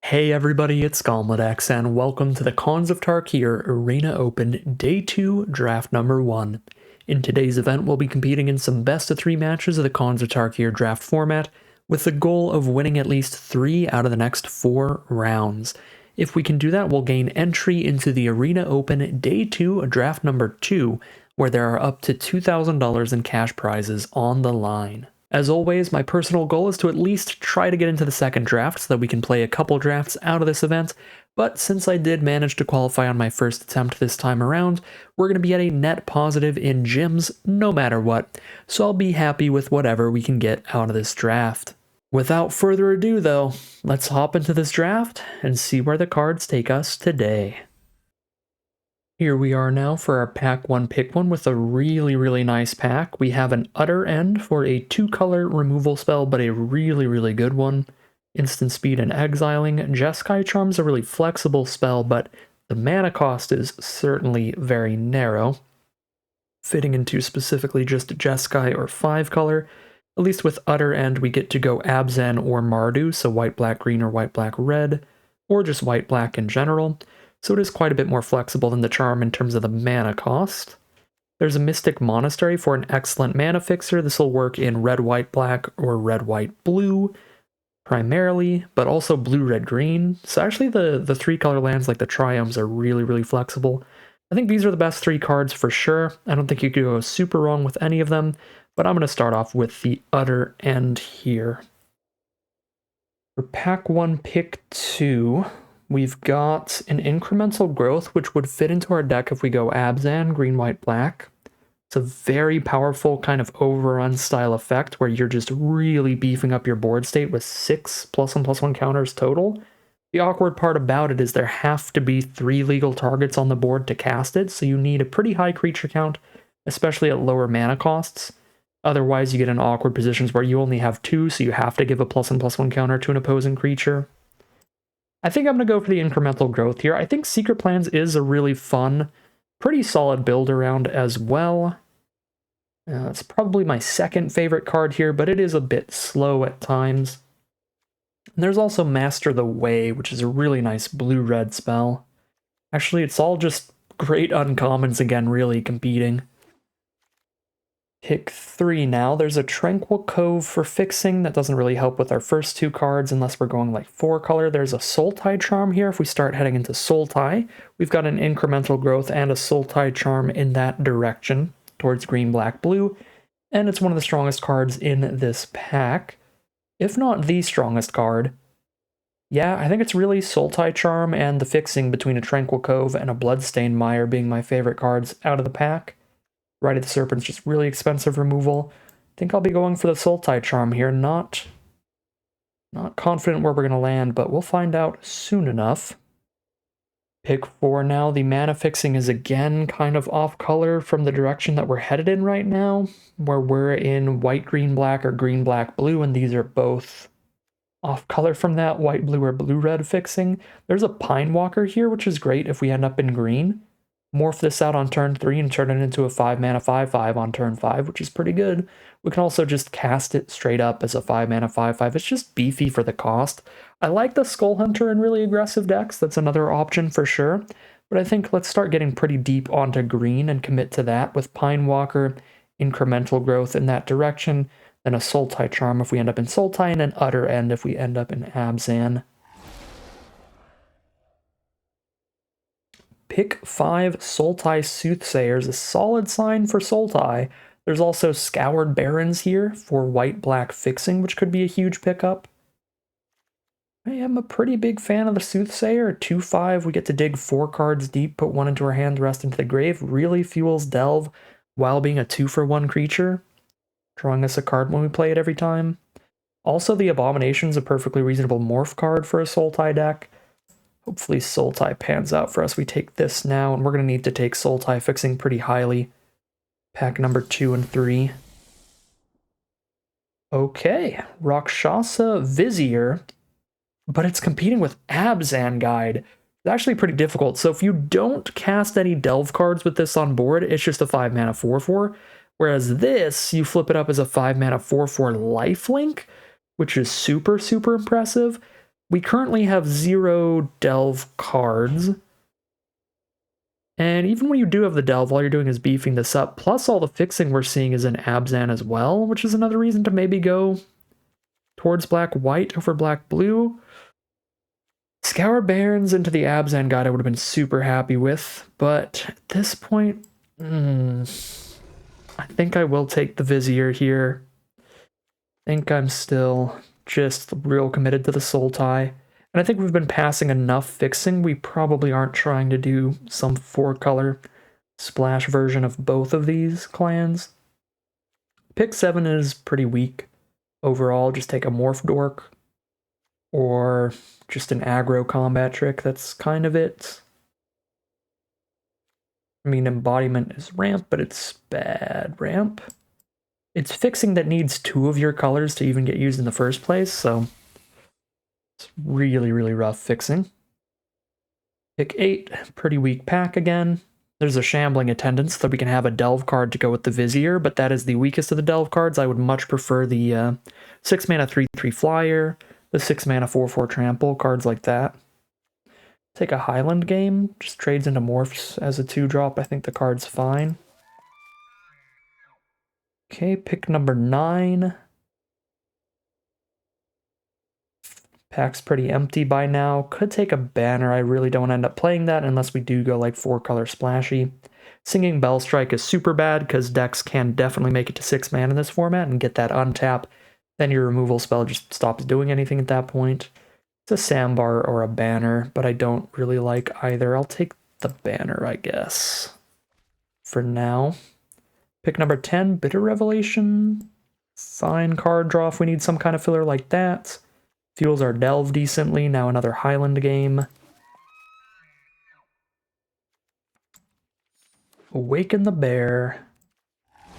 Hey everybody, it's Gauntlet and welcome to the Cons of Tarkir Arena Open Day 2 Draft Number 1. In today's event, we'll be competing in some best-of-3 matches of the Cons of Tarkir draft format, with the goal of winning at least 3 out of the next 4 rounds. If we can do that, we'll gain entry into the Arena Open Day 2 Draft Number 2, where there are up to $2,000 in cash prizes on the line. As always, my personal goal is to at least try to get into the second draft so that we can play a couple drafts out of this event, but since I did manage to qualify on my first attempt this time around, we're going to be at a net positive in gyms no matter what, so I'll be happy with whatever we can get out of this draft. Without further ado though, let's hop into this draft and see where the cards take us today. Here we are now for our pack 1 pick 1 with a really nice pack. We have an Utter End for a 2-color removal spell, but a really good one. Instant Speed and Exiling. Jeskai Charm's a really flexible spell, but the mana cost is certainly very narrow, fitting into specifically just Jeskai or 5-color. At least with Utter End, we get to go Abzan or Mardu, so white, black, green, or white, black, red, or just white, black in general. So it is quite a bit more flexible than the charm in terms of the mana cost. There's a Mystic Monastery for an excellent mana fixer. This will work in red, white, black, or red, white, blue, primarily, but also blue, red, green. So actually the 3-color lands like the Triomes are really flexible. I think these are the best 3 cards for sure. I don't think you could go super wrong with any of them, but I'm going to start off with the Utter End here. For pack 1, pick 2... we've got an Incremental Growth, which would fit into our deck if we go Abzan, green, white, black. It's a very powerful kind of overrun style effect where you're just really beefing up your board state with 6 +1/+1 counters total. The awkward part about it is there have to be 3 legal targets on the board to cast it, so you need a pretty high creature count, especially at lower mana costs. Otherwise, you get in awkward positions where you only have 2, so you have to give a +1/+1 counter to an opposing creature. I think I'm going to go for the Incremental Growth here. I think Secret Plans is a really fun, pretty solid build around as well. It's probably my second favorite card here, but it is a bit slow at times. And there's also Master the Way, which is a really nice blue-red spell. Actually, it's all just great uncommons again, really competing. Pick 3 now. There's a Tranquil Cove for fixing. That doesn't really help with our first 2 cards unless we're going like 4-color. There's a Sultai Charm here. If we start heading into Sultai, we've got an Incremental Growth and a Sultai Charm in that direction towards green, black, blue. And it's one of the strongest cards in this pack, if not the strongest card. Yeah, I think it's really Sultai Charm and the fixing between a Tranquil Cove and a Bloodstained Mire being my favorite cards out of the pack. Rite of the Serpent's just really expensive removal. I think I'll be going for the Sultai Charm here. Not confident where we're going to land, but we'll find out soon enough. Pick 4 now. The mana fixing is again kind of off color from the direction that we're headed in right now, where we're in white, green, black, or green, black, blue, and these are both off color from that white, blue, or blue, red fixing. There's a Pine Walker here, which is great if we end up in green. Morph this out on turn 3 and turn it into a 5-mana 5/5 on turn 5, which is pretty good. We can also just cast it straight up as a 5-mana 5/5. It's just beefy for the cost. I like the Skull Hunter in really aggressive decks. That's another option for sure. But I think let's start getting pretty deep onto green and commit to that with Pine Walker, Incremental Growth in that direction, then a Sultai Charm if we end up in Sultai, and an Utter End if we end up in Abzan. Pick 5 Sultai Soothsayers, a solid sign for Sultai. There's also Scoured Barrens here for white-black fixing, which could be a huge pickup. I am a pretty big fan of the Soothsayer. 2/5, we get to dig 4 cards deep, put 1 into our hand, the rest into the grave. Really fuels Delve while being a 2-for-1 creature, drawing us a card when we play it every time. Also, the Abomination's a perfectly reasonable morph card for a Sultai deck. Hopefully Sultai pans out for us. We take this now, and we're going to need to take Sultai fixing pretty highly. Pack number 2 and 3. Okay, Rakshasa Vizier, but it's competing with Abzan Guide. It's actually pretty difficult. So if you don't cast any Delve cards with this on board, it's just a 5-mana 4/4. Whereas this, you flip it up as a 5-mana 4/4 lifelink, which is super impressive. we currently have 0 delve cards. And even when you do have the delve, all you're doing is beefing this up. Plus all the fixing we're seeing is in Abzan as well, which is another reason to maybe go towards black-white over black-blue. Scoured Barrens into the Abzan guide I would have been super happy with, but at this point, I think I will take the Vizier here. I think I'm still just real committed to the Sultai. And I think we've been passing enough fixing. We probably aren't trying to do some 4-color splash version of both of these clans. Pick 7 is pretty weak overall. Just take a Morph Dork or just an aggro combat trick. That's kind of it. I mean, Embodiment is ramp, but it's bad ramp. It's fixing that needs 2 of your colors to even get used in the first place, so it's really, really rough fixing. Pick 8, pretty weak pack again. There's a Shambling Attendance, so we can have a Delve card to go with the Vizier, but that is the weakest of the Delve cards. I would much prefer the 6 mana 3/3 Flyer, the 6 mana 4/4 Trample, cards like that. Take a Highland Game, just trades into Morphs as a 2-drop. I think the card's fine. Okay, pick number 9. Pack's pretty empty by now. Could take a banner. I really don't end up playing that unless we do go like 4-color splashy. Singing Bell Strike is super bad because decks can definitely make it to 6 mana in this format and get that untap. Then your removal spell just stops doing anything at that point. It's a Sandbar or a banner, but I don't really like either. I'll take the banner, I guess, for now. Pick number 10, Bitter Revelation. Fine card draw if we need some kind of filler like that. Fuels our Delve decently. Now another Highland Game. Awaken the Bear.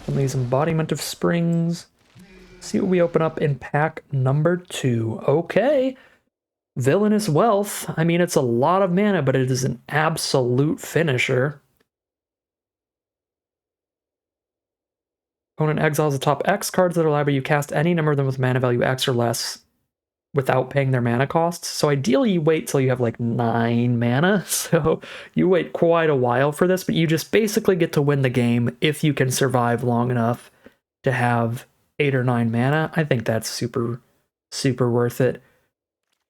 From these Embodiment of Springs. See what we open up in pack number 2. Okay. Villainous Wealth. I mean, it's a lot of mana, but it is an absolute finisher. Opponent exiles the top X cards that are library. You cast any number of them with mana value X or less without paying their mana costs. So ideally you wait till you have like 9 mana. So you wait quite a while for this, but you just basically get to win the game if you can survive long enough to have 8 or 9 mana. I think that's super, super worth it.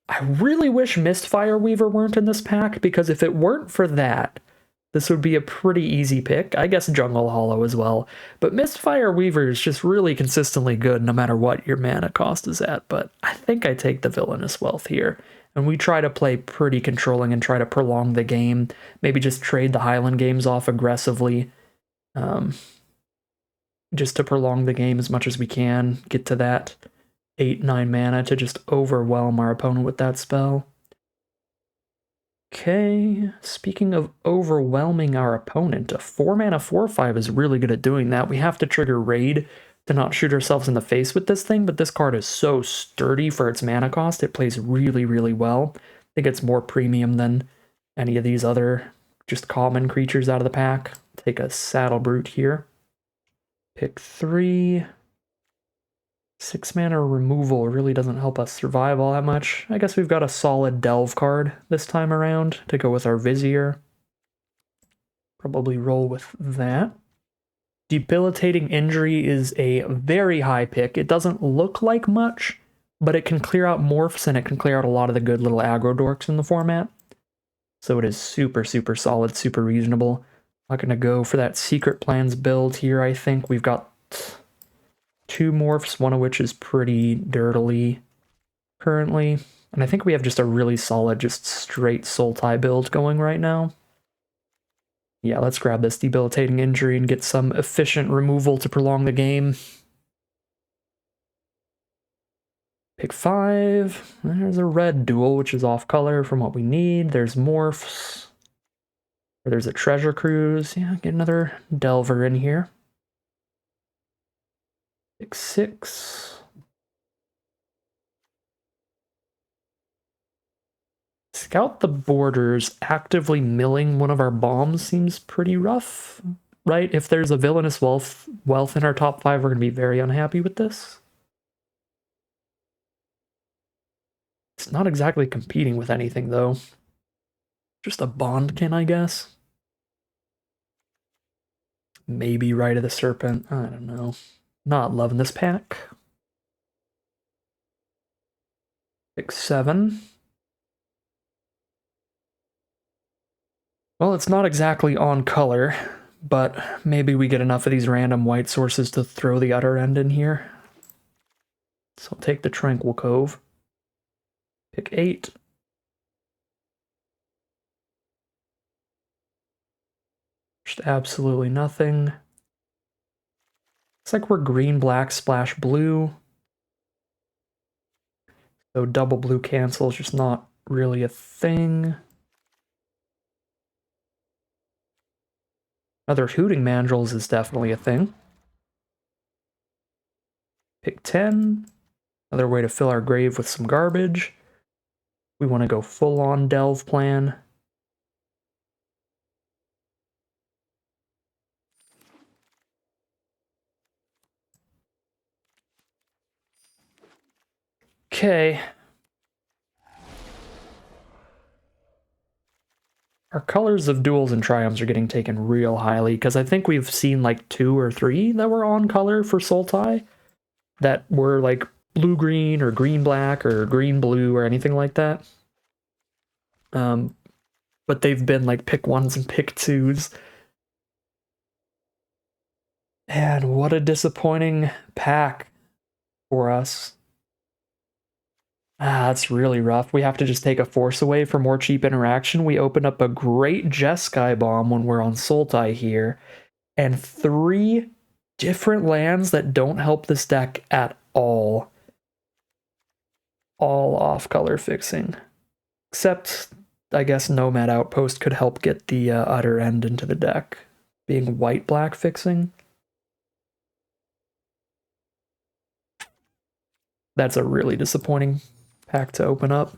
I really wish Mistfire Weaver weren't in this pack, because if it weren't for that, this would be a pretty easy pick. I guess Jungle Hollow as well. But Mistfire Weaver is just really consistently good no matter what your mana cost is at. But I think I take the Villainous Wealth here. And we try to play pretty controlling and try to prolong the game. Maybe just trade the Highland games off aggressively. Just to prolong the game as much as we can. Get to that 8-9 mana to just overwhelm our opponent with that spell. Okay, speaking of overwhelming our opponent, a 4-mana 4/5 is really good at doing that. We have to trigger Raid to not shoot ourselves in the face with this thing, but this card is so sturdy for its mana cost. It plays really, really well. I think it's more premium than any of these other just common creatures out of the pack. Take a Saddle Brute here. Pick 3. 6 mana removal really doesn't help us survive all that much. I guess we've got a solid Delve card this time around to go with our Vizier. Probably roll with that. Debilitating Injury is a very high pick. It doesn't look like much, but it can clear out Morphs and it can clear out a lot of the good little aggro dorks in the format. So it is super, super solid, super reasonable. I'm not going to go for that Secret Plans build here, I think. We've got 2 Morphs, one of which is pretty dirtily currently. And I think we have just a really solid, just straight Sultai build going right now. Yeah, let's grab this Debilitating Injury and get some efficient removal to prolong the game. Pick 5. There's a red dual, which is off color from what we need. There's Morphs. There's a Treasure Cruise. Yeah, get another Delver in here. Pick 6. Scout the Borders. Actively milling one of our bombs seems pretty rough, right? If there's a Villainous Wealth in our top 5, we're going to be very unhappy with this. It's not exactly competing with anything, though. Just a Bondkin, I guess. Maybe Rite of the Serpent. I don't know. Not loving this pack. Pick 7. Well, it's not exactly on color, but maybe we get enough of these random white sources to throw the other end in here. So I'll take the Tranquil Cove. Pick 8. Just absolutely nothing. Looks like we're green, black, splash blue. So double blue cancel is just not really a thing. Other Hooting Mandrills is definitely a thing. Pick 10. Another way to fill our grave with some garbage. We want to go full-on delve plan. Okay. Our colors of duels and triumphs are getting taken real highly, because I think we've seen like 2 or 3 that were on color for Sultai that were like blue-green or green-black or green-blue or anything like that. But they've been like pick 1s and pick 2s. And what a disappointing pack for us. That's really rough. We have to just take a force away for more cheap interaction. We open up a great Jeskai Bomb when we're on Sultai here, and 3 different lands that don't help this deck at all. All off-color fixing. Except, I guess Nomad Outpost could help get the other end into the deck, being white-black fixing. That's a really disappointing pack to open up.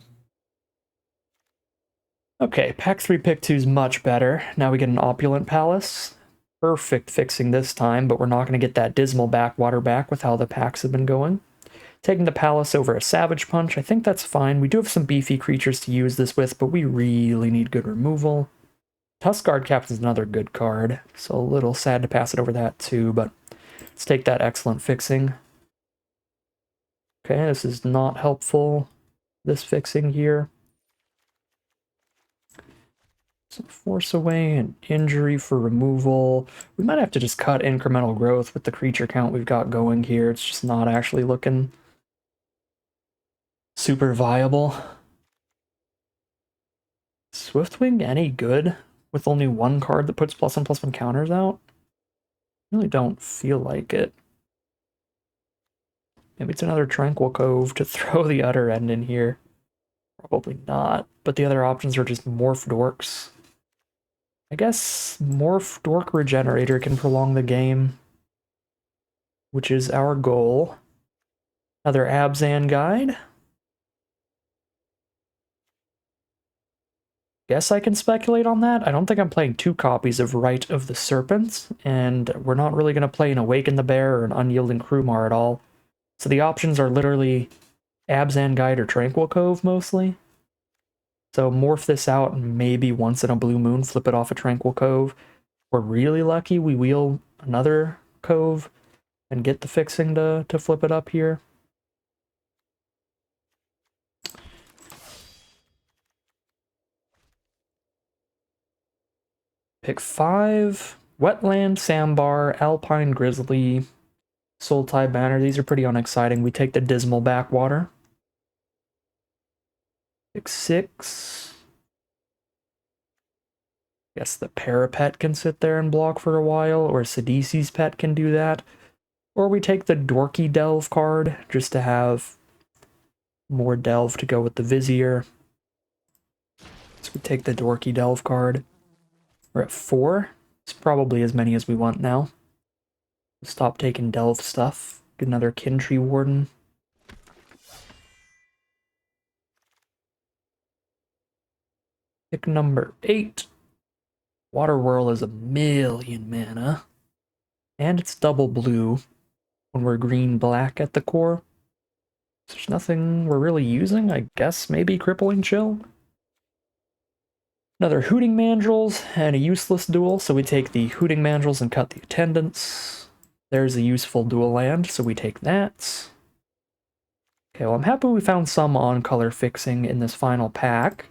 Okay, pack 3, pick 2 is much better. Now we get an Opulent Palace. Perfect fixing this time, but we're not going to get that Dismal Backwater back with how the packs have been going. Taking the Palace over a Savage Punch, I think that's fine. We do have some beefy creatures to use this with, but we really need good removal. Tuskguard Captain is another good card, so a little sad to pass it over that too, but let's take that excellent fixing. Okay, this is not helpful, this fixing here. So force away and injury for removal. We might have to just cut incremental growth with the creature count we've got going here. It's just not actually looking super viable. Swiftwing any good with only 1 card that puts +1/+1 counters out? Really don't feel like it. Maybe it's another Tranquil Cove to throw the other end in here. Probably not, but the other options are just Morph Dorks. I guess Morph Dork Regenerator can prolong the game, which is our goal. Another Abzan Guide. Guess I can speculate on that. I don't think I'm playing 2 copies of Rite of the Serpent, and we're not really going to play an Awaken the Bear or an Unyielding Krumar at all. So the options are literally Abzan Guide or Tranquil Cove, mostly. So morph this out and maybe once in a blue moon flip it off a Tranquil Cove. If we're really lucky, we wheel another Cove and get the fixing to flip it up here. Pick 5, Wetland, Sandbar, Alpine Grizzly, Sultai Banner. These are pretty unexciting. We take the Dismal Backwater. Pick 6. Guess the Parapet can sit there and block for a while, or Sidisi's Pet can do that. Or we take the Dorky Delve card, just to have more Delve to go with the Vizier. So we take the Dorky Delve card. We're at 4. It's probably as many as we want now. Stop taking Delve stuff. Get another Kintree Warden. Pick number 8. Water Whirl is 1,000,000 mana. And it's double blue when we're green-black at the core. There's nothing we're really using. I guess maybe Crippling Chill. Another Hooting Mandrills and a useless duel, so we take the Hooting Mandrills and cut the attendants. There's a useful dual land, so we take that. Okay, well, I'm happy we found some on-color fixing in this final pack.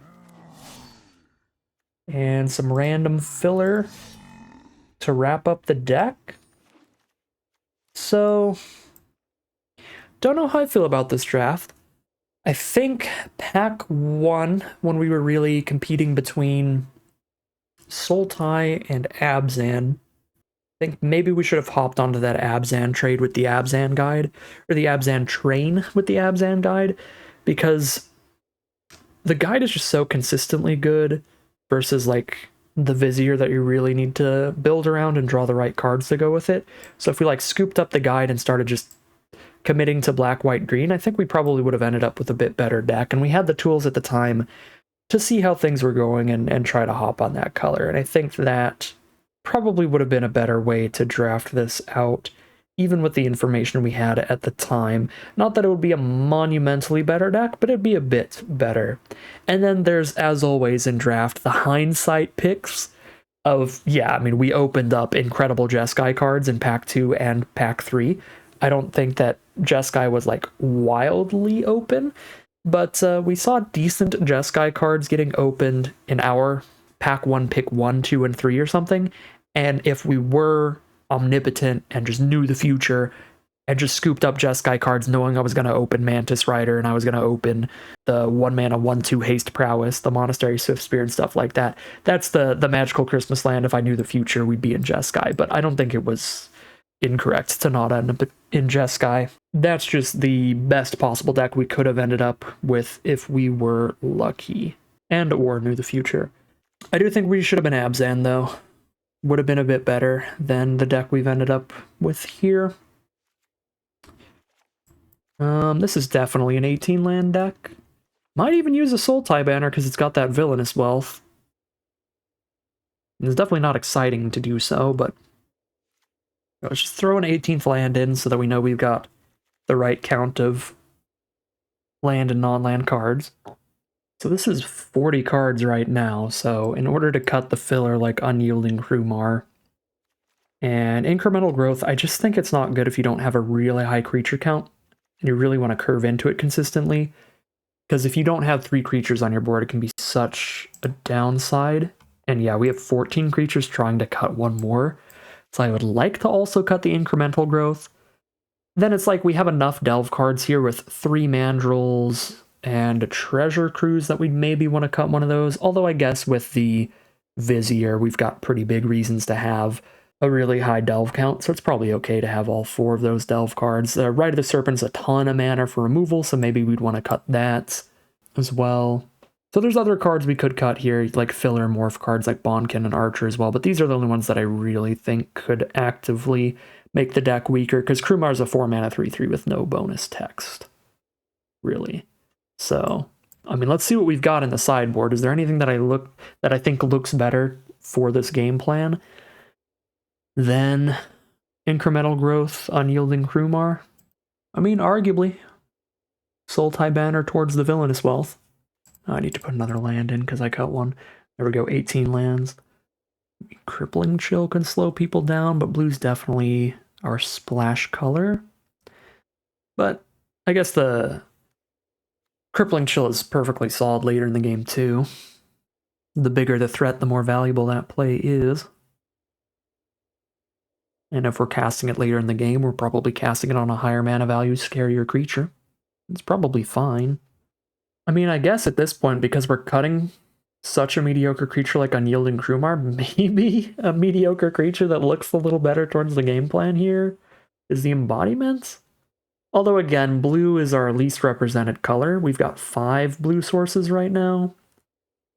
And some random filler to wrap up the deck. So, don't know how I feel about this draft. I think pack 1, when we were really competing between Sultai and Abzan, I think maybe we should have hopped onto that Abzan trade with the Abzan guide, or the Abzan train with the Abzan guide, because the guide is just so consistently good versus like the Vizier that you really need to build around and draw the right cards to go with it. So if we like scooped up the guide and started just committing to black, white, green, I think we probably would have ended up with a bit better deck. And we had the tools at the time to see how things were going and try to hop on that color. And I think that probably would have been a better way to draft this out, even with the information we had at the time. Not that it would be a monumentally better deck, but it'd be a bit better. And then there's, as always in draft, the hindsight picks of, yeah, I mean, we opened up incredible Jeskai cards in pack 2 and pack 3. I don't think that Jeskai was like wildly open, but we saw decent Jeskai cards getting opened in our pack 1, pick 1, 2, and 3 or something. And if we were omnipotent and just knew the future and just scooped up Jeskai cards knowing I was going to open Mantis Rider and I was going to open the 1-mana 1/2 haste prowess, the Monastery Swift Spear and stuff like that, that's the magical Christmas land. If I knew the future, we'd be in Jeskai. But I don't think it was incorrect to not end up in Jeskai. That's just the best possible deck we could have ended up with if we were lucky and or knew the future. I do think we should have been Abzan though. Would have been a bit better than the deck we've ended up with here. This is definitely an 18 land deck. Might even use a Sultai banner because it's got that Villainous Wealth. It's definitely not exciting to do so, but let's just throw an 18th land in so that we know we've got the right count of land and non-land cards. So this is 40 cards right now, so in order to cut the filler like Unyielding Krumar and Incremental Growth, I just think it's not good if you don't have a really high creature count and you really want to curve into it consistently. Because if you don't have 3 creatures on your board, it can be such a downside. And yeah, we have 14 creatures trying to cut one more. So I would like to also cut the Incremental Growth. Then it's like we have enough Delve cards here with 3 Mandrills and a Treasure Cruise that we'd maybe want to cut one of those. Although I guess with the Vizier, we've got pretty big reasons to have a really high Delve count, so it's probably okay to have all 4 of those Delve cards. Rite of the Serpent's a ton of mana for removal, so maybe we'd want to cut that as well. So there's other cards we could cut here, like filler morph cards like Bonkin and Archer as well, but these are the only ones that I really think could actively make the deck weaker, because Krumar's a 4-mana 3/3 with no bonus text, really. So, I mean, let's see what we've got in the sideboard. Is there anything that I think looks better for this game plan than Incremental Growth, Unyielding Krumar? I mean, arguably. Sultai banner towards the Villainous Wealth. I need to put another land in because I cut one. There we go, 18 lands. Crippling Chill can slow people down, but blue's definitely our splash color. But I guess the Crippling Chill is perfectly solid later in the game too. The bigger the threat, the more valuable that play is. And if we're casting it later in the game, we're probably casting it on a higher mana value, scarier creature. It's probably fine. I mean, I guess at this point, because we're cutting such a mediocre creature like Unyielding Krumar, maybe a mediocre creature that looks a little better towards the game plan here is the Embodiment. Although again, blue is our least represented color. We've got 5 blue sources right now.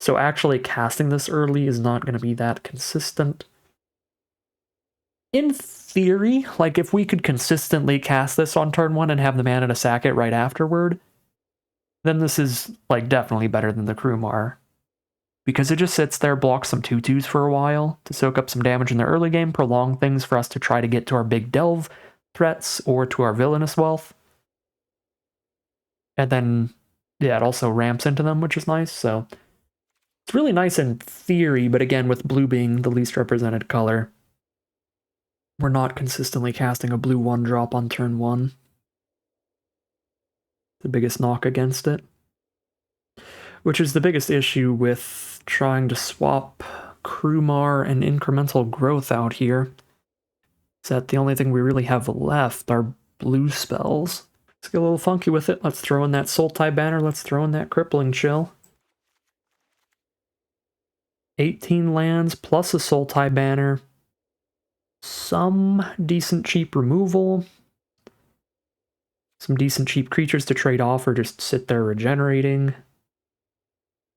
So actually casting this early is not going to be that consistent. In theory, like if we could consistently cast this on turn 1 and have the mana to sack it right afterward, then this is like definitely better than the Krumar. Because it just sits there, blocks some 2/2s for a while to soak up some damage in the early game, prolong things for us to try to get to our big Delve threats or to our Villainous Wealth. And then, yeah, it also ramps into them, which is nice. So it's really nice in theory, but again, with blue being the least represented color, we're not consistently casting a blue 1-drop on turn 1. The biggest knock against it. Which is the biggest issue with trying to swap Krumar and incremental growth out here. Is that the only thing we really have left are blue spells. Let's get a little funky with it. Let's throw in that Sultai banner. Let's throw in that Crippling Chill. 18 lands plus a Sultai banner. Some decent cheap removal. Some decent cheap creatures to trade off or just sit there regenerating.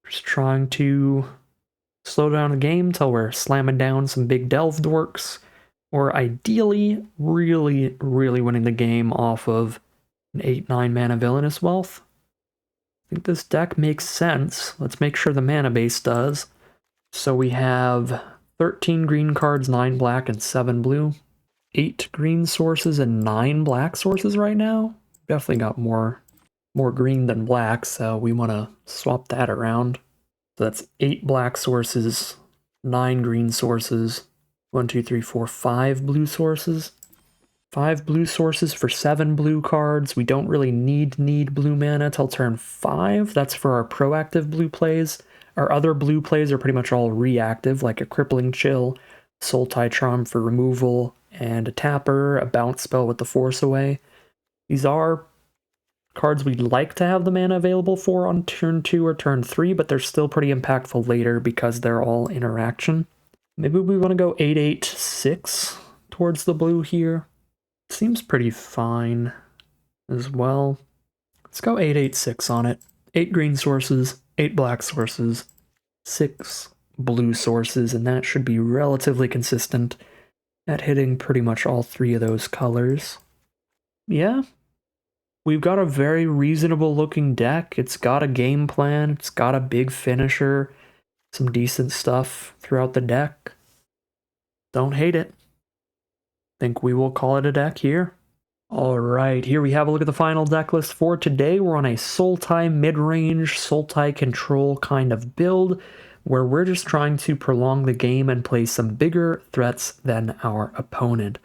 Just trying to slow down the game till we're slamming down some big delved dorks. Or ideally, really, really winning the game off of an 8-9 mana Villainous Wealth. I think this deck makes sense. Let's make sure the mana base does. So we have 13 green cards, 9 black, and 7 blue. 8 green sources and 9 black sources right now. Definitely got more green than black, so we want to swap that around. So that's 8 black sources, 9 green sources, 1, 2, 3, 4, 5 blue sources. 5 blue sources for 7 blue cards. We don't really need blue mana till turn 5. That's for our proactive blue plays. Our other blue plays are pretty much all reactive, like a Crippling Chill, Sultai Charm for removal, and a Tapper, a bounce spell with the Force Away. These are cards we'd like to have the mana available for on turn 2 or turn 3, but they're still pretty impactful later because they're all interaction. Maybe we want to go 8-8-6 towards the blue here. Seems pretty fine as well. Let's go 8-8-6 on it. 8 green sources, 8 black sources, 6 blue sources, and that should be relatively consistent at hitting pretty much all 3 of those colors. Yeah, we've got a very reasonable looking deck. It's got a game plan, it's got a big finisher, some decent stuff throughout the deck. Don't hate it. Think we will call it a deck here. Alright, here we have a look at the final deck list for today. We're on a Sultai mid-range, Sultai control kind of build, where we're just trying to prolong the game and play some bigger threats than our opponent.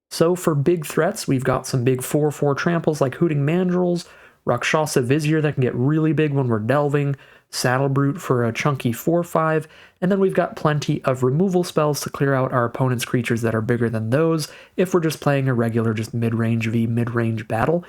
So for big threats, we've got some big 4/4 tramples like Hooting Mandrills, Rakshasa Vizier that can get really big when we're delving, Saddle Brute for a chunky 4/5, and then we've got plenty of removal spells to clear out our opponent's creatures that are bigger than those if we're just playing a regular just mid-range v mid-range battle.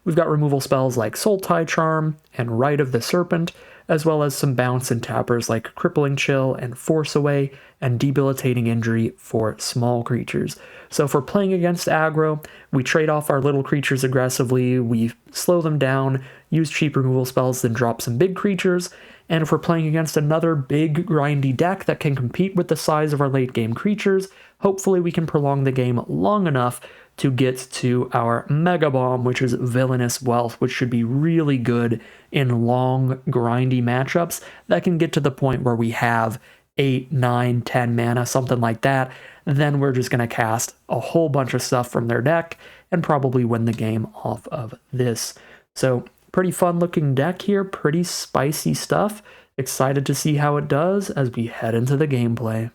We've got removal spells like Sultai Charm and Rite of the Serpent, as well as some bounce and tappers like Crippling Chill and Force Away and Debilitating Injury for small creatures. So if we're playing against aggro, we trade off our little creatures aggressively, we slow them down, use cheap removal spells, then drop some big creatures, and if we're playing against another big grindy deck that can compete with the size of our late game creatures, hopefully we can prolong the game long enough to get to our Mega Bomb, which is Villainous Wealth, which should be really good in long, grindy matchups that can get to the point where we have 8, 9, 10 mana, something like that. Then we're just going to cast a whole bunch of stuff from their deck and probably win the game off of this. So pretty fun looking deck here, pretty spicy stuff. Excited to see how it does as we head into the gameplay.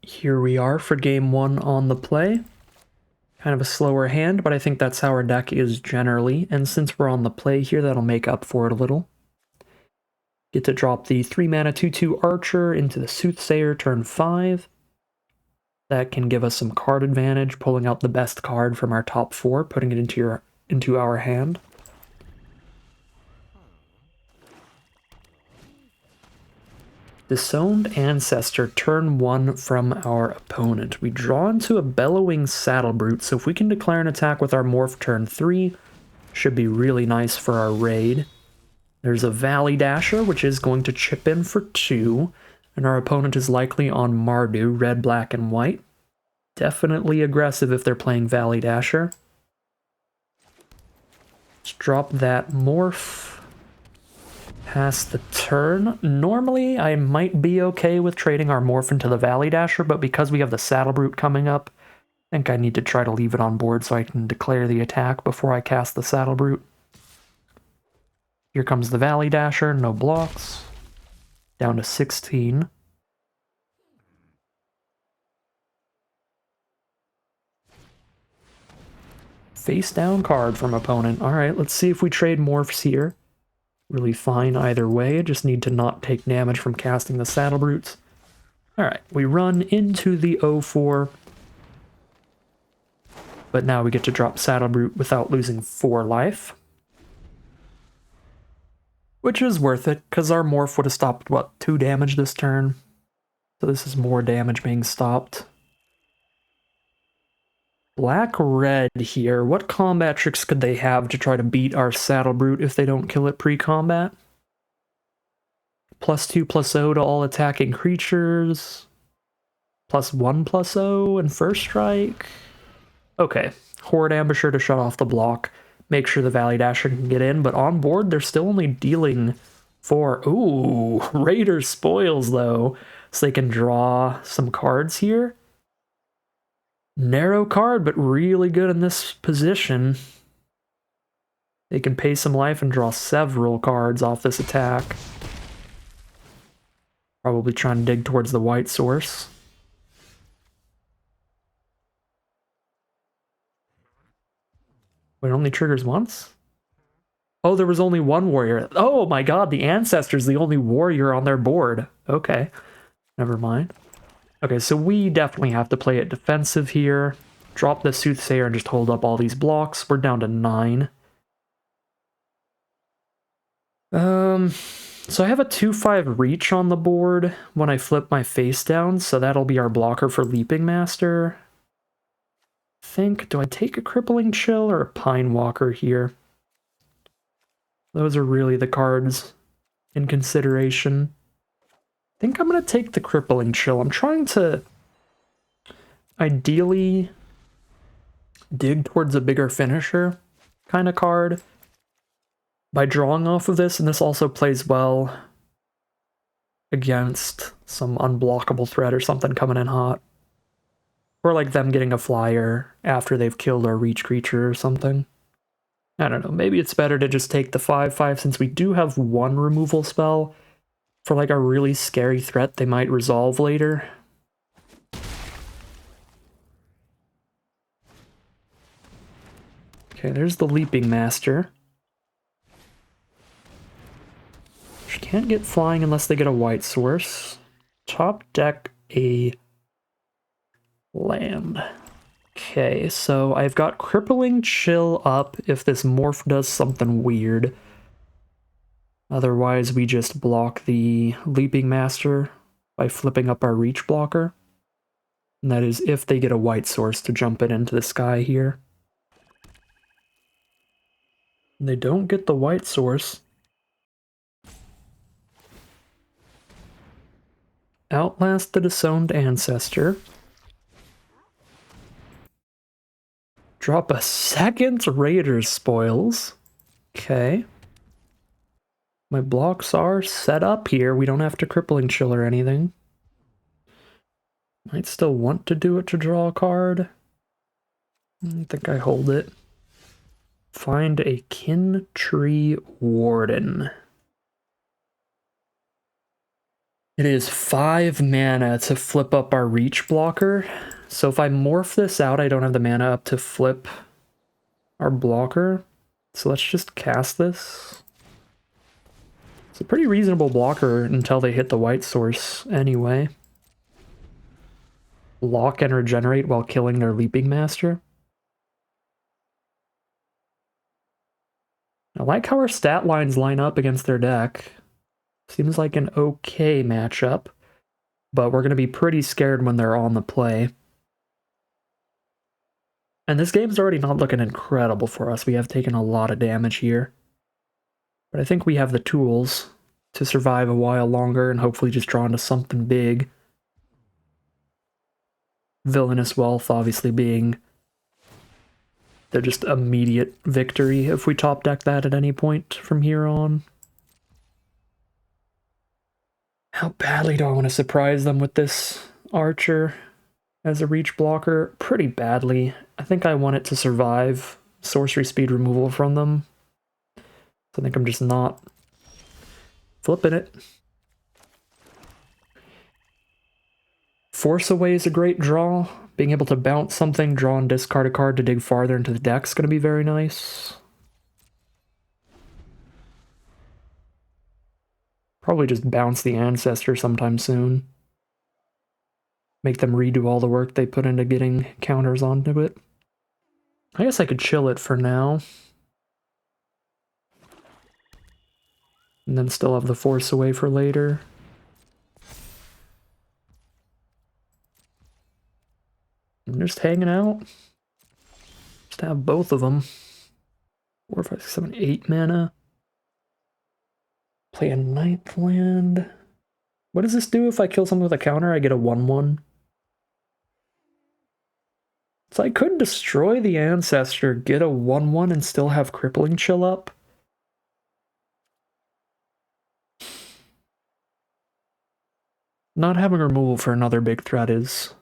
Here we are for game 1 on the play. Kind of a slower hand, but I think that's how our deck is generally, and since we're on the play here, that'll make up for it a little. Get to drop the 3 mana 2/2 Archer into the Soothsayer turn 5. That can give us some card advantage, pulling out the best card from our top 4, putting it into our hand. Disowned Ancestor, turn 1 from our opponent. We draw into a Bellowing Saddle Brute, so if we can declare an attack with our Morph turn 3, should be really nice for our raid. There's a Valley Dasher, which is going to chip in for 2, and our opponent is likely on Mardu, red, black, and white. Definitely aggressive if they're playing Valley Dasher. Let's drop that Morph. Pass the turn. Normally, I might be okay with trading our Morph into the Valley Dasher, but because we have the Saddle Brute coming up, I think I need to try to leave it on board so I can declare the attack before I cast the Saddle Brute. Here comes the Valley Dasher, no blocks. Down to 16. Face down card from opponent. Alright, let's see if we trade morphs here. Really fine either way, just need to not take damage from casting the Saddle Brutes. Alright, we run into the 0-4. But now we get to drop Saddle Brute without losing 4 life. Which is worth it, because our morph would have stopped, what, 2 damage this turn? So this is more damage being stopped. Black-red here. What combat tricks could they have to try to beat our Saddle Brute if they don't kill it pre-combat? +2/+0 to all attacking creatures. +1/+0 and first strike. Okay, Horde Ambusher to shut off the block. Make sure the Valley Dasher can get in, but on board they're still only dealing 4. Ooh, Raider spoils though, so they can draw some cards here. Narrow card, but really good in this position. They can pay some life and draw several cards off this attack. Probably trying to dig towards the white source. It only triggers once? Oh, there was only one warrior. Oh my god, the Ancestor's the only warrior on their board. Okay, never mind. Okay, so we definitely have to play it defensive here. Drop the Soothsayer and just hold up all these blocks. We're down to 9. So I have a 2/5 reach on the board when I flip my face down, so that'll be our blocker for Leaping Master. Do I take a Crippling Chill or a Pine Walker here? Those are really the cards in consideration. I think I'm going to take the Crippling Chill. I'm trying to ideally dig towards a bigger finisher kind of card by drawing off of this, and this also plays well against some unblockable threat or something coming in hot. Or like them getting a flyer after they've killed our reach creature or something. I don't know, maybe it's better to just take the 5/5 since we do have one removal spell for like a really scary threat they might resolve later. Okay, there's the Leaping Master. She can't get flying unless they get a white source. Top deck a land. Okay, so I've got Crippling Chill up if this morph does something weird. Otherwise, we just block the Leaping Master by flipping up our reach blocker. And that is if they get a white source to jump it into the sky here. They don't get the white source. Outlast the Disowned Ancestor. Drop a second Raider's Spoils. Okay. My blocks are set up here. We don't have to Crippling Chill or anything. Might still want to do it to draw a card. I think I hold it. Find a Kin Tree Warden. It is 5 mana to flip up our reach blocker. So if I morph this out, I don't have the mana up to flip our blocker. So let's just cast this. It's a pretty reasonable blocker until they hit the white source anyway. Lock and regenerate while killing their Leaping Master. I like how our stat lines line up against their deck. Seems like an okay matchup, but we're going to be pretty scared when they're on the play. And this game's already not looking incredible for us. We have taken a lot of damage here. But I think we have the tools to survive a while longer and hopefully just draw into something big. Villainous Wealth obviously being the just immediate victory if we top deck that at any point from here on. How badly do I want to surprise them with this Archer as a reach blocker? Pretty badly. I think I want it to survive sorcery speed removal from them. So I think I'm just not flipping it. Force Away is a great draw. Being able to bounce something, draw and discard a card to dig farther into the deck is going to be very nice. Probably just bounce the Ancestor sometime soon. Make them redo all the work they put into getting counters onto it. I guess I could chill it for now. And then still have the Force Away for later. I'm just hanging out. Just have both of them. 4, 5, 6, 7, 8 mana. Play a 9th land. What does this do if I kill something with a counter? I get a 1/1. So I could destroy the Ancestor, get a 1/1, and still have Crippling Chill up. Not having removal for another big threat is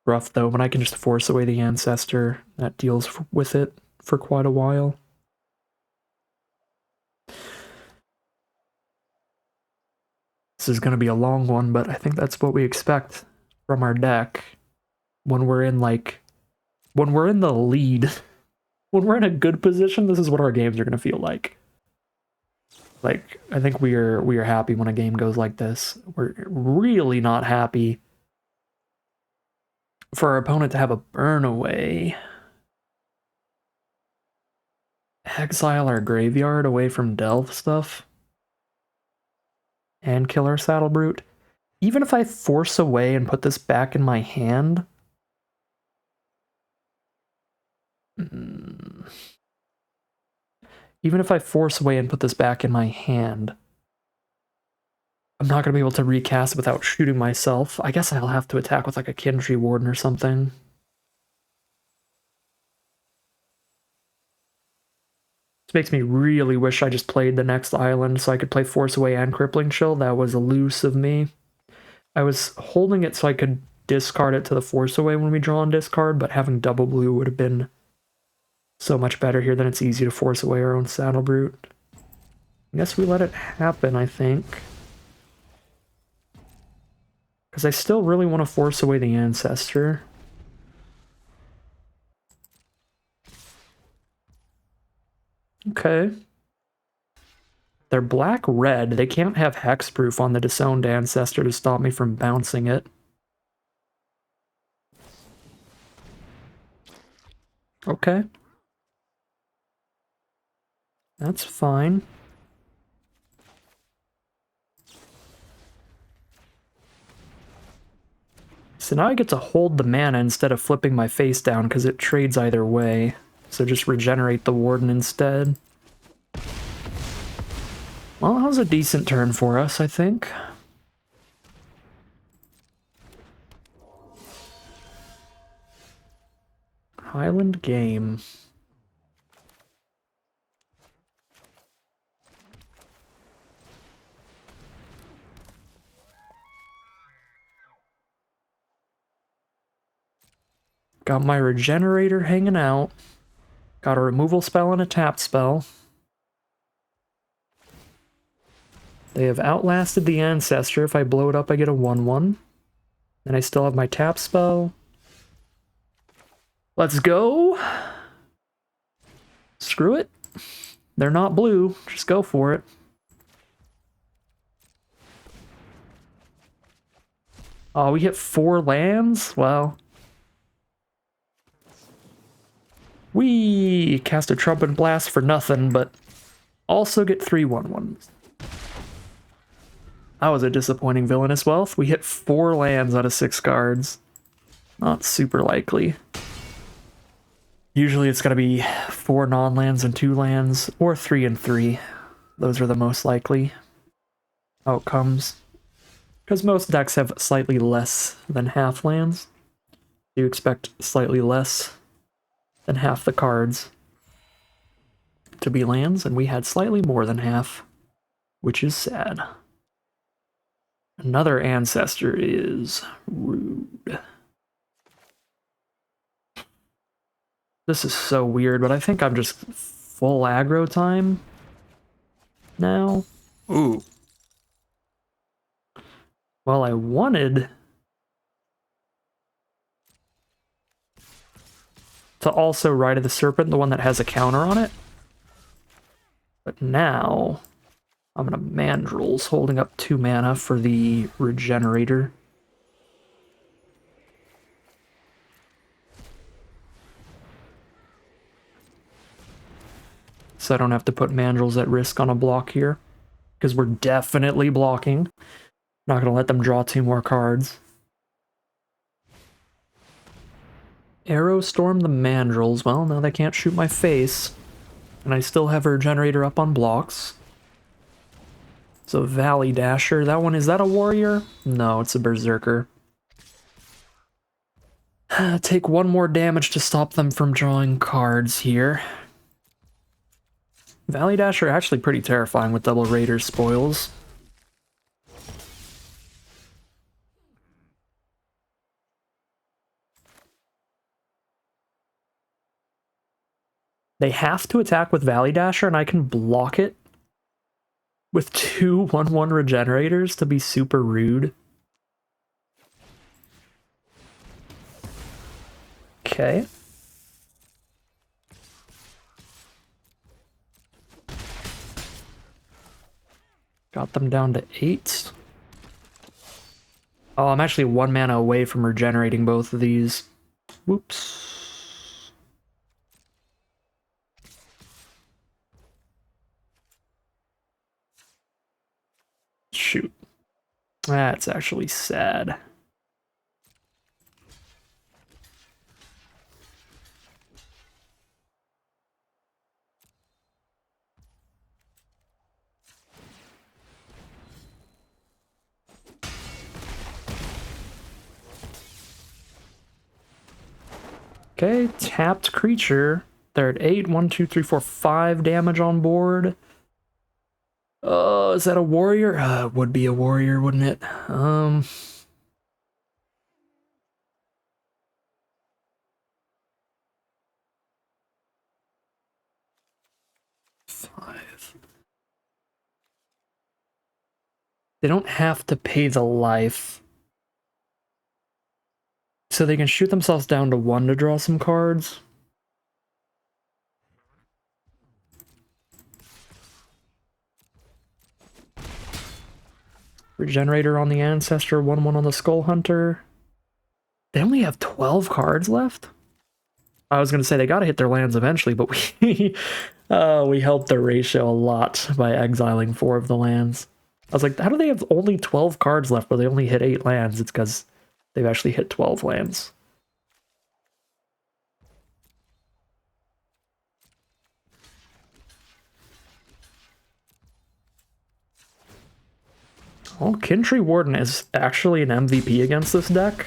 rough, though, but I can just Force Away the Ancestor. That deals with it for quite a while. This is going to be a long one, but I think that's what we expect from our deck when we're in, when we're in the lead. When we're in a good position, this is what our games are going to feel like. I think we are happy when a game goes like this. We're really not happy for our opponent to have a burn away. Exile our graveyard away from delve stuff. And kill our Saddle Brute. Even if I Force Away and put this back in my hand... Even if I Force Away and put this back in my hand, I'm not going to be able to recast it without shooting myself. I guess I'll have to attack with like a Kintree Warden or something. This makes me really wish I just played the next island so I could play Force Away and Crippling Chill. That was loose of me. I was holding it so I could discard it to the Force Away when we draw and discard, but having double blue would have been so much better here. Then it's easy to Force Away our own Saddle Brute. I guess we let it happen, I think. Because I still really want to Force Away the Ancestor. Okay. They're black-red. They can't have Hexproof on the Disowned Ancestor to stop me from bouncing it. Okay. That's fine. So now I get to hold the mana instead of flipping my face down because it trades either way. So just regenerate the Warden instead. Well, that was a decent turn for us, I think. Highland Game. Got my Regenerator hanging out. Got a removal spell and a tap spell. They have outlasted the Ancestor. If I blow it up, I get a 1/1. And I still have my tap spell. Let's go! Screw it. They're not blue. Just go for it. Oh, we hit 4 lands? Well... We cast a Trumpet Blast for nothing, but also get 3 1/1s. That was a disappointing Villainous Wealth. We hit 4 lands out of 6 cards. Not super likely. Usually it's going to be 4 non-lands and 2 lands, or 3 and 3. Those are the most likely outcomes. Because most decks have slightly less than half lands. You expect slightly less than half the cards to be lands, and we had slightly more than half, which is sad. Another Ancestor is rude. This is so weird, but I think I'm just full aggro time. now. Ooh. Well, I wanted to also Ride of the Serpent, the one that has a counter on it. But now I'm gonna Mandrills, holding up 2 mana for the Regenerator. So I don't have to put Mandrills at risk on a block here. Because we're definitely blocking. Not gonna let them draw 2 more cards. Arrow Storm the Mandrills. Well, now they can't shoot my face. And I still have a Regenerator up on blocks. So Valley Dasher. That one, is that a warrior? No, it's a Berserker. Take 1 more damage to stop them from drawing cards here. Valley Dasher actually pretty terrifying with double Raider spoils. They have to attack with Valley Dasher, and I can block it with 2 1/1 Regenerators to be super rude. Okay. Got them down to 8. Oh, I'm actually 1 mana away from regenerating both of these. Whoops. Shoot. That's actually sad. Okay, tapped creature. They're at 8. 1, 2, 3, 4, 5 damage on board. Is that a warrior? It would be a warrior, wouldn't it? 5. They don't have to pay the life. So they can shoot themselves down to 1 to draw some cards. Regenerator on the Ancestor, 1/1 on the Skull Hunter. They only have 12 cards left? I was going to say they got to hit their lands eventually, but we helped their ratio a lot by exiling 4 of the lands. I was like, how do they have only 12 cards left but they only hit 8 lands? It's because they've actually hit 12 lands. Oh, Kintree Warden is actually an MVP against this deck.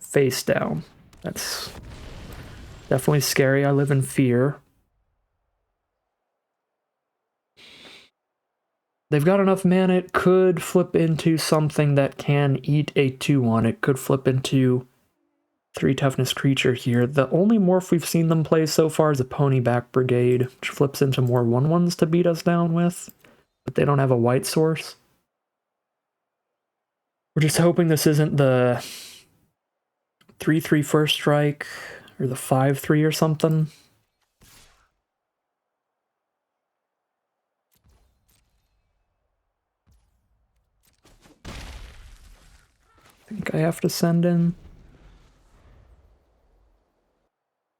Face down. That's definitely scary. I live in fear. They've got enough mana. It could flip into something that can eat a 2/1. It could flip into 3 toughness creature here. The only morph we've seen them play so far is a Ponyback Brigade, which flips into more 1/1s to beat us down with, but they don't have a white source. We're just hoping this isn't the 3/3 first strike or the 5/3 or something. I think I have to send in.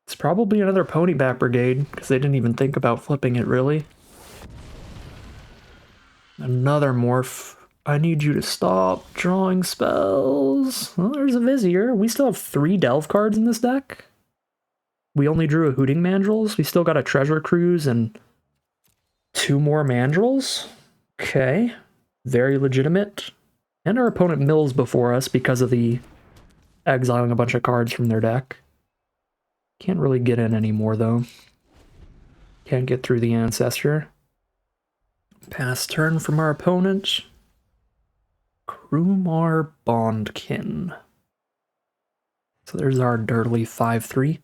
It's probably another Ponyback Brigade, because they didn't even think about flipping it, really. Another morph. I need you to stop drawing spells. Well, there's a Vizier. We still have 3 Delve cards in this deck. We only drew a Hooting Mandrills. We still got a Treasure Cruise and 2 more Mandrills. Okay. Very legitimate. And our opponent mills before us because of the exiling a bunch of cards from their deck. Can't really get in anymore, though. Can't get through the Ancestor. Pass turn from our opponent. Krumar Bondkin. So there's our dirtly 5/3.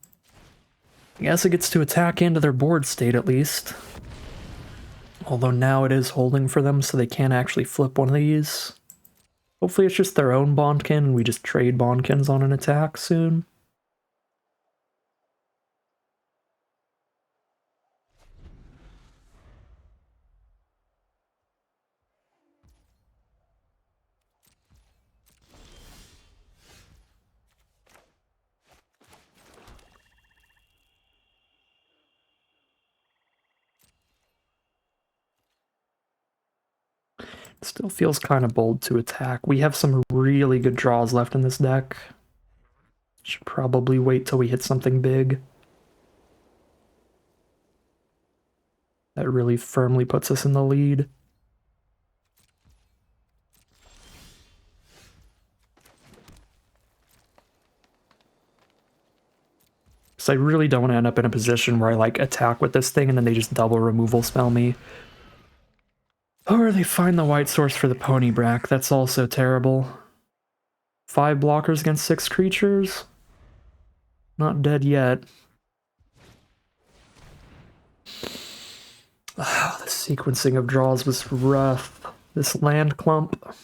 I guess it gets to attack into their board state at least. Although now it is holding for them, so they can't actually flip one of these. Hopefully it's just their own Bondkin and we just trade Bondkins on an attack soon. Still feels kind of bold to attack. We have some really good draws left in this deck. Should probably wait till we hit something big. That really firmly puts us in the lead. So I really don't want to end up in a position where I like attack with this thing and then they just double removal spell me. Or they find the white source for the Pony Brack. That's also terrible. 5 blockers against 6 creatures. Not dead yet. Oh, the sequencing of draws was rough. This land clump.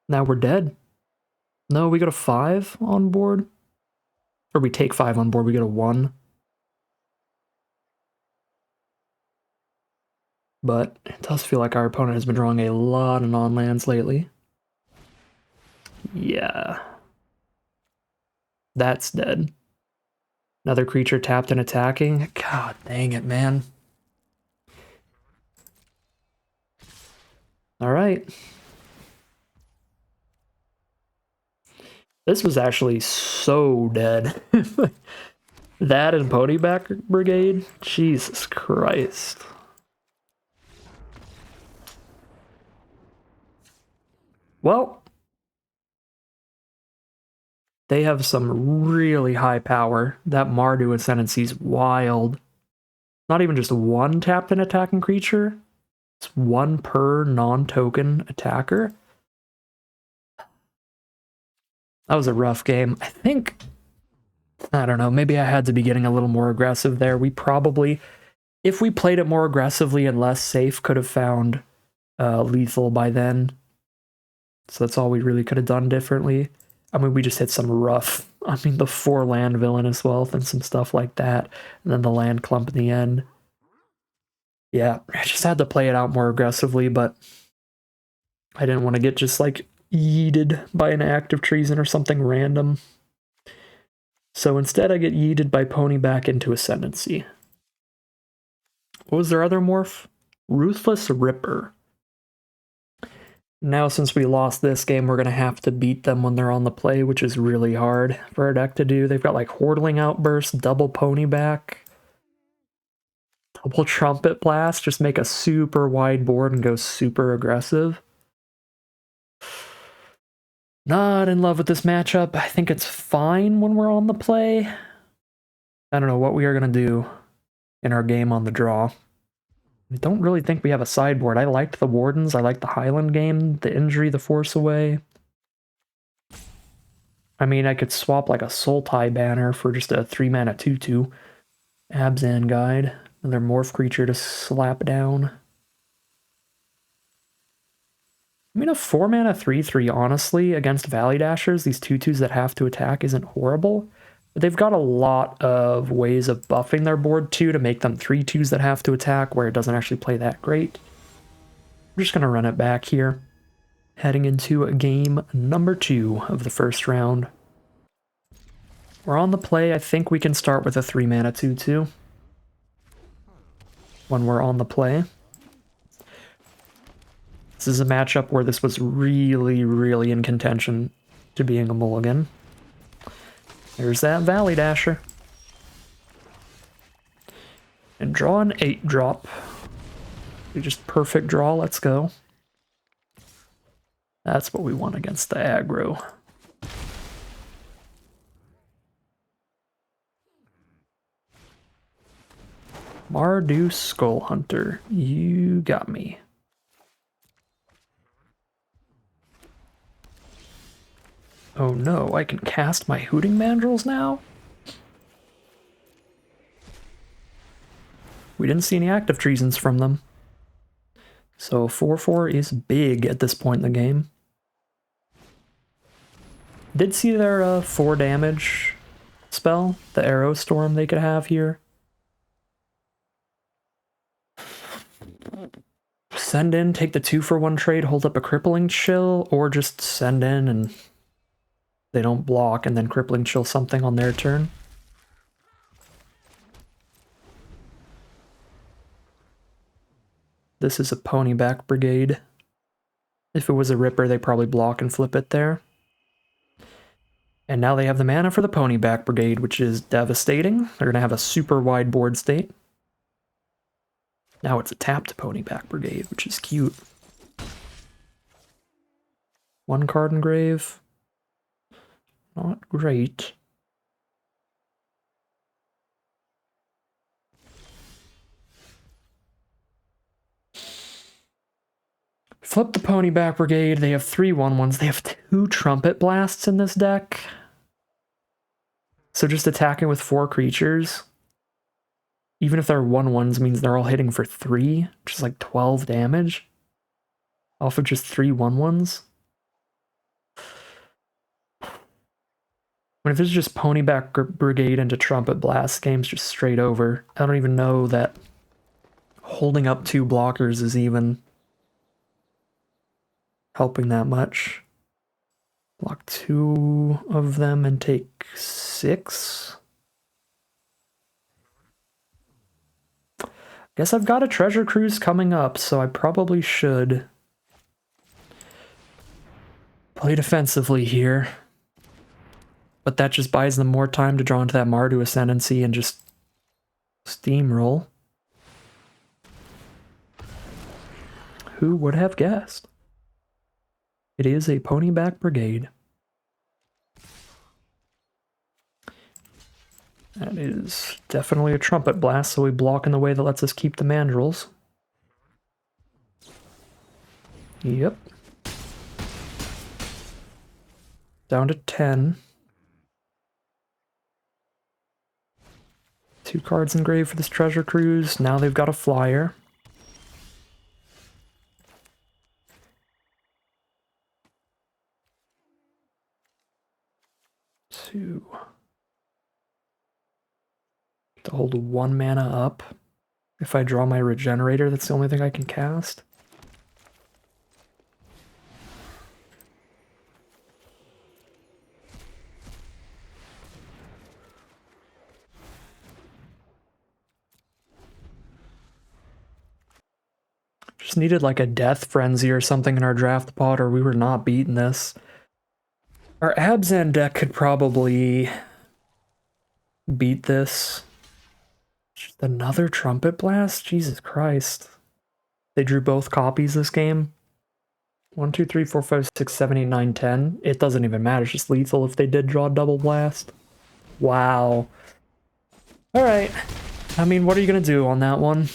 Now we're dead. No, we got a 5 on board. Or we take 5 on board, we get a 1. But it does feel like our opponent has been drawing a lot of non-lands lately. Yeah. That's dead. Another creature tapped and attacking. God dang it, man. Alright. This was actually so dead. That and Ponyback Brigade? Jesus Christ. Well, they have some really high power. That Mardu Ascendancy's wild. Not even just one tapped and attacking creature. It's 1 per non-token attacker. That was a rough game. I think, I don't know, maybe I had to be getting a little more aggressive there. We probably, if we played it more aggressively and less safe, could have found lethal by then. So that's all we really could have done differently. I mean, we just hit some rough, the 4 land Villainous Wealth and some stuff like that. And then the land clump in the end. Yeah, I just had to play it out more aggressively, but I didn't want to get just like yeeted by an act of treason or something random. So instead I get yeeted by Ponyback into Ascendancy. What was their other morph? Ruthless Ripper. Now since we lost this game, we're going to have to beat them when they're on the play, which is really hard for our deck to do. They've got like Hordling Outburst, double Ponyback, double Trumpet Blast, just make a super wide board and go super aggressive. Not in love with this matchup. I think it's fine when we're on the play. I don't know what we are going to do in our game on the draw. I don't really think we have a sideboard. I liked the Wardens. I liked the Highland game, the Injury, the Force Away. I mean, I could swap like a Sultai banner for just a 3-mana 2/2. Abzan Guide. Another morph creature to slap down. I mean, a 4-mana 3/3, honestly, against Valley Dashers, these 2/2s that have to attack isn't horrible. But they've got a lot of ways of buffing their board, too, to make them 3/2s that have to attack, where it doesn't actually play that great. I'm just going to run it back here. Heading into game number 2 of the first round. We're on the play. I think we can start with a 3-mana 2/2. When we're on the play. This is a matchup where this was really, really in contention to being a mulligan. There's that Valley Dasher. And draw an 8-drop. Just perfect draw, let's go. That's what we want against the aggro. Mardu Skull Hunter, you got me. Oh no, I can cast my Hooting Mandrills now? We didn't see any active treasons from them. So 4/4 is big at this point in the game. Did see their 4 damage spell, the Arrow Storm they could have here. Send in, take the 2-for-1 trade, hold up a Crippling Chill, or just send in and they don't block and then Crippling Chill something on their turn. This is a Ponyback Brigade. If it was a Ripper, they probably block and flip it there. And now they have the mana for the Ponyback Brigade, which is devastating. They're going to have a super wide board state. Now it's a tapped Ponyback Brigade, which is cute. 1 card engrave. Not great. Flip the Ponyback Brigade. They have 3 1/1s. They have 2 Trumpet Blasts in this deck. So just attacking with 4 creatures, even if they're 1/1s, means they're all hitting for 3, which is like 12 damage. Off of just 3 1/1s. When if it's just Ponyback Brigade into Trumpet Blast, game's just straight over. I don't even know that holding up 2 blockers is even helping that much. Block 2 of them and take 6. Guess I've got a Treasure Cruise coming up, so I probably should play defensively here. But that just buys them more time to draw into that Mardu Ascendancy and just steamroll. Who would have guessed? It is a Ponyback Brigade. That is definitely a Trumpet Blast, so we block in the way that lets us keep the Mandrills. Yep. Down to 10. 2 cards engraved for this Treasure Cruise. Now they've got a flyer. To hold 1 mana up. If I draw my Regenerator, that's the only thing I can cast. Just needed like a Death Frenzy or something in our draft pot, or we were not beating this. Our Abzan deck could probably beat this. Just another Trumpet Blast? Jesus Christ. They drew both copies this game. 1, 2, 3, 4, 5, 6, 7, 8, 9, 10. It doesn't even matter, it's just lethal if they did draw double blast. Wow. Alright. I mean, what are you gonna do on that one?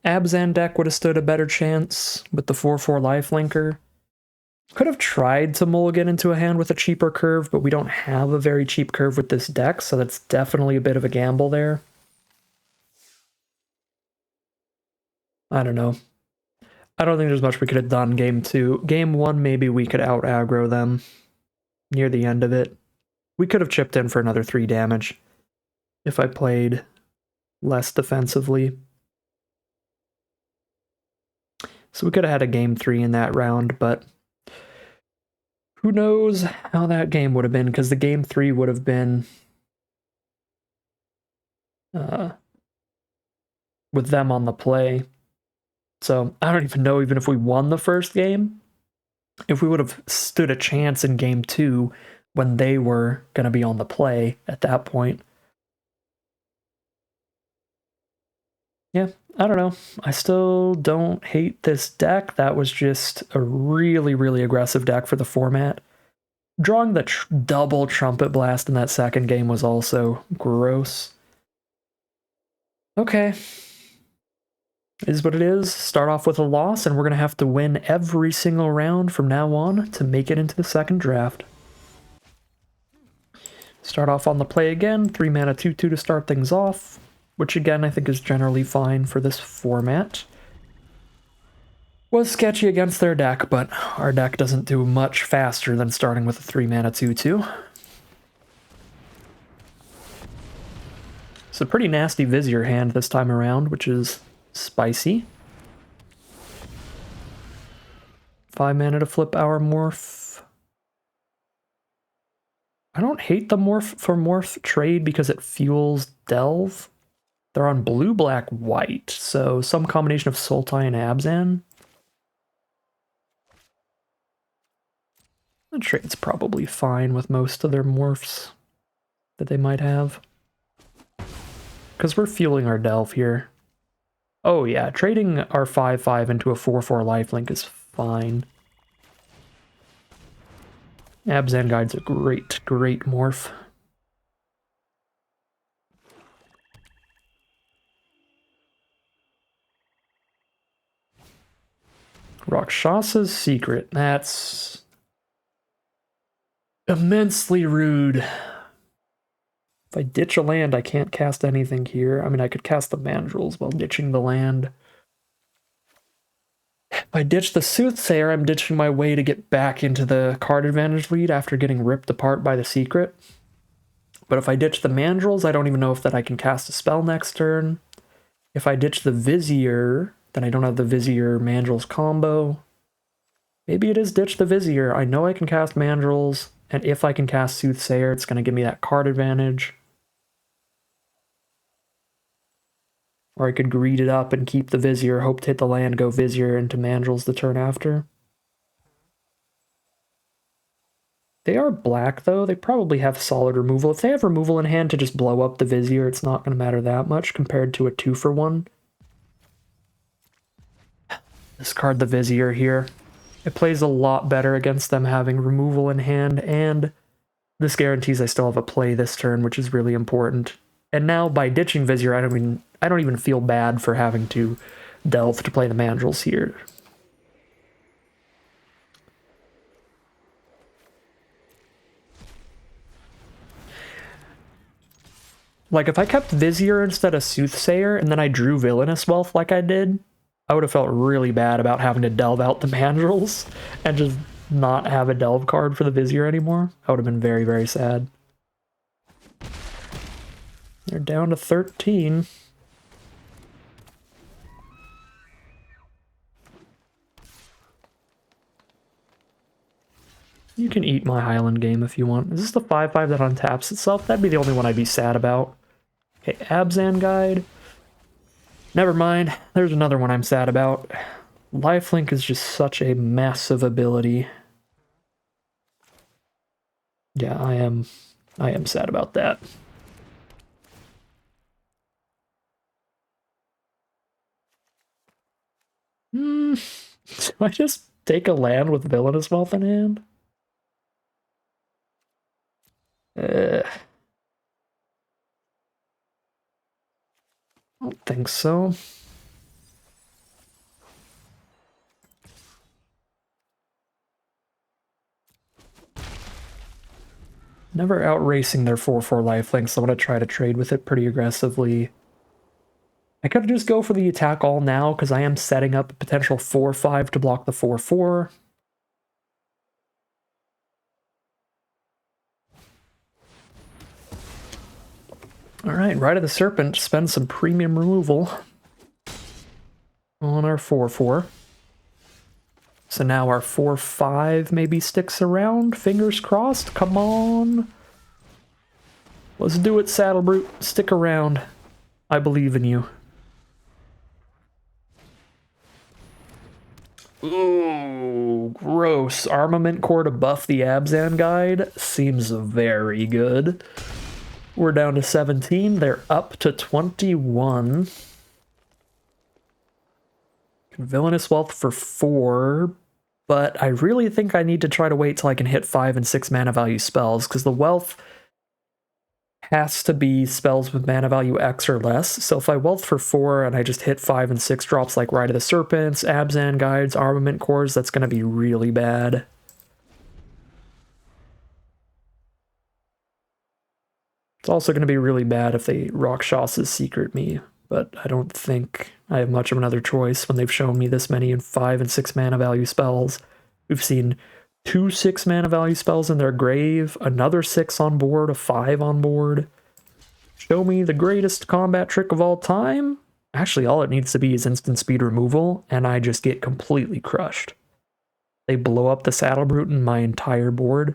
Abzan deck would have stood a better chance with the 4/4 lifelinker. Could have tried to mulligan into a hand with a cheaper curve, but we don't have a very cheap curve with this deck, so that's definitely a bit of a gamble there. I don't know. I don't think there's much we could have done game 2. Game 1, maybe we could out-aggro them near the end of it. We could have chipped in for another 3 damage if I played less defensively. So we could have had a game 3 in that round, but who knows how that game would have been, because the game 3 would have been with them on the play. So I don't even know, even if we won the first game, if we would have stood a chance in game 2 when they were going to be on the play at that point. Yeah, I don't know. I still don't hate this deck. That was just a really, really aggressive deck for the format. Drawing the double Trumpet Blast in that second game was also gross. Okay. Is what it is. Start off with a loss, and we're going to have to win every single round from now on to make it into the second draft. Start off on the play again, 3 mana 2/2 to start things off, which again I think is generally fine for this format. Was sketchy against their deck, but our deck doesn't do much faster than starting with a 3 mana 2/2. It's a pretty nasty Vizier hand this time around, which is spicy. 5 mana to flip our morph. I don't hate the morph for morph trade because it fuels Delve. They're on blue, black, white, so some combination of Sultai and Abzan. The trade's probably fine with most of their morphs that they might have. Because we're fueling our Delve here. Oh yeah, trading our 5/5 into a 4/4 lifelink is fine. Abzan Guide's a great, great morph. Rakshasa's Secret, that's immensely rude. If I ditch a land, I can't cast anything here. I mean, I could cast the Mandrills while ditching the land. If I ditch the Soothsayer, I'm ditching my way to get back into the card advantage lead after getting ripped apart by the Secret. But if I ditch the Mandrills, I don't even know if that I can cast a spell next turn. If I ditch the Vizier, then I don't have the Vizier Mandrills combo. Maybe it is ditch the Vizier. I know I can cast Mandrills, and if I can cast Soothsayer, it's going to give me that card advantage. Or I could greed it up and keep the Vizier, hope to hit the land, go Vizier into Mandrills the turn after. They are black, though. They probably have solid removal. If they have removal in hand to just blow up the Vizier, it's not going to matter that much compared to a 2-for-1. Discard the Vizier here. It plays a lot better against them having removal in hand, and this guarantees I still have a play this turn, which is really important. And now by ditching Vizier, I don't even feel bad for having to delve to play the Mandrills here. Like, if I kept Vizier instead of Soothsayer, and then I drew Villainous Wealth like I did, I would have felt really bad about having to delve out the Mandrills and just not have a delve card for the Vizier anymore. I would have been very, very sad. They're down to 13. You can eat my Highland game if you want. Is this the 5/5 that untaps itself? That'd be the only one I'd be sad about. Okay, Abzan Guide. Never mind. There's another one I'm sad about. Lifelink is just such a massive ability. Yeah, I am sad about that. Do I just take a land with Villainous Wealth in hand? I don't think so. Never outracing their 4/4 lifelink, so I'm going to try to trade with it pretty aggressively. I could just go for the attack all now, because I am setting up a potential 4/5 to block the 4/4. Alright, Rite of the Serpent, spend some premium removal on our 4/4. So now our 4/5 maybe sticks around. Fingers crossed. Come on. Let's do it, Saddlebrute. Stick around. I believe in you. Ooh, gross. Armament Core to buff the Abzan Guide seems very good. We're down to 17. They're up to 21. Villainous Wealth for 4, but I really think I need to try to wait till I can hit 5 and 6 mana value spells, because the Wealth has to be spells with mana value X or less. So if I wealth for 4 and I just hit 5 and 6 drops like Rite of the Serpents, Abzan Guides, Armament Cores, that's going to be really bad. It's also going to be really bad if they Rakshas's Secret me, but I don't think I have much of another choice when they've shown me this many in 5 and 6 mana value spells. We've seen 2 6 mana value spells in their grave, another 6 on board, a 5 on board. Show me the greatest combat trick of all time? Actually, all it needs to be is instant speed removal, and I just get completely crushed. They blow up the Saddle Brute in my entire board.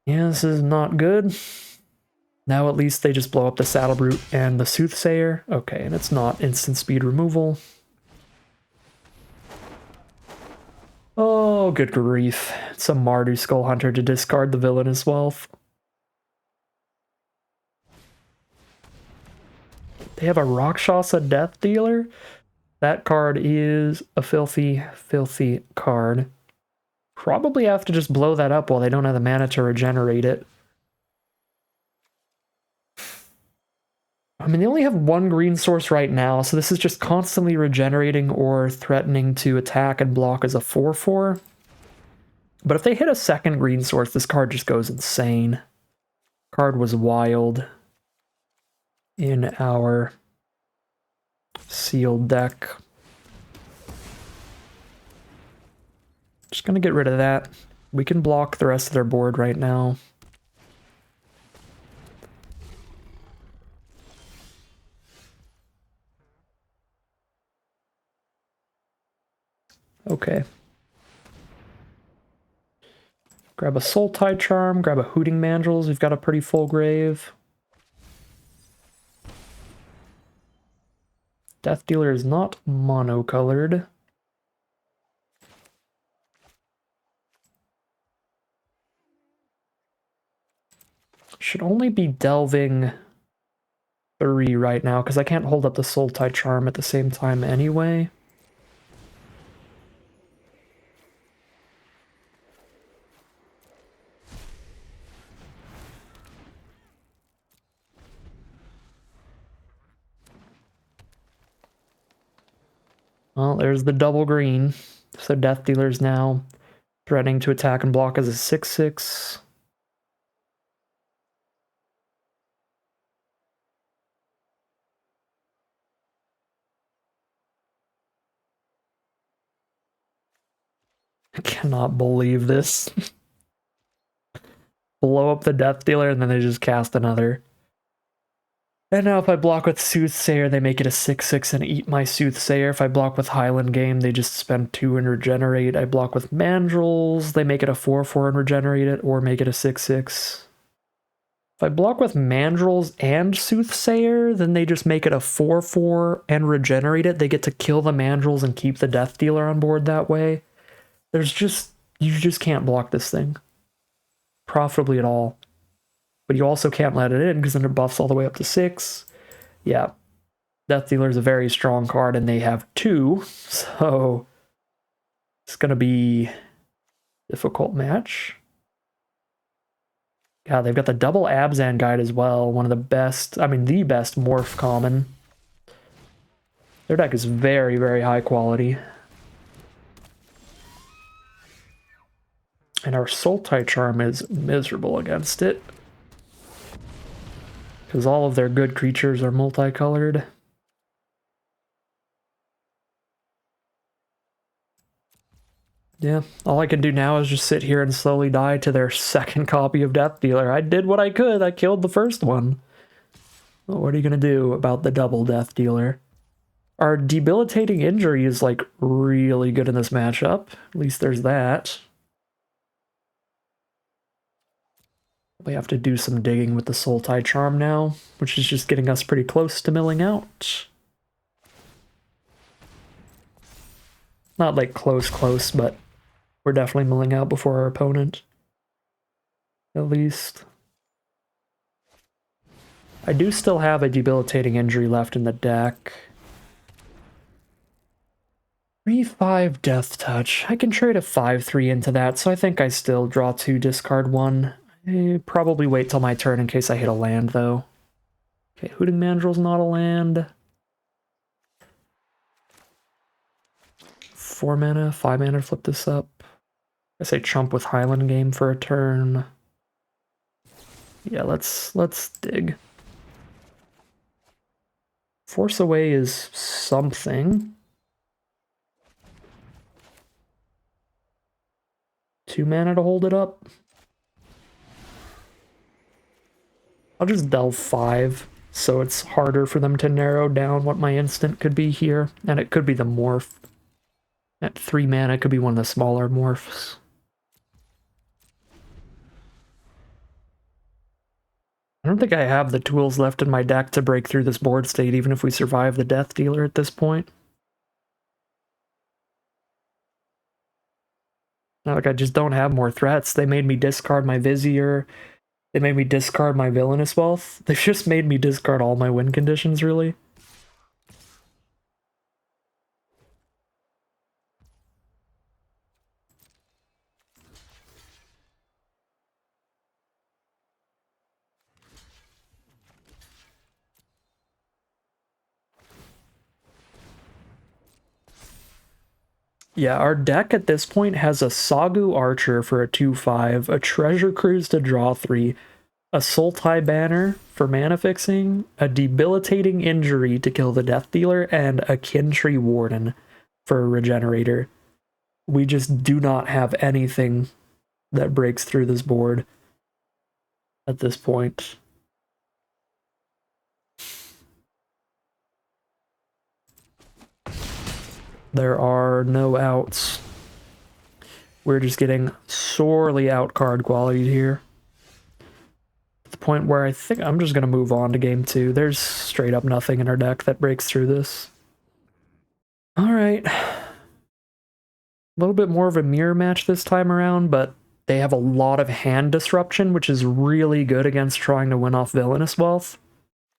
Yeah, this is not good. Now at least they just blow up the Saddle Brute and the Soothsayer. Okay, and it's not instant speed removal. Oh, good grief. It's a Mardu Skull Hunter to discard the Villainous Wealth. They have a Rakshasa Death Dealer? That card is a filthy, filthy card. Probably have to just blow that up while they don't have the mana to regenerate it. I mean, they only have 1 green source right now, so this is just constantly regenerating or threatening to attack and block as a 4/4. But if they hit a second green source, this card just goes insane. Card was wild in our sealed deck. Just gonna get rid of that. We can block the rest of their board right now. Okay. Grab a Soul Tide Charm, grab a Hooting Mandrills. We've got a pretty full grave. Death Dealer is not monocolored. Should only be delving 3 right now, because I can't hold up the Soul Tide Charm at the same time anyway. Well, there's the double green. So Death Dealer's now threatening to attack and block as a 6/6. I cannot believe this. Blow up the Death Dealer and then they just cast another. And now if I block with Soothsayer, they make it a 6/6 and eat my Soothsayer. If I block with Highland Game, they just spend 2 and regenerate. I block with Mandrills, they make it a 4/4 and regenerate it, or make it a 6/6. If I block with Mandrills and Soothsayer, then they just make it a 4/4 and regenerate it. They get to kill the Mandrills and keep the Death Dealer on board that way. You just can't block this thing profitably at all. But you also can't let it in because then it buffs all the way up to 6. Yeah. Death Dealer is a very strong card and they have 2. So it's going to be a difficult match. Yeah, they've got the double Abzan Guide as well. One of the best, I mean the best morph common. Their deck is very, very high quality. And our Soul Tide Charm is miserable against it. Because all of their good creatures are multicolored. Yeah, all I can do now is just sit here and slowly die to their second copy of Death Dealer. I did what I could, I killed the first one. Well, what are you going to do about the double Death Dealer? Our Debilitating Injury is like really good in this matchup. At least there's that. We have to do some digging with the Soul Tide Charm now, which is just getting us pretty close to milling out. Not like close, but we're definitely milling out before our opponent. At least. I do still have a Debilitating Injury left in the deck. 3/5 Death Touch. I can trade a 5/3 into that, so I think I still draw 2, discard 1. Probably wait till my turn in case I hit a land, though. Okay, Hooting Mandrill's not a land. 4 mana, 5 mana to flip this up. I say chump with Highland Game for a turn. Yeah, let's dig. Force Away is something. 2 mana to hold it up. I'll just delve 5, so it's harder for them to narrow down what my instant could be here. And it could be the morph. At 3 mana, it could be one of the smaller morphs. I don't think I have the tools left in my deck to break through this board state, even if we survive the Death Dealer at this point. Like, I just don't have more threats. They made me discard my Vizier. They made me discard my Villainous Wealth. They've just made me discard all my win conditions, really. Yeah, our deck at this point has a Sagu Archer for a 2/5, a Treasure Cruise to draw 3, a Sultai Banner for mana fixing, a Debilitating Injury to kill the Death Dealer, and a Kintree Warden for a Regenerator. We just do not have anything that breaks through this board at this point. There are no outs. We're just getting sorely out card quality here. At the point where I think I'm just going to move on to game 2. There's straight up nothing in our deck that breaks through this. Alright. A little bit more of a mirror match this time around, but they have a lot of hand disruption, which is really good against trying to win off Villainous Wealth.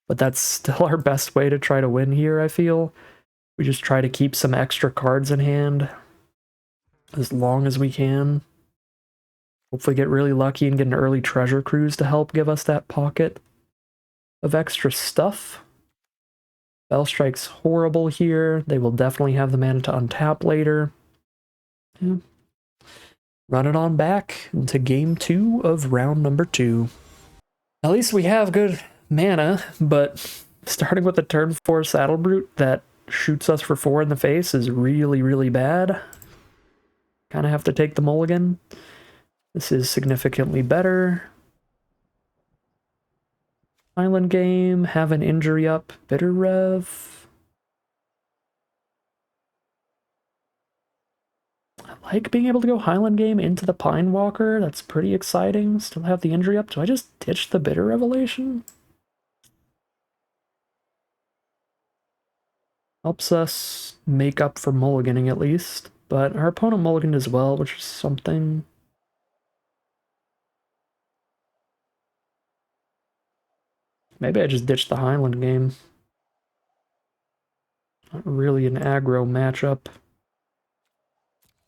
But that's still our best way to try to win here, I feel. We just try to keep some extra cards in hand as long as we can. Hopefully get really lucky and get an early Treasure Cruise to help give us that pocket of extra stuff. Bell Strike's horrible here. They will definitely have the mana to untap later. Yeah. Run it on back into game 2 of round number 2. At least we have good mana, but starting with a turn 4 Saddle Brute that shoots us for 4 in the face is really, really bad. Kind of have to take the mulligan. This is significantly better. Island Game, have an injury up, Bitter Rev. I like being able to go Highland Game into the Pine Walker. That's pretty exciting. Still have the injury up. Do I just ditch the Bitter Revelation? Helps us make up for mulliganing at least. But our opponent mulliganed as well, which is something. Maybe I just ditched the Highland Game. Not really an aggro matchup.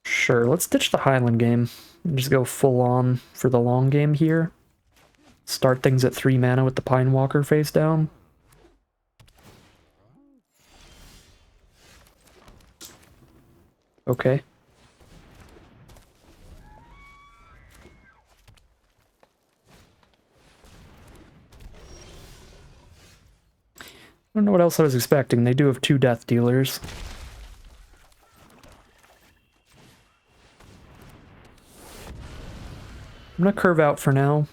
Sure, let's ditch the Highland Game and just go full on for the long game here. Start things at 3 mana with the Pine Walker face down. Okay. I don't know what else I was expecting. They do have 2 Death Dealers. I'm gonna curve out for now.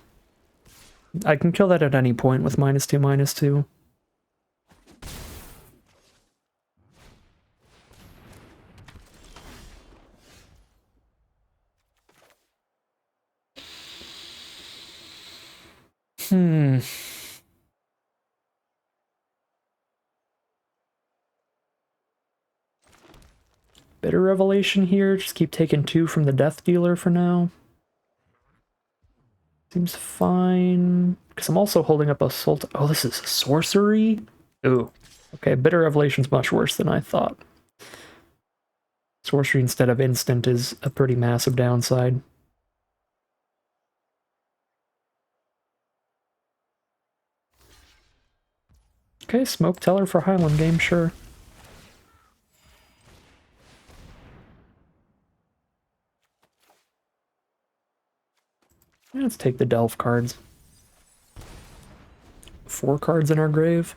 I can kill that at any point with -2/-2. Bitter Revelation here. Just keep taking 2 from the Death Dealer for now. Seems fine. Because I'm also holding up a Sult. Oh, this is sorcery? Ooh. Okay, Bitter Revelation's much worse than I thought. Sorcery instead of instant is a pretty massive downside. Okay, Smoke Teller for Highland game, sure. Let's take the Delve cards. 4 cards in our grave.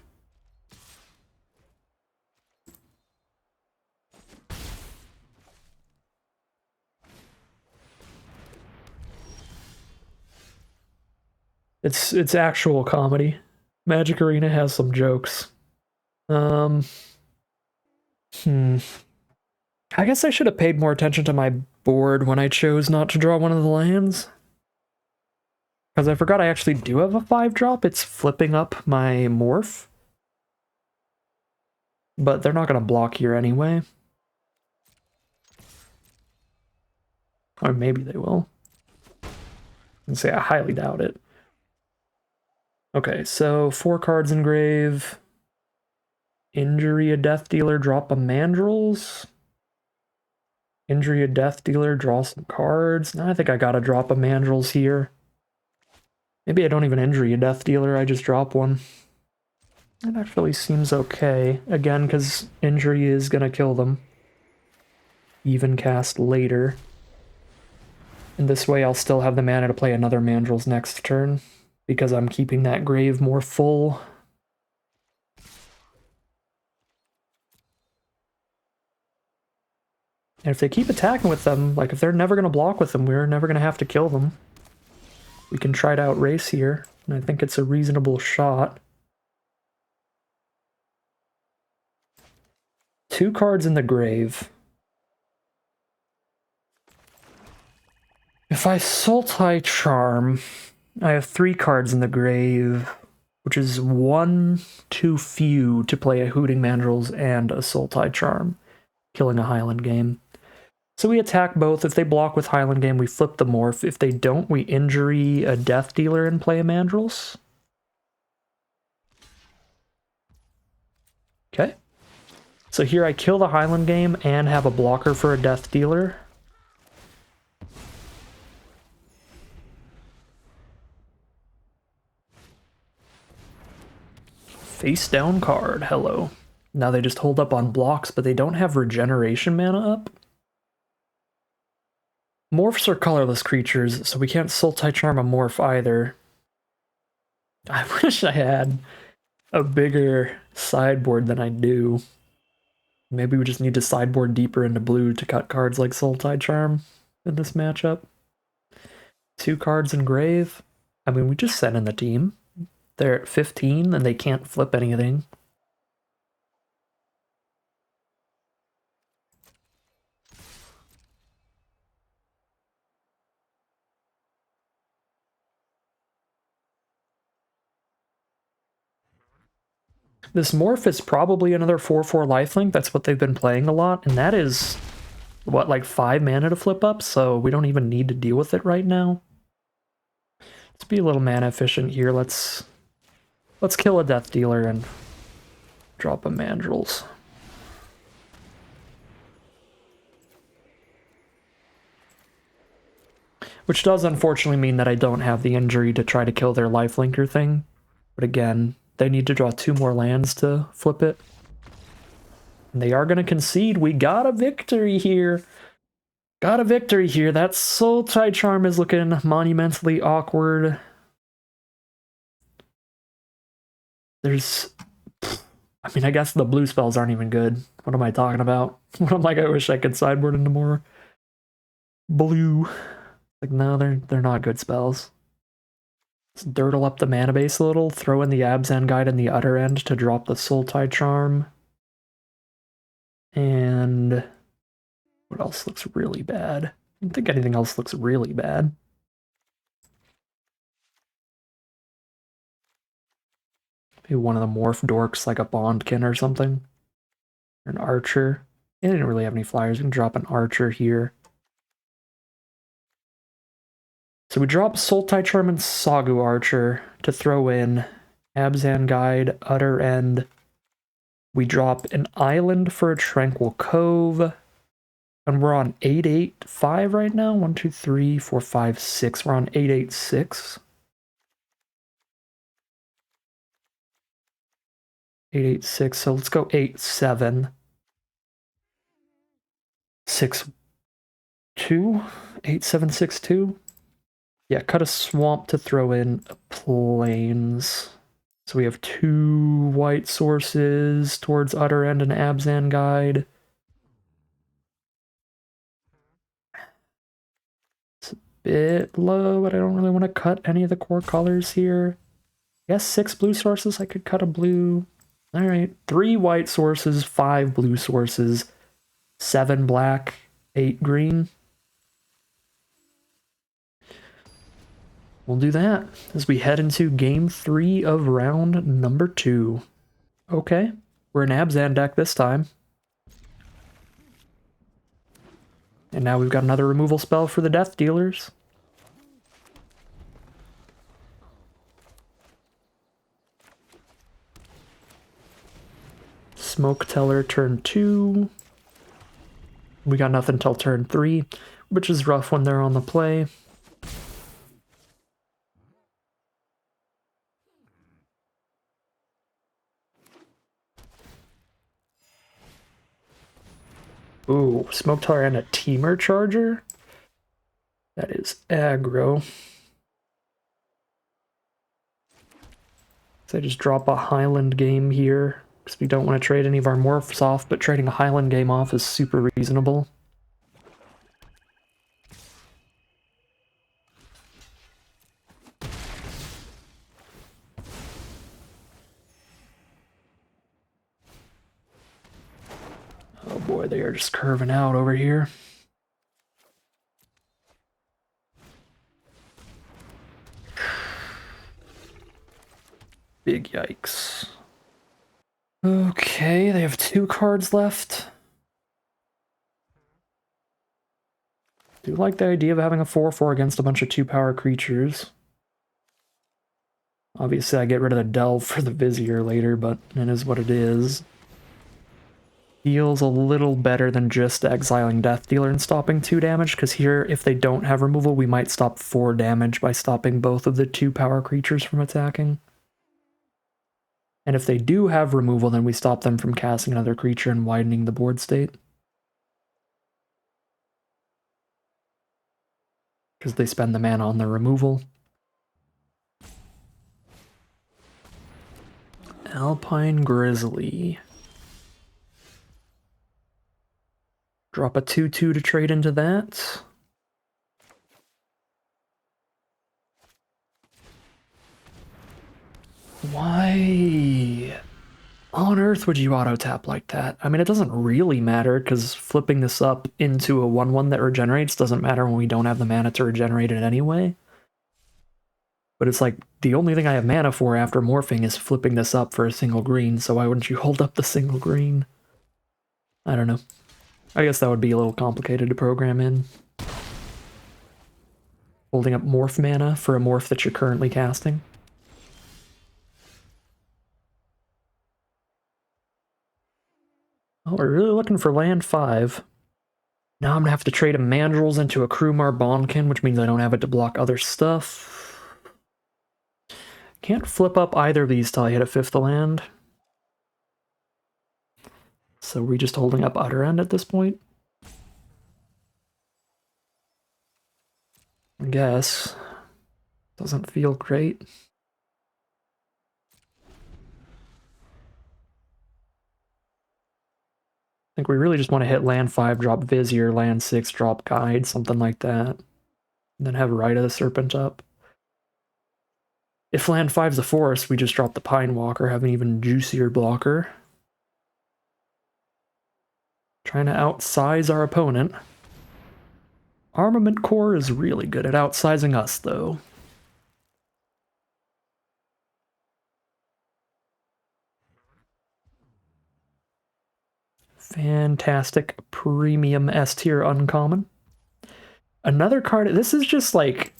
It's actual comedy. Magic Arena has some jokes. I guess I should have paid more attention to my board when I chose not to draw one of the lands. Because I forgot I actually do have a 5-drop. It's flipping up my Morph. But they're not going to block here anyway. Or maybe they will. I say I highly doubt it. Okay, so 4 cards in grave. Injury a Death Dealer, drop a Mandrills. Injury a Death Dealer, draw some cards. Now I think I gotta drop a Mandrills here. Maybe I don't even injury a Death Dealer, I just drop one. That actually seems okay. Again, because injury is gonna kill them. Even cast later. And this way I'll still have the mana to play another Mandrills next turn, because I'm keeping that grave more full. And if they keep attacking with them, like if they're never going to block with them, we're never going to have to kill them. We can try to outrace here, and I think it's a reasonable shot. 2 cards in the grave. If I Sultai Charm, I have 3 cards in the grave, which is 1 too few to play a Hooting Mandrills and a Sultai Charm, killing a Highland game. So we attack both. If they block with Highland game, we flip the Morph. If they don't, we injury a Death Dealer and play a Mandrills. Okay. So here I kill the Highland game and have a blocker for a Death Dealer. Face down card, hello. Now they just hold up on blocks, but they don't have regeneration mana up. Morphs are colorless creatures, so we can't Sultai Charm a morph either. I wish I had a bigger sideboard than I do. Maybe we just need to sideboard deeper into blue to cut cards like Sultai Charm in this matchup. 2 cards in grave. I mean, we just sent in the team. They're at 15 and they can't flip anything. This Morph is probably another 4/4 lifelink. That's what they've been playing a lot, and that is, what, like 5 mana to flip up, so we don't even need to deal with it right now. Let's be a little mana efficient here. Let's kill a Death Dealer and drop a Mandrills. Which does unfortunately mean that I don't have the injury to try to kill their lifelinker thing. But again, they need to draw 2 more lands to flip it. And they are going to concede. We got a victory here. Got a victory here. That Sultai Charm is looking monumentally awkward. I mean, I guess the blue spells aren't even good. What am I talking about? I'm like, I wish I could sideboard into more blue. Like, no, they're not good spells. Let's dirtle up the mana base a little, throw in the Abzan Guide in the other end to drop the Sultai Charm. And what else looks really bad? I don't think anything else looks really bad. Maybe one of the Morph Dorks, like a Bondkin or something. Or an Archer. They didn't really have any flyers. We can drop an Archer here. So we drop Sultai Charm and Sagu Archer to throw in Abzan Guide, Utter End. We drop an Island for a Tranquil Cove. And we're on 8/8/5 right now. 1, 2, 3, 4, 5, 6. We're on 8/8/6. 886, so let's go 87. 62? 8762? Yeah, cut a swamp to throw in plains. So we have 2 white sources towards Utter End and Abzan Guide. It's a bit low, but I don't really want to cut any of the core colors here. I guess 6 blue sources, I could cut a blue. Alright, 3 white sources, 5 blue sources, 7 black, 8 green. We'll do that as we head into game 3 of round number 2. Okay, we're an Abzan deck this time. And now we've got another removal spell for the Death Dealers. Smoke Teller turn 2. We got nothing till turn 3, which is rough when they're on the play. Ooh, Smoke Teller and a Teamer Charger? That is aggro. So I just drop a Highland game here, because we don't want to trade any of our morphs off, but trading a Highland game off is super reasonable. Oh boy, they are just curving out over here. Big yikes. Okay, they have 2 cards left. Do like the idea of having a 4/4 against a bunch of 2-power creatures. Obviously, I get rid of the Delve for the Vizier later, but it is what it is. Feels a little better than just exiling Death Dealer and stopping 2 damage, because here, if they don't have removal, we might stop 4 damage by stopping both of the 2-power creatures from attacking. And if they do have removal, then we stop them from casting another creature and widening the board state. Because they spend the mana on the removal. Alpine Grizzly. Drop a 2/2 to trade into that. Why on earth would you auto-tap like that? I mean, it doesn't really matter, because flipping this up into a 1/1 that regenerates doesn't matter when we don't have the mana to regenerate it anyway. But it's like, the only thing I have mana for after morphing is flipping this up for a single green, so why wouldn't you hold up the single green? I don't know. I guess that would be a little complicated to program in. Holding up morph mana for a morph that you're currently casting. Oh, we're really looking for land 5. Now I'm gonna have to trade a Mandrills into a Krumar Bonkin, which means I don't have it to block other stuff. Can't flip up either of these till I hit a 5th land. So we're just holding up Utter End at this point? I guess. Doesn't feel great. I think we really just want to hit land 5, drop Vizier, land 6, drop Guide, something like that. And then have Rite of the Serpent up. If land 5's a forest, we just drop the Pine Walker, have an even juicier blocker. Trying to outsize our opponent. Armament Core is really good at outsizing us, though. Fantastic premium S tier uncommon. Another card, this is just like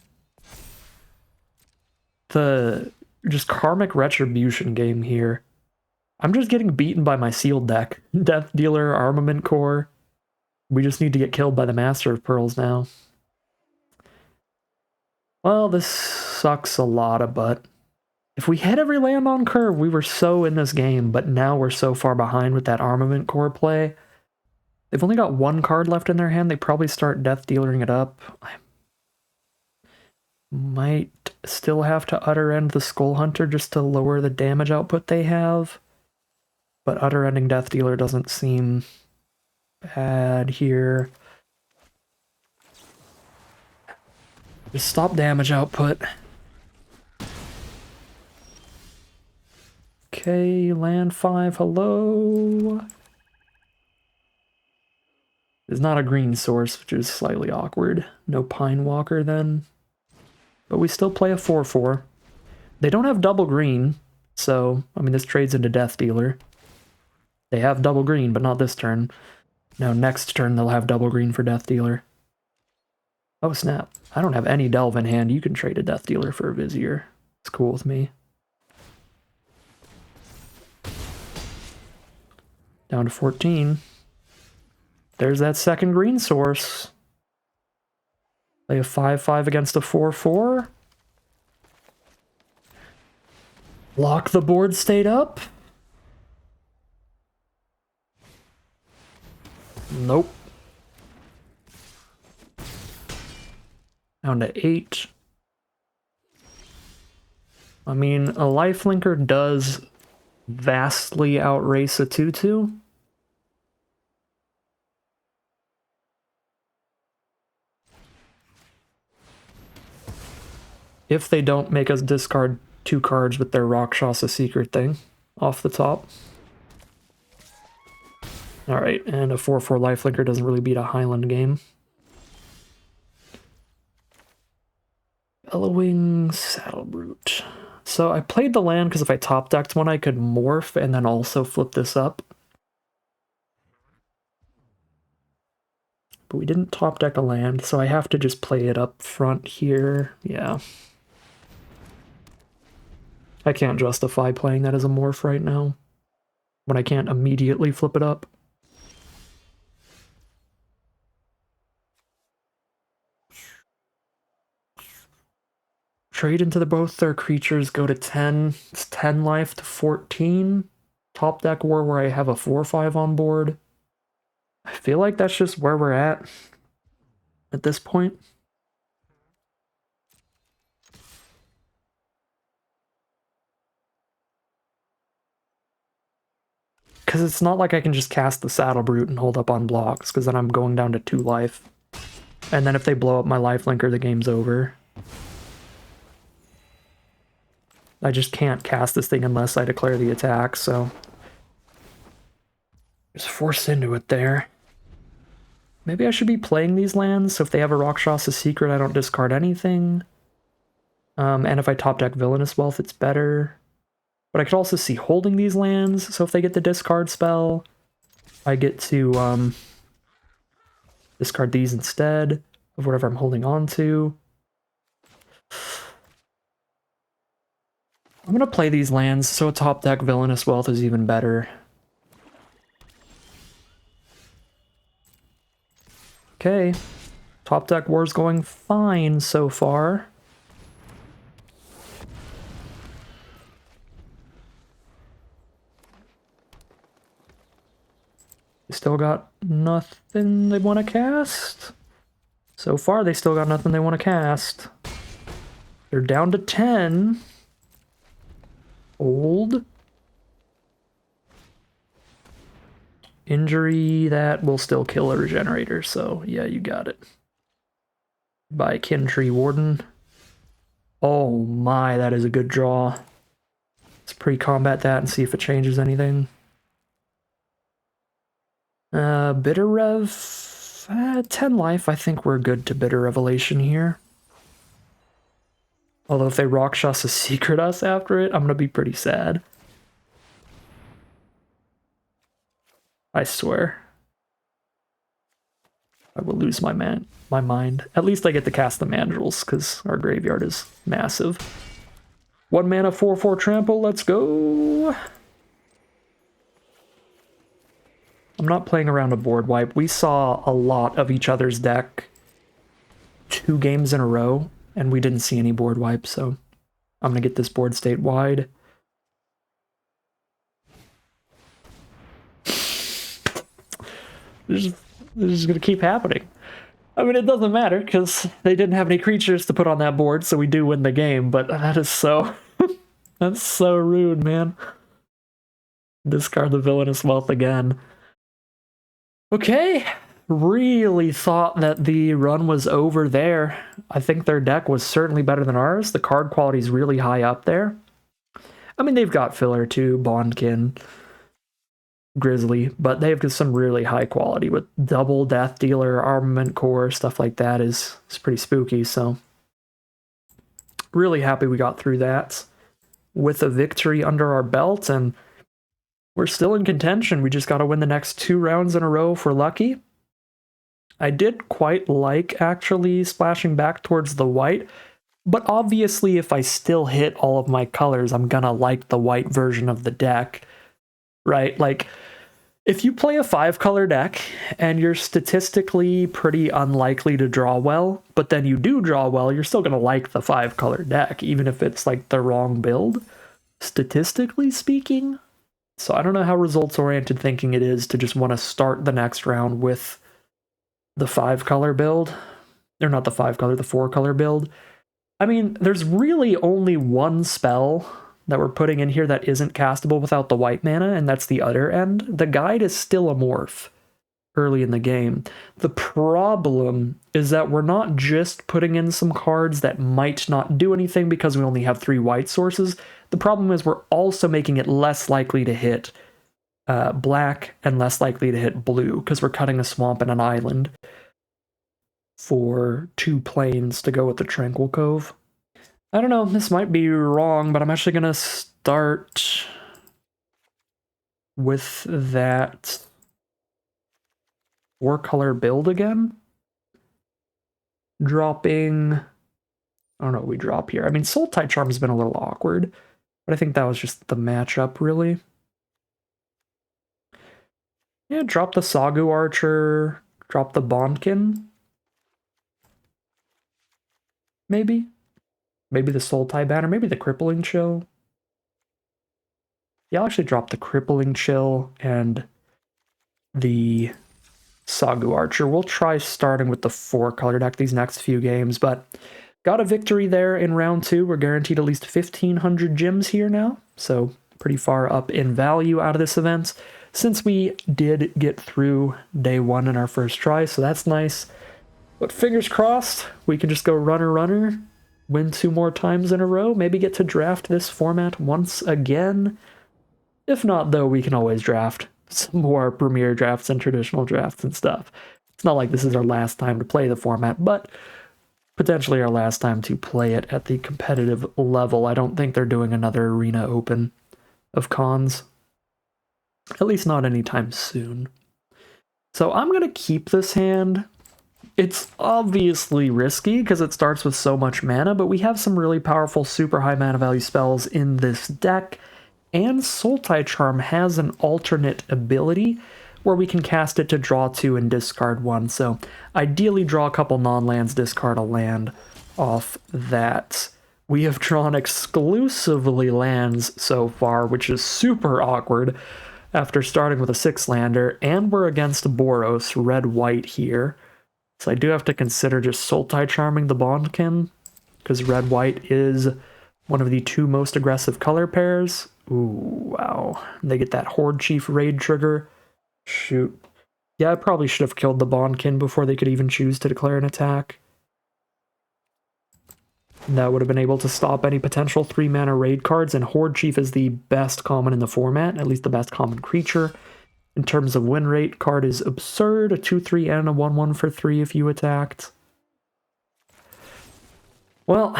the just Karmic Retribution game here. I'm just getting beaten by my sealed deck. Death Dealer, Armament Core. We just need to get killed by the Master of Pearls now. Well, this sucks a lot of butt. If we hit every land on curve, we were so in this game, but now we're so far behind with that Armament Core play. They've only got one card left in their hand. They probably start Death Dealing it up. I might still have to Utter End the Skull Hunter just to lower the damage output they have. But Utter Ending Death Dealer doesn't seem bad here. Just stop damage output. Okay, land 5, hello. There's not a green source, which is slightly awkward. No Pine Walker then. But we still play a 4/4. They don't have double green, so, I mean, this trades into Death Dealer. They have double green, but not this turn. Now, next turn, they'll have double green for Death Dealer. Oh, snap. I don't have any Delve in hand. You can trade a Death Dealer for a Vizier. It's cool with me. Down to 14. There's that second green source. Play a 5/5 against a 4/4. Lock the board state up. Nope. Down to 8. I mean, a lifelinker does vastly outrace a 2/2. If they don't make us discard 2 cards with their Rakshasa secret thing off the top. Alright, and a 4/4 lifelinker doesn't really beat a Highland game. Bellowing Saddlebrute. So I played the land because if I top decked one, I could morph and then also flip this up. But we didn't top deck a land, so I have to just play it up front here. Yeah. I can't justify playing that as a morph right now, when I can't immediately flip it up. Trade into both their creatures, go to 10. It's 10 life to 14. Top deck war where I have a 4/5 on board. I feel like that's just where we're at this point. Because it's not like I can just cast the Saddlebrute and hold up on blocks, because then I'm going down to 2 life. And then if they blow up my lifelinker, the game's over. I just can't cast this thing unless I declare the attack, so... just forced into it there. Maybe I should be playing these lands, so if they have a Rakshasa secret, I don't discard anything. And if I top deck Villainous Wealth, it's better. But I could also see holding these lands, so if they get the discard spell, I get to discard these instead of whatever I'm holding on to. I'm gonna play these lands, so a top deck Villainous Wealth is even better. Okay, top deck war's going fine so far. They still got nothing they want to cast. So far, they still got nothing they want to cast. They're down to 10. Old. Injury, that will still kill a regenerator, so yeah, you got it. By Kintree Warden. Oh my, that is a good draw. Let's pre-combat that and see if it changes anything. Bitter Rev, 10 life, I think we're good to Bitter Revelation here. Although if they Rakshasa secret us after it, I'm gonna be pretty sad. I swear. I will lose my mind. At least I get to cast the Mandrills, because our graveyard is massive. 1 mana, 4/4 trample, let's go! I'm not playing around a board wipe. We saw a lot of each other's deck 2 games in a row, and we didn't see any board wipe, so I'm going to get this board state wide. This is going to keep happening. I mean, it doesn't matter, because they didn't have any creatures to put on that board, so we do win the game, but that is so... that's so rude, man. Discard the Villainous Wealth again. Okay, really thought that the run was over there. I think their deck was certainly better than ours. The card quality is really high up there. I mean, they've got filler too, Bondkin, Grizzly, but they've got some really high quality with double Death Dealer, Armament Core, stuff like that is pretty spooky, so really happy we got through that with a victory under our belt, and we're still in contention. We just got to win the next 2 rounds in a row if we're lucky. I did quite like actually splashing back towards the white, but obviously if I still hit all of my colors, I'm gonna like the white version of the deck, right? Like, if you play a 5-color deck and you're statistically pretty unlikely to draw well, but then you do draw well, you're still gonna like the 5-color deck, even if it's like the wrong build, statistically speaking. So I don't know how results-oriented thinking it is to just want to start the next round with the 5-color build. Or not the 5-color, the 4-color build. I mean, there's really only one spell that we're putting in here that isn't castable without the white mana, and that's the Other End. The guide is still a morph early in the game. The problem is that we're not just putting in some cards that might not do anything because we only have 3 white sources. The problem is we're also making it less likely to hit black and less likely to hit blue because we're cutting a swamp and an island for 2 plains to go with the Tranquil Cove. I don't know, this might be wrong, but I'm actually going to start with that 4-color build again. Dropping... I don't know what we drop here. I mean, Soul-Tide Charm has been a little awkward, but I think that was just the matchup, really. Yeah, drop the Sagu Archer, drop the Bondkin. Maybe? Maybe the Soul-Tide Banner, maybe the Crippling Chill. Yeah, I'll actually drop the Crippling Chill and the Sagu Archer. We'll try starting with the 4-color deck these next few games, but got a victory there in round 2. We're guaranteed at least 1,500 gems here now, so pretty far up in value out of this event, since we did get through day 1 in our first try, so that's nice. But fingers crossed, we can just go runner, win 2 more times in a row, maybe get to draft this format once again. If not, though, we can always draft some more premier drafts and traditional drafts and stuff. It's not like this is our last time to play the format, but potentially our last time to play it at the competitive level. I don't think they're doing another Arena Open of cons. At least not anytime soon. So I'm going to keep this hand. It's obviously risky because it starts with so much mana, but we have some really powerful super high mana value spells in this deck, and Soul-Tide Charm has an alternate ability where we can cast it to draw 2 and discard 1, so ideally draw a couple non-lands, discard a land off that. We have drawn exclusively lands so far, which is super awkward after starting with a 6-lander, and we're against Boros, red-white here. So I do have to consider just Soul-Tide Charming the Bondkin, because red-white is one of the 2 most aggressive color pairs. Ooh, wow. They get that Horde Chief raid trigger. Shoot. Yeah, I probably should have killed the Bondkin before they could even choose to declare an attack. That would have been able to stop any potential 3-mana raid cards, and Horde Chief is the best common in the format, at least the best common creature. In terms of win rate, card is absurd, a 2/3 and a 1/1 for 3 if you attacked. Well,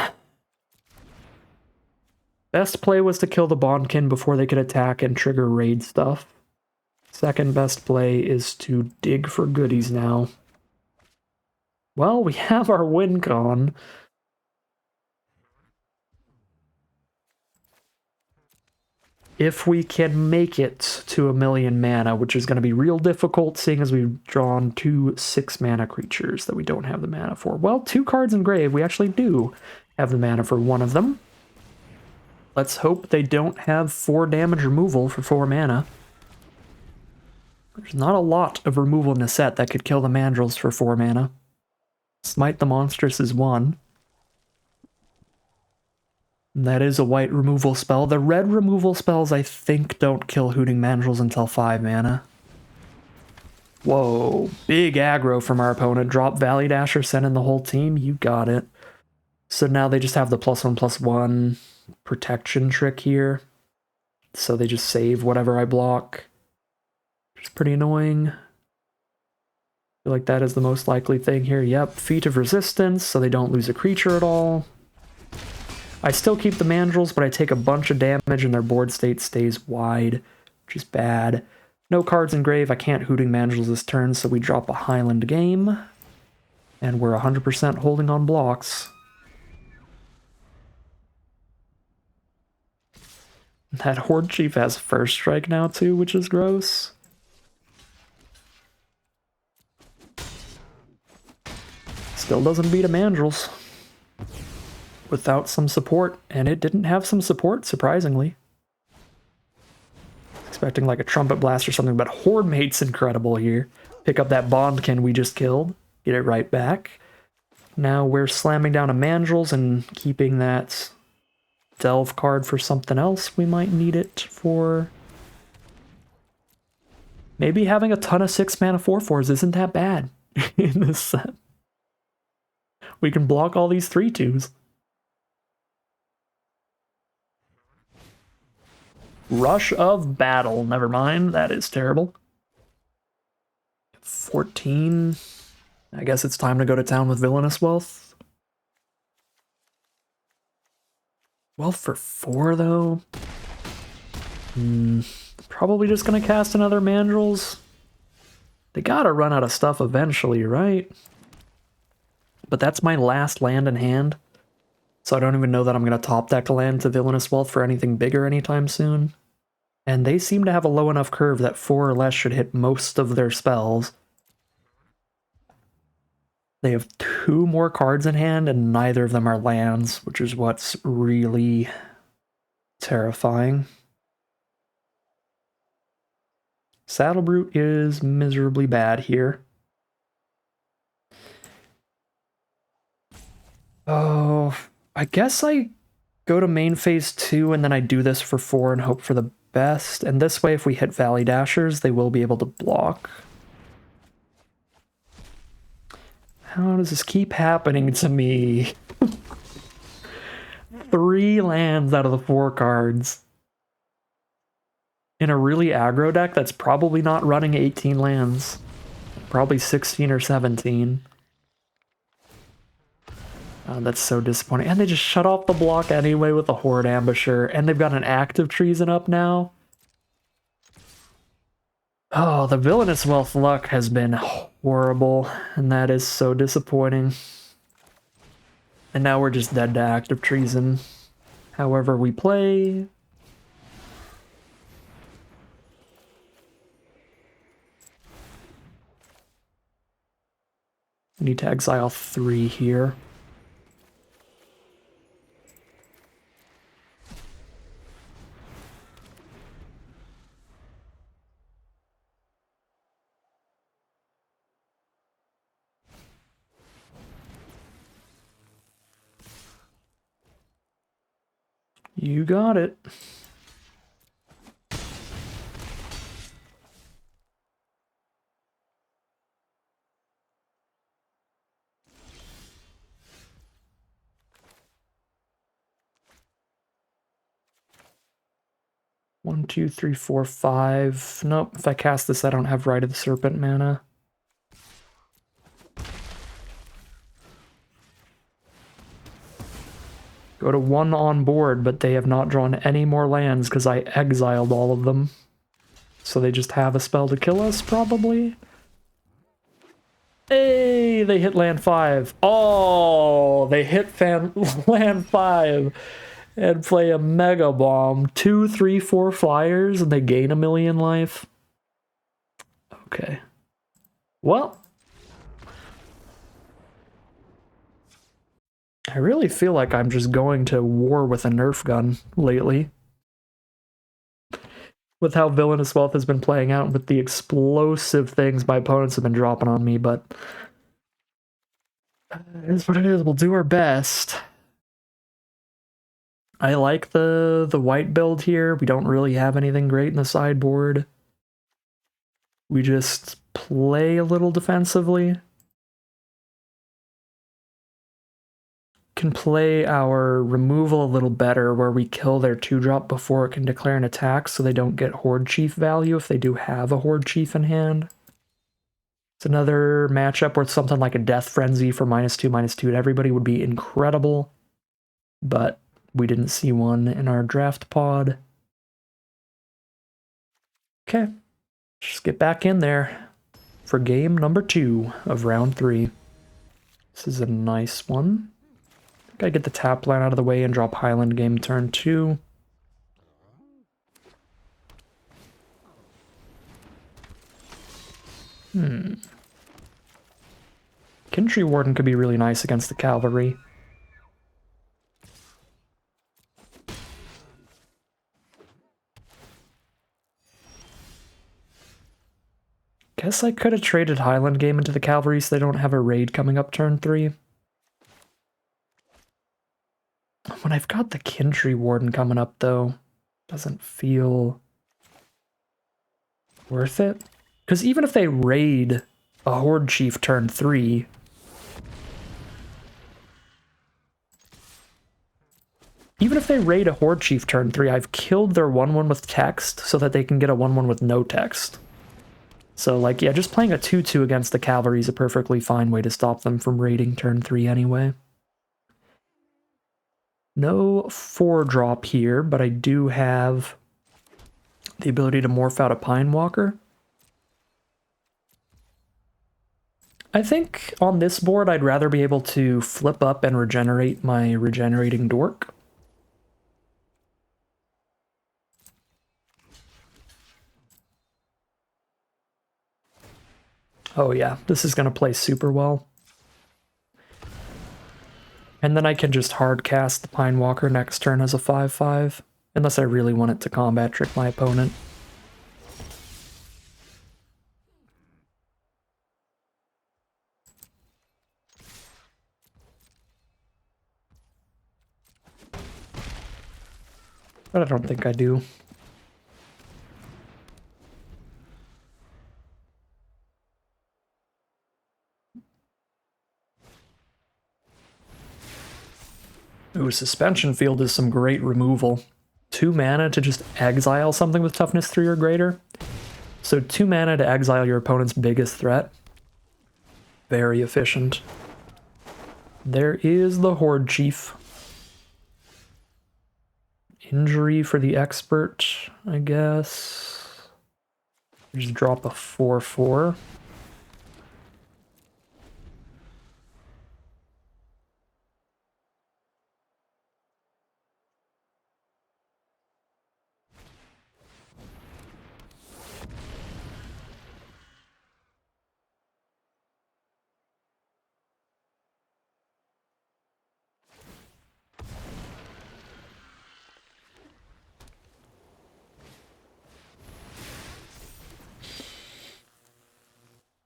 best play was to kill the Bondkin before they could attack and trigger raid stuff. Second best play is to dig for goodies now. Well, we have our win con. If we can make it to 1,000,000 mana, which is going to be real difficult, seeing as we've drawn 2 6-mana creatures that we don't have the mana for. Well, 2 cards in grave, we actually do have the mana for one of them. Let's hope they don't have 4 damage removal for 4 mana. There's not a lot of removal in a set that could kill the Mandrills for 4 mana. Smite the Monstrous is 1. That is a white removal spell. The red removal spells, I think, don't kill Hooting Mandrills until 5 mana. Whoa, big aggro from our opponent. Drop Valley Dasher, send in the whole team. You got it. So now they just have the +1/+1 protection trick here. So they just save whatever I block. Which is pretty annoying. I feel like that is the most likely thing here. Yep, Feat of Resistance, so they don't lose a creature at all. I still keep the Mandrills, but I take a bunch of damage and their board state stays wide, which is bad. No cards in grave, I can't Hooting Mandrills this turn, so we drop a Highland game. And we're 100% holding on blocks. That Horde Chief has first strike now too, which is gross. Still doesn't beat a Mandrills. Without some support, and it didn't have some support, surprisingly. Expecting like a Trumpet Blast or something, but Horde Mate's incredible here. Pick up that Bondkin we just killed, get it right back. Now we're slamming down a Mandrills and keeping that Delve card for something else we might need it for. Maybe having a ton of 6-mana 4/4s isn't that bad in this set. We can block all these 3/2s. Rush of Battle. Never mind, that is terrible. 14. I guess it's time to go to town with Villainous Wealth. Wealth for 4, though. Probably just gonna cast another Mandrills. They gotta run out of stuff eventually, right? But that's my last land in hand. So I don't even know that I'm gonna top deck a land to Villainous Wealth for anything bigger anytime soon. And they seem to have a low enough curve that 4 or less should hit most of their spells. They have 2 more cards in hand, and neither of them are lands, which is what's really terrifying. Saddlebrute is miserably bad here. Oh, I guess I go to main phase 2 and then I do this for 4 and hope for the best. And this way, if we hit Valley Dashers, they will be able to block. How does this keep happening to me? 3 lands out of the 4 cards. In a really aggro deck that's probably not running 18 lands. Probably 16 or 17. Oh, that's so disappointing. And they just shut off the block anyway with the Horde Ambusher. And they've got an active Treason up now. Oh, the Villainous Wealth luck has been horrible. And that is so disappointing. And now we're just dead to active Treason. However we play. I need to exile 3 here. You got it. One, two, three, four, 5. Nope, if I cast this, I don't have Rite of the Serpent mana. Go to 1 on board, but they have not drawn any more lands because I exiled all of them. So they just have a spell to kill us, probably? Hey, they hit land 5. Oh, they hit land 5 and play a Mega Bomb. 2, 3, 4 flyers and they gain 1,000,000 life. Okay. Well, I really feel like I'm just going to war with a Nerf gun lately. With how Villainous Wealth has been playing out, with the explosive things my opponents have been dropping on me, but it is what it is. We'll do our best. I like the white build here. We don't really have anything great in the sideboard. We just play a little defensively. Can play our removal a little better, where we kill their 2-drop before it can declare an attack, so they don't get Horde Chief value if they do have a Horde Chief in hand. It's another matchup where something like a Death Frenzy for -2/-2 to everybody would be incredible, but we didn't see one in our draft pod. Okay, just get back in there for game number 2 of round 3. This is a nice one. Gotta get the tap line out of the way and drop Highland game turn 2. Kintry Warden could be really nice against the cavalry. Guess I could have traded Highland game into the cavalry so they don't have a raid coming up turn 3. When I've got the Kintry Warden coming up, though, doesn't feel worth it. Because even if they raid a Horde Chief turn 3, I've killed their 1/1 with text so that they can get a 1/1 with no text. So, like, yeah, just playing a 2/2 against the cavalry is a perfectly fine way to stop them from raiding turn 3 anyway. No 4-drop here, but I do have the ability to morph out a Pine Walker. I think on this board I'd rather be able to flip up and regenerate my regenerating dork. Oh yeah, this is going to play super well. And then I can just hard cast the Pine Walker next turn as a 5/5, unless I really want it to combat trick my opponent. But I don't think I do. Ooh, Suspension Field is some great removal. 2 mana to just exile something with toughness 3 or greater. So 2 mana to exile your opponent's biggest threat. Very efficient. There is the Horde Chief. Injury for the expert, I guess. Just drop a 4/4.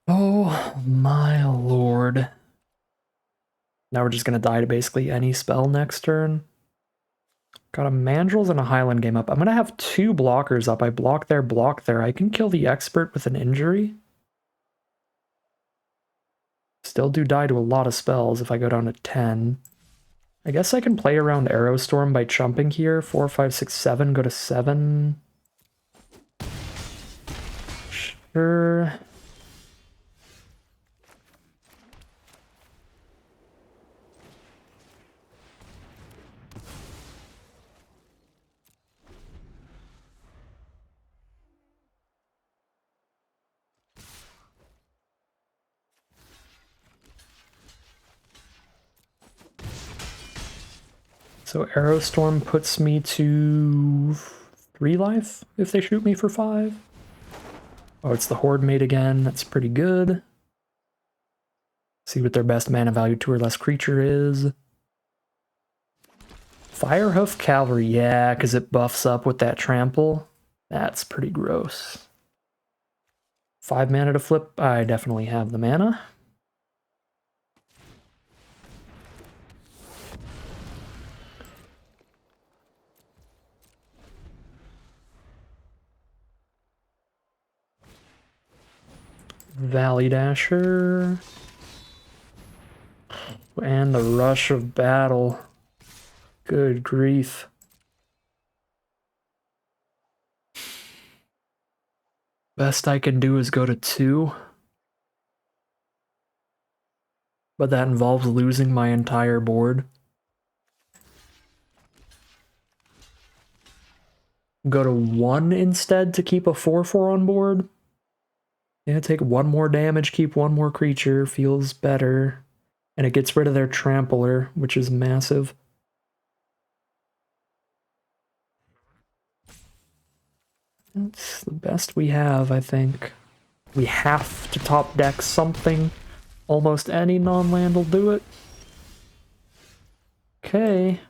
Oh my lord. Now we're just gonna die to basically any spell next turn. Got a Mandrills and a Highland game up. I'm gonna have 2 blockers up. I block there, block there. I can kill the expert with an injury. Still do die to a lot of spells if I go down to 10. I guess I can play around Arrowstorm by chumping here. 4, 5, 6, 7, go to 7. Sure. So Arrowstorm puts me to 3 life if they shoot me for 5. Oh, it's the Horde Mate again. That's pretty good. See what their best mana value 2 or less creature is. Firehoof Cavalry, yeah, because it buffs up with that trample. That's pretty gross. 5 mana to flip, I definitely have the mana. Valley Dasher. And the Rush of Battle. Good grief. Best I can do is go to 2. But that involves losing my entire board. Go to 1 instead to keep a 4/4 on board. Yeah, take 1 more damage, keep 1 more creature, feels better. And it gets rid of their Trampler, which is massive. That's the best we have, I think. We have to top deck something. Almost any non-land will do it. Okay.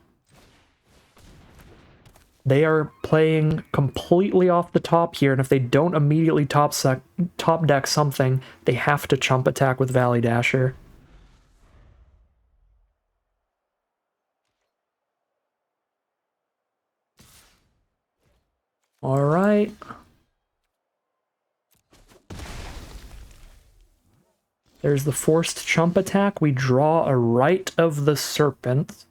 They are playing completely off the top here, and if they don't immediately top deck something, they have to chump attack with Valley Dasher. Alright. There's the forced chump attack. We draw a Rite of the Serpent.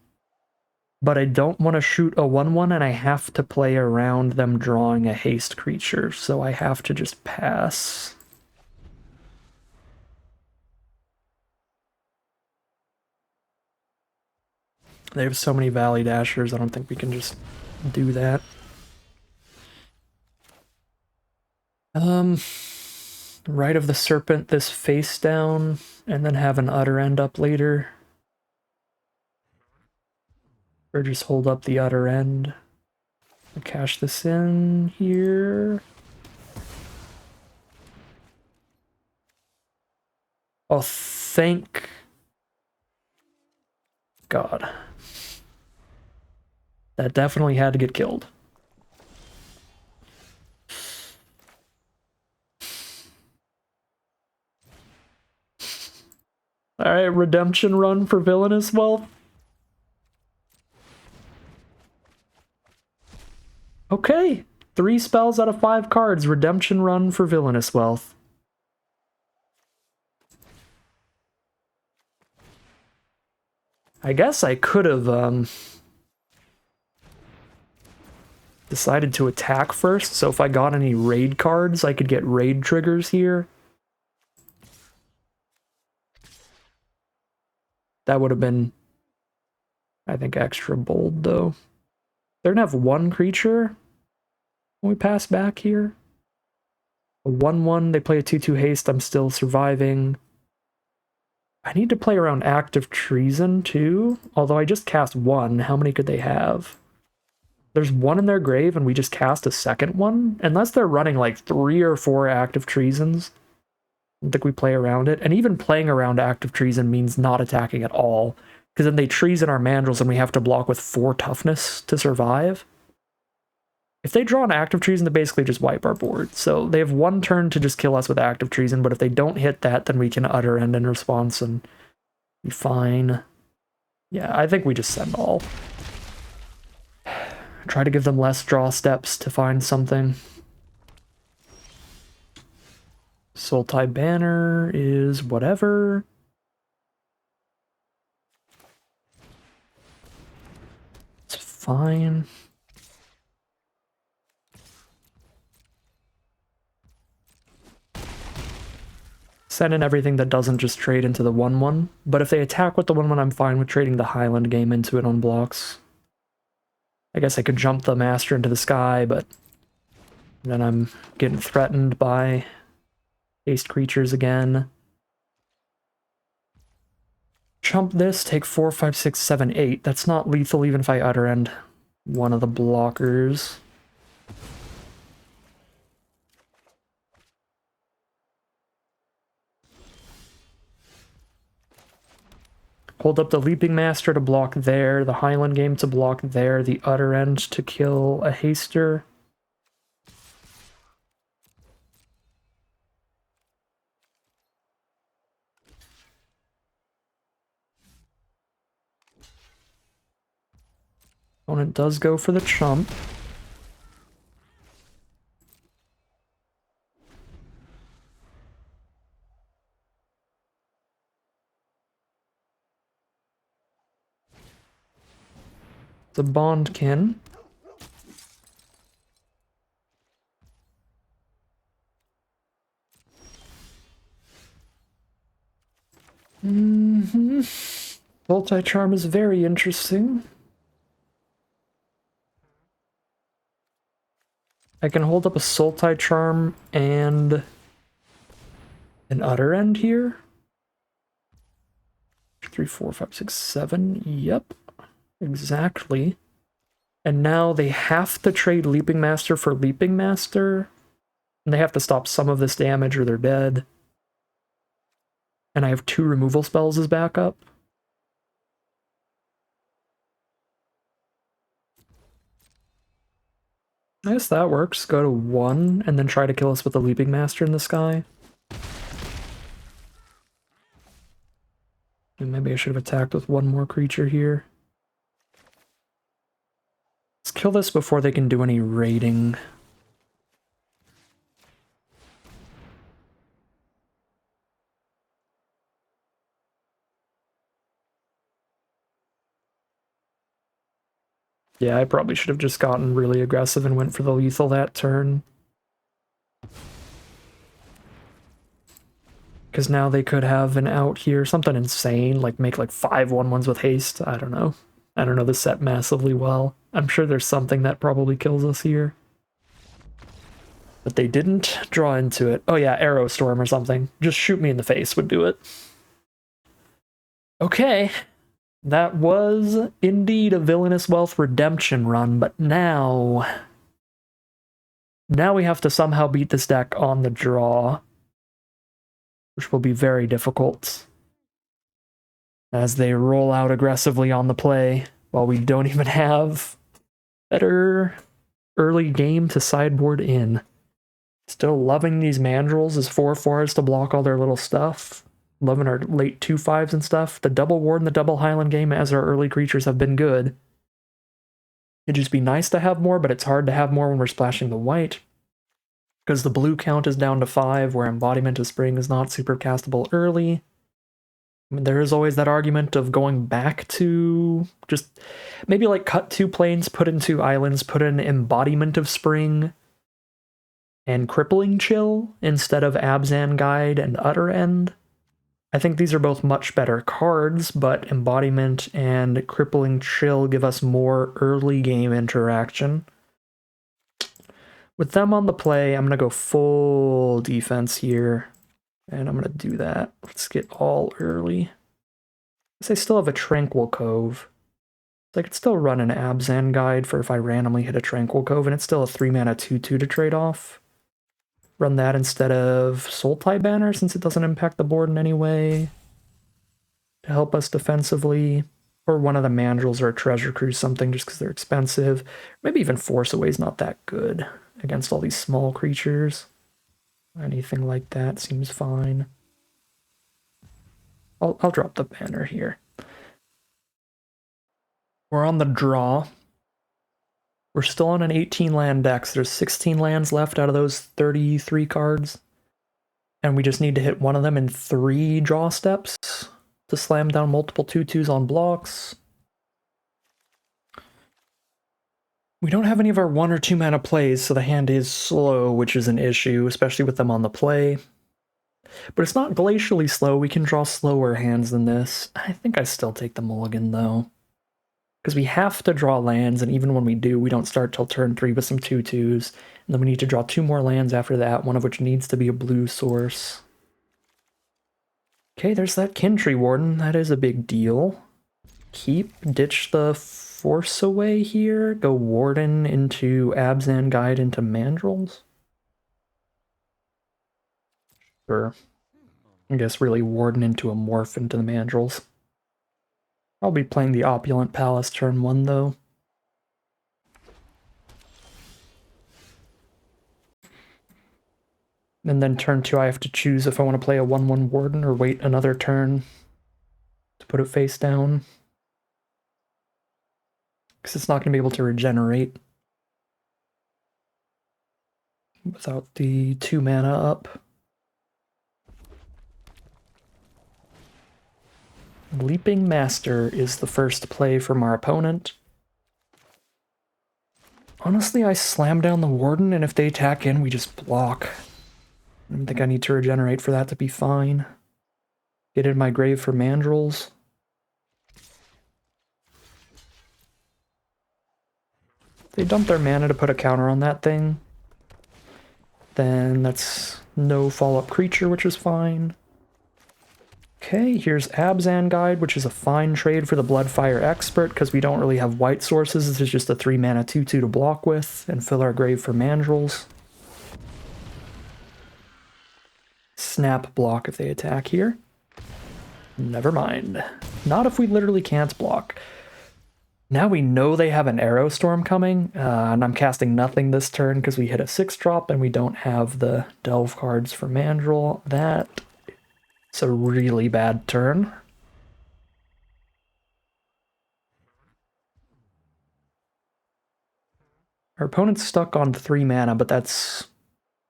But I don't want to shoot a 1/1, and I have to play around them drawing a haste creature, so I have to just pass. They have so many Valley Dashers, I don't think we can just do that. Rite of the Serpent this face down, and then have an Utter End up later. Or just hold up the Utter End. I'll cash this in here. Oh, thank God. That definitely had to get killed. Alright, redemption run for Villainous Wealth. Okay, 3 spells out of 5 cards. Redemption run for Villainous Wealth. I guess I could have decided to attack first, so if I got any raid cards, I could get raid triggers here. That would have been, I think, extra bold, though. They're gonna have 1 creature when we pass back here. A 1/1, they play a 2/2 haste, I'm still surviving. I need to play around Active Treason, too. Although I just cast 1, how many could they have? There's 1 in their grave, and we just cast a second one? Unless they're running like 3 or 4 Active Treasons. I don't think we play around it. And even playing around Active Treason means not attacking at all. Because then they treason our mandrels and we have to block with 4 toughness to survive. If they draw an Active Treason, they basically just wipe our board. So they have 1 turn to just kill us with Active Treason, but if they don't hit that, then we can Utter End in response and be fine. Yeah, I think we just send all. Try to give them less draw steps to find something. Sultai Banner is whatever. It's fine. Send in everything that doesn't just trade into the 1/1. But if they attack with the 1/1, I'm fine with trading the Highland game into it on blocks. I guess I could jump the Master into the sky, but then I'm getting threatened by haste creatures again. Chump this, take 4, 5, 6, 7, 8. That's not lethal even if I Utter End one of the blockers. Hold up the Leaping Master to block there, the Highland Game to block there, the Utter End to kill a Haster. Opponent does go for the chump. The Bondkin. Multi-charm is very interesting. I can hold up a Sultai Charm and an Utter End here. 3, 4, 5, 6, 7. Yep, exactly. And now they have to trade Leaping Master for Leaping Master. And they have to stop some of this damage or they're dead. And I have 2 removal spells as backup. I guess that works. Go to 1 and then try to kill us with the Leaping Master in the sky. And maybe I should have attacked with 1 more creature here. Let's kill this before they can do any raiding. Yeah, I probably should have just gotten really aggressive and went for the lethal that turn. Because now they could have an out here, something insane, like make like 5 1/1s with haste. I don't know. I don't know the set massively well. I'm sure there's something that probably kills us here. But they didn't draw into it. Oh yeah, Arrow Storm or something. Just shoot me in the face would do it. Okay. That was indeed a Villainous Wealth redemption run, but now we have to somehow beat this deck on the draw, which will be very difficult as they roll out aggressively on the play while we don't even have better early game to sideboard in. Still loving these Mandrills as 4/4s to block all their little stuff. Loving our late 2/5s and stuff. The double Ward and the double Highland Game as our early creatures have been good. It'd just be nice to have more, but it's hard to have more when we're splashing the white. Because the blue count is down to 5, where Embodiment of Spring is not super castable early. I mean, there is always that argument of going back to just maybe like cut 2 planes, put in 2 islands, put in Embodiment of Spring and Crippling Chill instead of Abzan Guide and Utter End. I think these are both much better cards, but Embodiment and Crippling Chill give us more early game interaction. With them on the play, I'm going to go full defense here, and I'm going to do that. Let's get all early. I still have a Tranquil Cove. So I could still run an Abzan Guide for if I randomly hit a Tranquil Cove, and it's still a 3-mana 2/2 to trade off. Run that instead of Sultai Banner, since it doesn't impact the board in any way, to help us defensively. Or one of the Mandrills or a Treasure Cruise, something, just because they're expensive. Maybe even Force Away is not that good against all these small creatures. Anything like that seems fine. I'll drop the banner here. We're on the draw. We're still on an 18-land deck, so there's 16 lands left out of those 33 cards. And we just need to hit one of them in 3 draw steps to slam down multiple 2/2s on blocks. We don't have any of our 1 or 2 mana plays, so the hand is slow, which is an issue, especially with them on the play. But it's not glacially slow. We can draw slower hands than this. I think I still take the mulligan, though. Because we have to draw lands, and even when we do, we don't start till turn 3 with some 2/2s. And then we need to draw 2 more lands after that, one of which needs to be a blue source. Okay, there's that Kintree Warden. That is a big deal. Ditch the Force Away here. Go Warden into Abzan Guide into Mandrills. Sure. I guess really Warden into a Morph into the Mandrills. I'll be playing the Opulent Palace turn 1, though. And then turn 2, I have to choose if I want to play a 1/1 Warden or wait another turn to put it face down. Because it's not going to be able to regenerate without the 2 mana up. Leaping Master is the first play from our opponent. Honestly, I slam down the Warden, and if they attack in, we just block. I don't think I need to regenerate for that to be fine. Get in my grave for Mandrels. They dump their mana to put a counter on that thing. Then that's no follow-up creature, which is fine. Okay, here's Abzan Guide, which is a fine trade for the Bloodfire Expert, because we don't really have white sources. This is just a 3 mana 2/2 to block with, and fill our grave for Mandrels. Snap block if they attack here. Never mind. Not if we literally can't block. Now we know they have an Arrow Storm coming, and I'm casting nothing this turn because we hit a 6-drop and we don't have the Delve cards for Mandrel. That's a really bad turn. Our opponent's stuck on 3 mana, but that's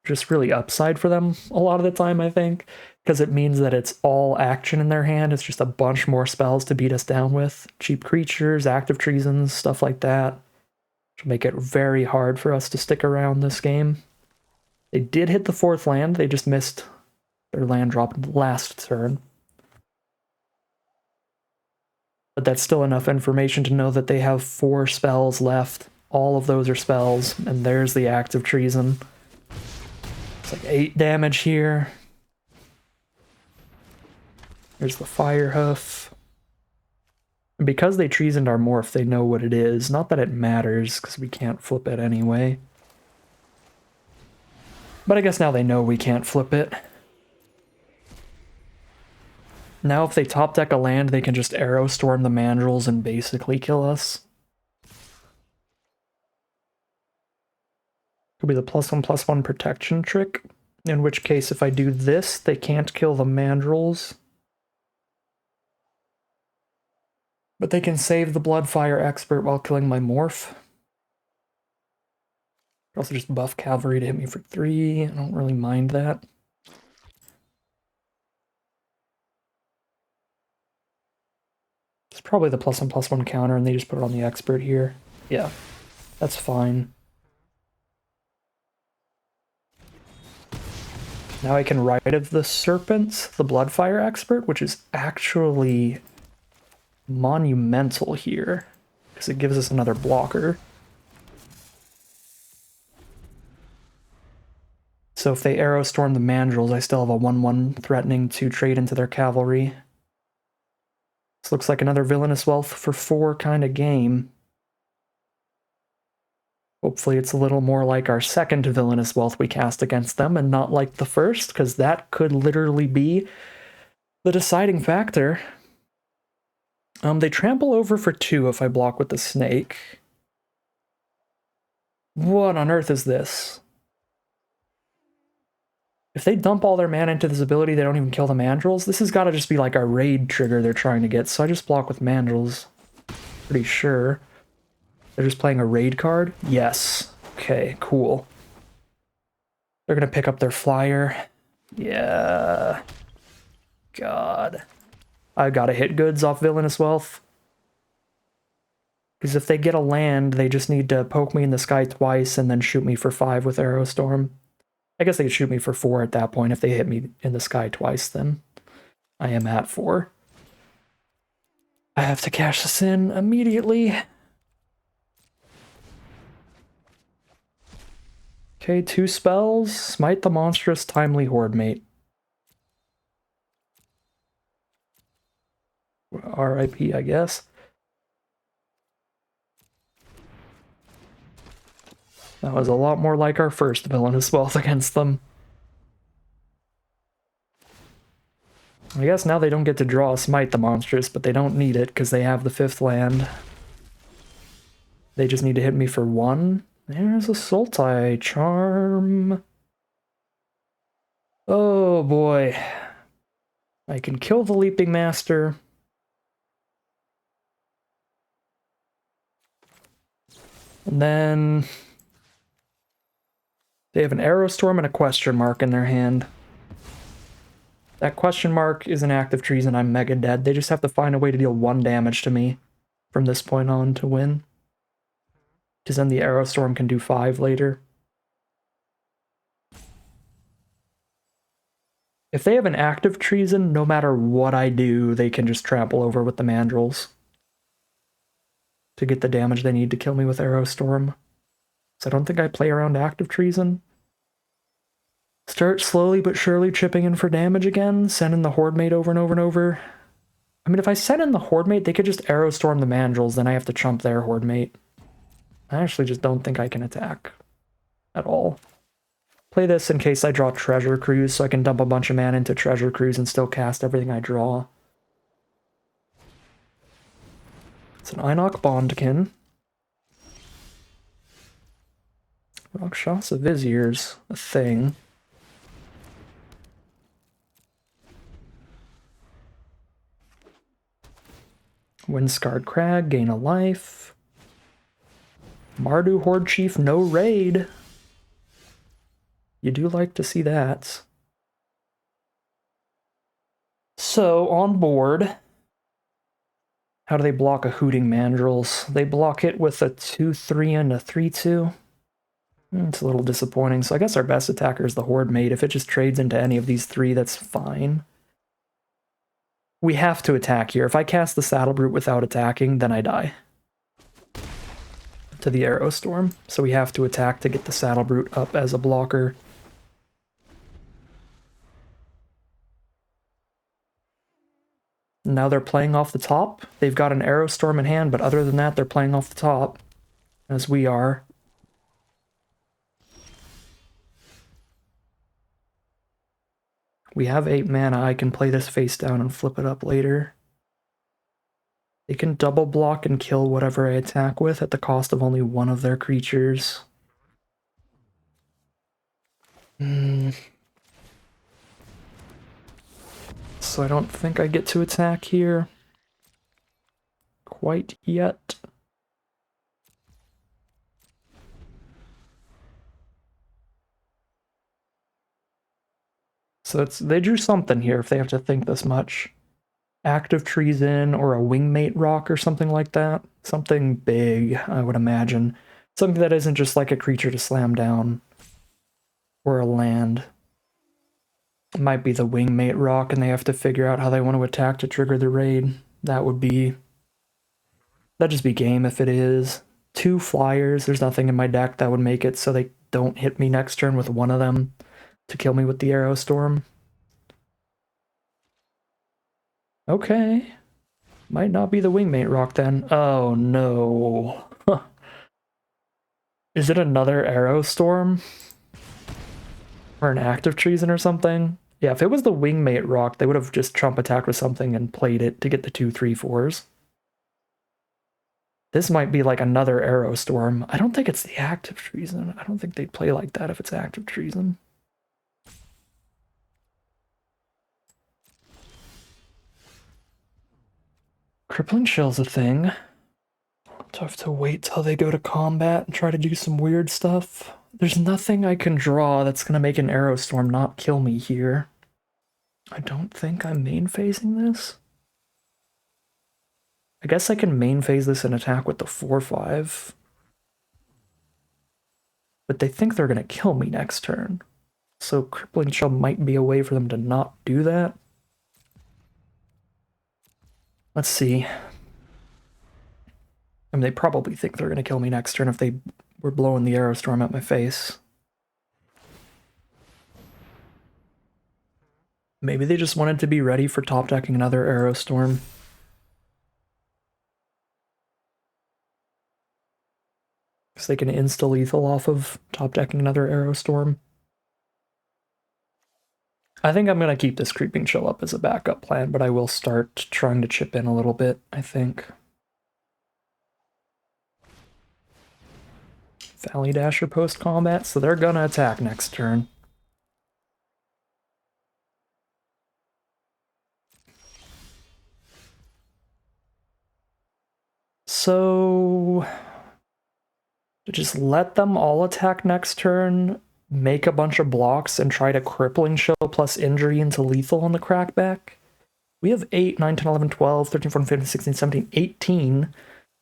just really upside for them a lot of the time, I think, because it means that it's all action in their hand. It's just a bunch more spells to beat us down with. Cheap creatures, active treasons, stuff like that, which will make it very hard for us to stick around this game. They did hit the 4th land, they just missed their land drop last turn. But that's still enough information to know that they have 4 spells left. All of those are spells, and there's the active treason. It's like 8 damage here. There's the Fire Hoof. And because they treasoned our morph, they know what it is. Not that it matters, because we can't flip it anyway. But I guess now they know we can't flip it. Now if they top deck a land, they can just Arrow Storm the Mandrels and basically kill us. Could be the +1/+1 protection trick, in which case if I do this, they can't kill the Mandrels. But they can save the Bloodfire Expert while killing my morph. Also just buff Cavalry to hit me for 3, I don't really mind that. It's probably the +1/+1 counter and they just put it on the Expert here. Yeah, that's fine. Now I can Rite of the Serpents, the Bloodfire Expert, which is actually monumental here, because it gives us another blocker. So if they Arrow Storm the Mandrels, I still have a 1/1 threatening to trade into their cavalry. This looks like another Villainous Wealth for 4 kind of game. Hopefully it's a little more like our second Villainous Wealth we cast against them and not like the first, because that could literally be the deciding factor. They trample over for 2 if I block with the snake. What on earth is this? If they dump all their mana into this ability, they don't even kill the Mandrels. This has got to just be like a raid trigger they're trying to get, so I just block with Mandrels. Pretty sure. They're just playing a raid card? Yes. Okay, cool. They're gonna pick up their flyer. Yeah. God. I gotta hit goods off Villainous Wealth. Because if they get a land, they just need to poke me in the sky twice and then shoot me for 5 with Arrow Storm. I guess they could shoot me for 4 at that point. If they hit me in the sky twice, then I am at 4. I have to cash this in immediately. Okay, 2 spells. Smite the Monstrous, Timely Hordemate. RIP, I guess. That was a lot more like our first Villainous Wealth against them. I guess now they don't get to draw a Smite the Monstrous, but they don't need it because they have the 5th land. They just need to hit me for 1. There's a Sultai Charm. Oh boy. I can kill the Leaping Master. And then they have an Arrow Storm and a question mark in their hand. That question mark is an active treason. I'm mega dead. They just have to find a way to deal 1 damage to me from this point on to win. Because then the Arrow Storm can do 5 later. If they have an active treason, no matter what I do, they can just trample over with the Mandrills to get the damage they need to kill me with Arrow Storm. So I don't think I play around active treason. Start slowly but surely chipping in for damage again, sending the Horde Mate over and over and over. I mean, if I send in the Horde Mate, they could just Arrow Storm the Mandrills, then I have to chump their Horde Mate. I actually just don't think I can attack at all. Play this in case I draw Treasure Cruise, so I can dump a bunch of mana into Treasure Cruise and still cast everything I draw. It's an Einok Bondkin. Rakshasa Vizier's a thing. Windscarred Crag, gain a life. Mardu Horde Chief, no raid. You do like to see that. So, on board, how do they block a Hooting Mandrills? They block it with a 2-3 and a 3-2. It's a little disappointing. So I guess our best attacker is the Horde Mate. If it just trades into any of these 3, that's fine. We have to attack here. If I cast the Saddle Brute without attacking, then I die to the Arrow Storm. So we have to attack to get the Saddle Brute up as a blocker. Now they're playing off the top. They've got an Arrow Storm in hand, but other than that, they're playing off the top, as we are. We have 8 mana. I can play this face down and flip it up later. They can double block and kill whatever I attack with at the cost of only 1 of their creatures. So I don't think I get to attack here quite yet. So they drew something here if they have to think this much. Active Treason or a Wingmate Rock or something like that. Something big, I would imagine. Something that isn't just like a creature to slam down. Or a land. It might be the Wingmate Rock and they have to figure out how they want to attack to trigger the raid. That'd just be game if it is. 2 flyers, there's nothing in my deck that would make it so they don't hit me next turn with 1 of them to kill me with the Arrow Storm. Okay. Might not be the Wingmate Rock then. Oh no. Is it another Arrow Storm? Or an Active Treason or something? Yeah, if it was the Wingmate Rock, they would have just trump attacked with something and played it to get the 2/3/4s. This might be like another Arrow Storm. I don't think it's the Active Treason. I don't think they'd play like that if it's Active Treason. Crippling Shell's a thing. Tough to wait till they go to combat and try to do some weird stuff. There's nothing I can draw that's going to make an Arrow Storm not kill me here. I don't think I'm main phasing this. I guess I can main phase this and attack with the 4/5. But they think they're going to kill me next turn. So Crippling Shell might be a way for them to not do that. Let's see. I mean, they probably think they're going to kill me next turn if they were blowing the Arrow Storm at my face. Maybe they just wanted to be ready for top decking another Arrow Storm. Because they can insta-lethal off of top decking another Arrow Storm. I think I'm going to keep this Creeping Chill up as a backup plan, but I will start trying to chip in a little bit, I think. Valley Dasher post-combat, so they're going to attack next turn. So just let them all attack next turn, make a bunch of blocks, and try to Crippling Chill plus injury into lethal on the crackback. We have 8, 9, 10, 11, 12, 13, 14, 15, 16, 17, 18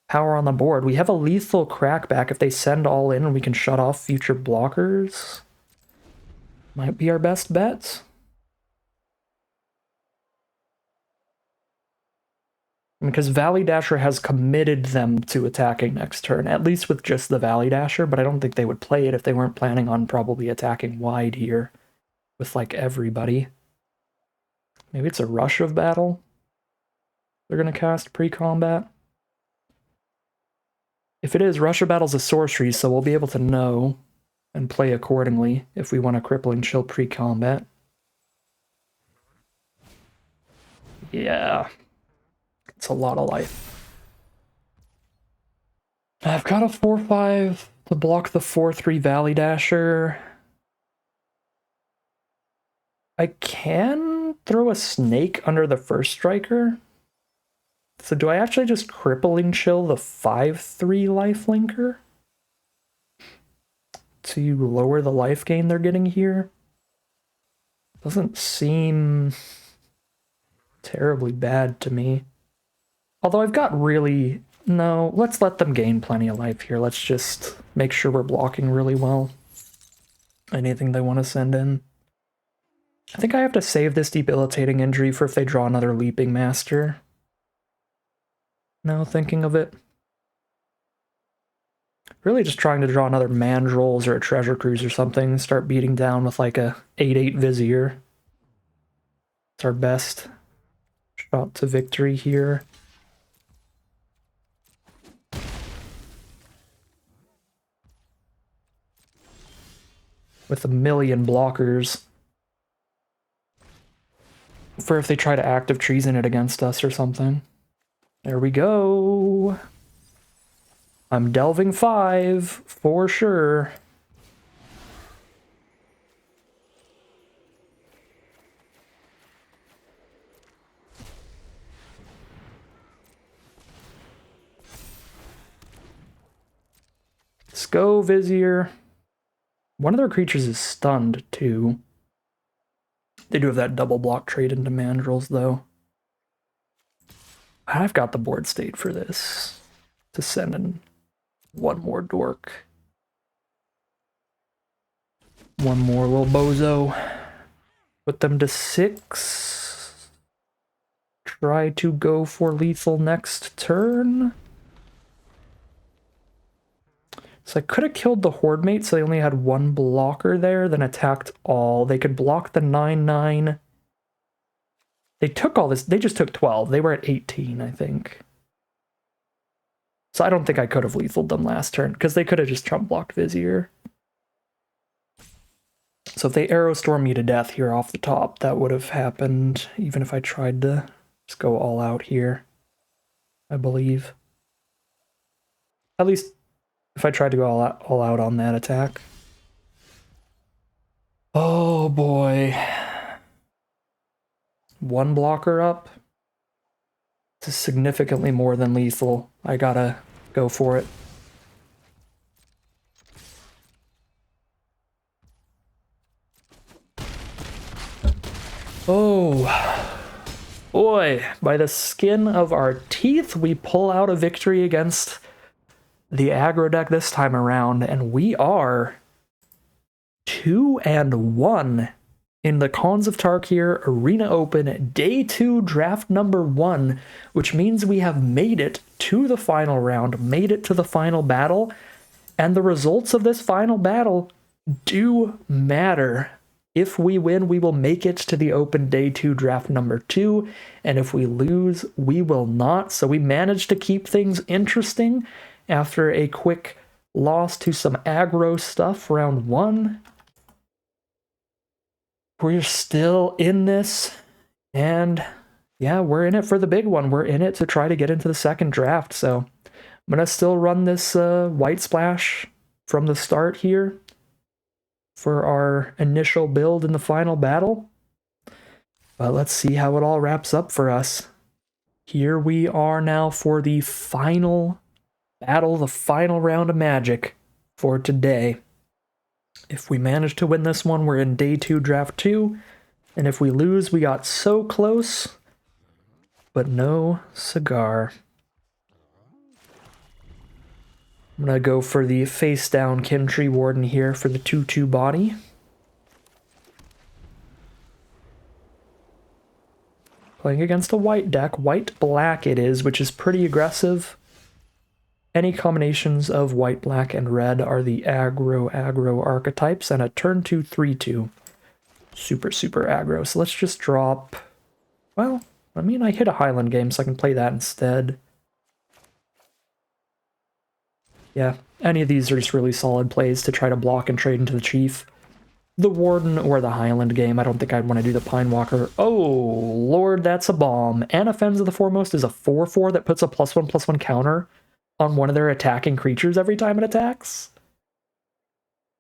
power on the board. We have a lethal crackback. If they send all in, we can shut off future blockers. Might be our best bet. Because Valley Dasher has committed them to attacking next turn, at least with just the Valley Dasher, but I don't think they would play it if they weren't planning on probably attacking wide here with, like, everybody. Maybe it's a Rush of Battle they're going to cast pre-combat. If it is, Rush of Battle's a sorcery, so we'll be able to know and play accordingly if we want a Crippling Chill pre-combat. Yeah. It's a lot of life. I've got a 4/5 to block the 4/3 Valley Dasher. I can throw a snake under the first striker. So do I actually just Crippling Chill the 5/3 lifelinker to lower the life gain they're getting here? Doesn't seem terribly bad to me. Although I've got really... No, let's let them gain plenty of life here. Let's just make sure we're blocking really well. Anything they want to send in. I think I have to save this debilitating injury for if they draw another Leaping Master. Now thinking of it. Really just trying to draw another Mandrels or a Treasure Cruise or something. Start beating down with like a 8/8 Vizier. It's our best shot to victory here. With a million blockers. For if they try to active treason it against us or something. There we go. I'm delving 5 for sure. Let's go, Vizier. One of their creatures is stunned, too. They do have that double block trade into Mandrels, though. I've got the board state for this. To send in one more dork. One more little bozo. Put them to 6. Try to go for lethal next turn. So I could have killed the Horde Mate, so they only had one blocker there, then attacked all. They could block the 9/9. They took all this. They just took 12. They were at 18, I think. So I don't think I could have lethaled them last turn, because they could have just trump blocked Vizier. So if they Arrow Storm me to death here off the top, that would have happened, even if I tried to just go all out here, I believe. At least if I tried to go all out on that attack. Oh boy. One blocker up. This is significantly more than lethal. I gotta go for it. Oh boy, by the skin of our teeth, we pull out a victory against the aggro deck this time around, and we are 2-1 in the Cons of Tarkir Arena Open Day 2 Draft number 1, which means we have made it to the final round, made it to the final battle, and the results of this final battle do matter. If we win, we will make it to the Open Day 2 Draft number 2, and if we lose, we will not. So we managed to keep things interesting after a quick loss to some aggro stuff round 1. We're still in this, and yeah, we're in it for the big one. We're in it to try to get into the second draft, so I'm going to still run this white splash from the start here for our initial build in the final battle. But let's see how it all wraps up for us. Here we are now for the final battle, the final round of Magic for today. If we manage to win this one, we're in day 2, draft 2. And if we lose, we got so close, but no cigar. I'm going to go for the face down Kin Tree Warden here for the 2/2 body. Playing against a white deck. White-black it is, which is pretty aggressive. Any combinations of white, black, and red are the aggro archetypes, and a turn 2, 3/2. Super aggro. So let's just drop... Well, I mean, I hit a Highland game, so I can play that instead. Yeah, any of these are just really solid plays to try to block and trade into the Chief. The Warden or the Highland game, I don't think I'd want to do the Pine Walker. Oh, lord, that's a bomb. Anaphens the Foremost is a 4/4 that puts a +1/+1 counter on one of their attacking creatures every time it attacks.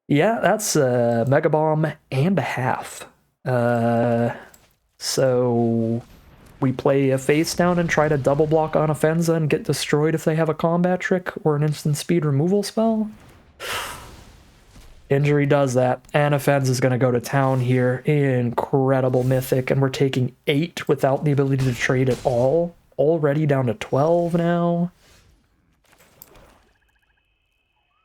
Yeah, that's a Mega Bomb and a half. So we play a face down and try to double block on Offenza and get destroyed if they have a combat trick or an instant speed removal spell. Injury does that. Anaphens is going to go to town here. Incredible Mythic, and we're taking 8 without the ability to trade at all. Already down to 12 now.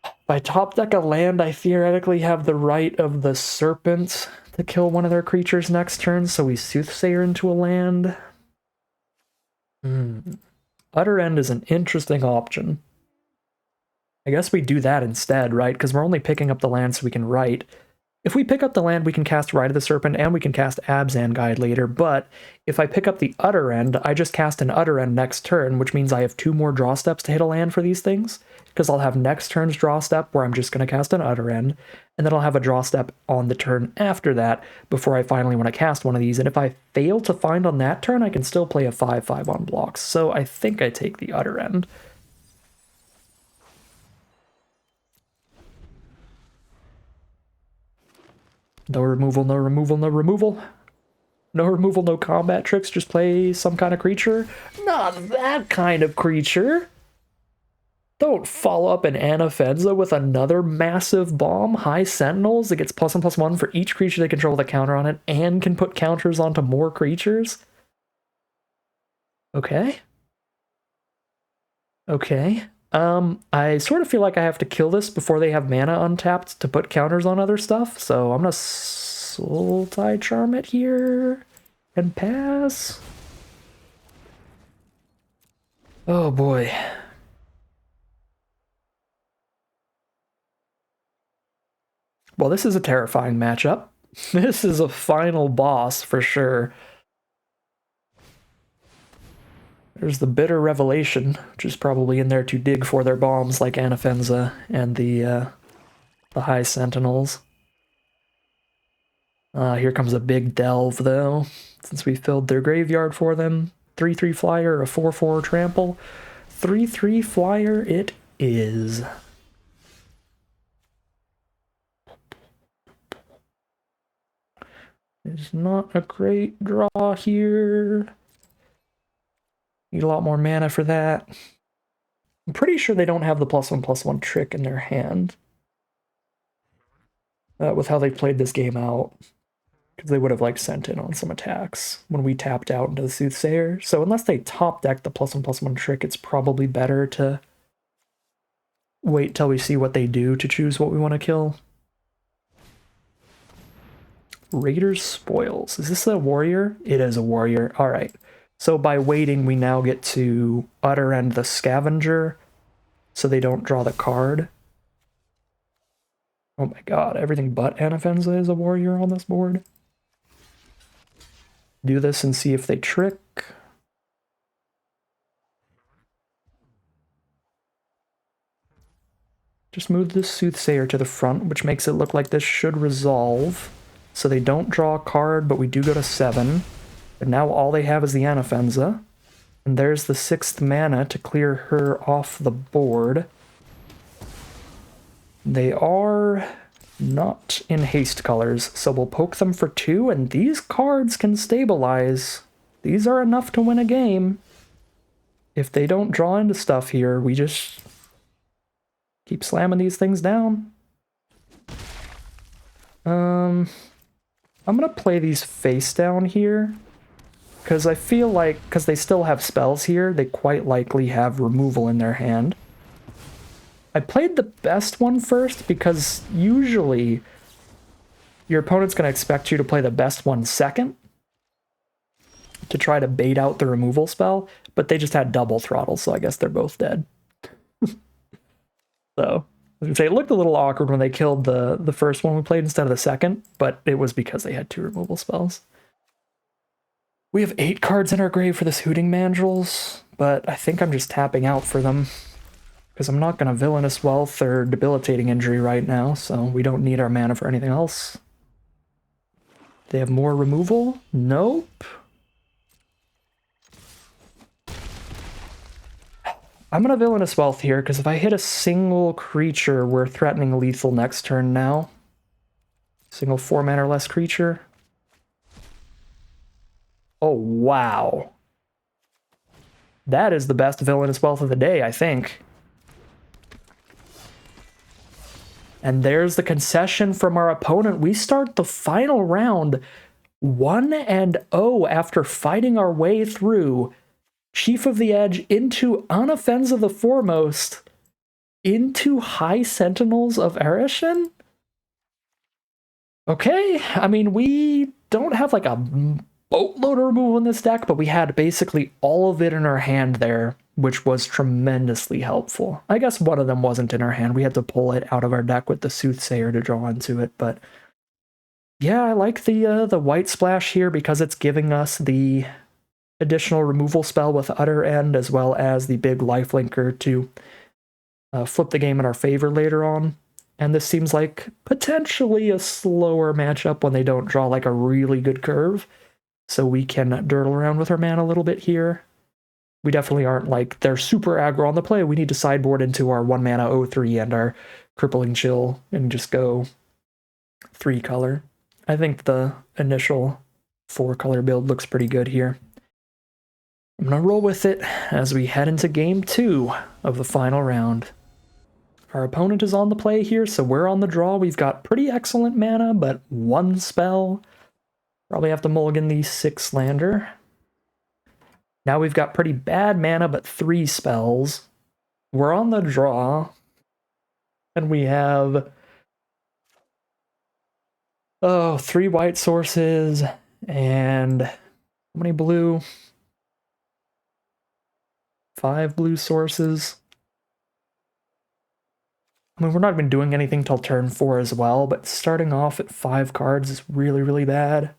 If I top deck a land, I theoretically have the right of the Serpent to kill one of their creatures next turn, so we Soothsayer into a land. Utter End is an interesting option. I guess we do that instead, right? Because we're only picking up the land so we can write. If we pick up the land, we can cast Rite of the Serpent, and we can cast Abzan Guide later, but if I pick up the Utter End, I just cast an Utter End next turn, which means I have 2 more draw steps to hit a land for these things, because I'll have next turn's draw step where I'm just going to cast an Utter End, and then I'll have a draw step on the turn after that before I finally want to cast one of these, and if I fail to find on that turn, I can still play a 5/5 on blocks, so I think I take the Utter End. No removal, no removal, no removal. No removal, no combat tricks, just play some kind of creature. Not that kind of creature. Don't follow up an Anafenza with another massive bomb, High Sentinels, that gets +1/+1 for each creature they control with a counter on it, and can put counters onto more creatures. Okay. Okay. I sort of feel like I have to kill this before they have mana untapped to put counters on other stuff, so I'm gonna Sultai Charm it here and pass. Oh boy. Well, this is a terrifying matchup. This is a final boss for sure. There's the Bitter Revelation, which is probably in there to dig for their bombs like Anafenza and the High Sentinels. Here comes a big delve, though, since we filled their graveyard for them. 3/3 flyer, a 4/4 trample. 3/3 flyer it is. It's not a great draw here. Need a lot more mana for that. I'm pretty sure they don't have the +1/+1 trick in their hand. With how they played this game out. Because they would have like sent in on some attacks when we tapped out into the Soothsayer. So unless they top deck the +1/+1 trick, it's probably better to wait till we see what they do to choose what we want to kill. Raider's Spoils. Is this a warrior? It is a warrior. All right. So by waiting, we now get to Utter End the Scavenger, so they don't draw the card. Oh my god, everything but Anafenza is a warrior on this board. Do this and see if they trick. Just move this Soothsayer to the front, which makes it look like this should resolve. so they don't draw a card, but we do go to 7. But now all they have is the Anafenza. And there's the 6th mana to clear her off the board. They are not in haste colors, so we'll poke them for 2, and these cards can stabilize. These are enough to win a game. If they don't draw into stuff here, we just keep slamming these things down. I'm gonna play these face down here, because I feel like, because they still have spells here, they quite likely have removal in their hand. I played the best one first because usually your opponent's going to expect you to play the best one second to try to bait out the removal spell, but they just had double throttle, so I guess they're both dead. So, I was going to say, it looked a little awkward when they killed the first one we played instead of the second, but it was because they had 2 removal spells. We have 8 cards in our grave for this Hooting Mandrills, but I think I'm just tapping out for them. Because I'm not going to Villainous Wealth or Debilitating Injury right now, so we don't need our mana for anything else. They have more removal? Nope. I'm going to Villainous Wealth here, because if I hit a single creature, we're threatening lethal next turn now. Single 4 mana or less creature. Oh, wow. That is the best Villainous Wealth of the day, I think. And there's the concession from our opponent. We start the final round 1-0 after fighting our way through Chief of the Edge into Anafenza the Foremost into High Sentinels of Erishen? Okay, I mean, we don't have like a boatload of removal in this deck, but we had basically all of it in our hand there, which was tremendously helpful. I guess one of them wasn't in our hand. We had to pull it out of our deck with the Soothsayer to draw into it, but yeah, I like the white splash here because it's giving us the additional removal spell with Utter End, as well as the big lifelinker to flip the game in our favor later on. And this seems like potentially a slower matchup when they don't draw like a really good curve, so we can dirtle around with our mana a little bit here. We definitely aren't like, they're super aggro on the play. We need to sideboard into our 1 mana 0/3 and our Crippling Chill and just go 3 color. I think the initial 4 color build looks pretty good here. I'm going to roll with it as we head into game 2 of the final round. Our opponent is on the play here, so we're on the draw. We've got pretty excellent mana, but 1 spell. Probably have to mulligan the 6 lander. Now we've got pretty bad mana, but 3 spells. We're on the draw. And we have 3 white sources and how many blue? 5 blue sources. I mean, we're not even doing anything till turn 4 as well, but starting off at 5 cards is really, really bad.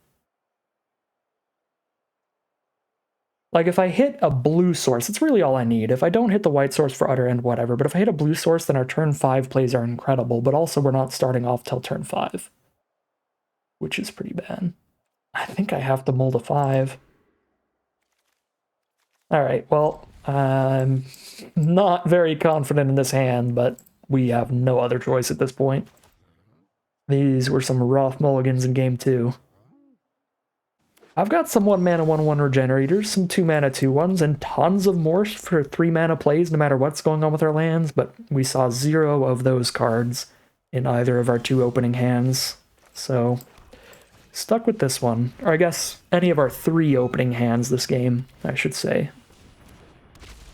Like, if I hit a blue source, it's really all I need. If I don't hit the white source for Utter End, whatever, but if I hit a blue source, then our turn 5 plays are incredible, but also we're not starting off till turn 5, which is pretty bad. I think I have to mold a 5. Alright, well, I'm not very confident in this hand, but we have no other choice at this point. These were some rough mulligans in game 2. I've got some 1 mana 1/1 regenerators, some 2 mana 2/1s, and tons of morphs for 3 mana plays no matter what's going on with our lands, but we saw 0 of those cards in either of our 2 opening hands, so stuck with this one. Or I guess any of our 3 opening hands this game, I should say.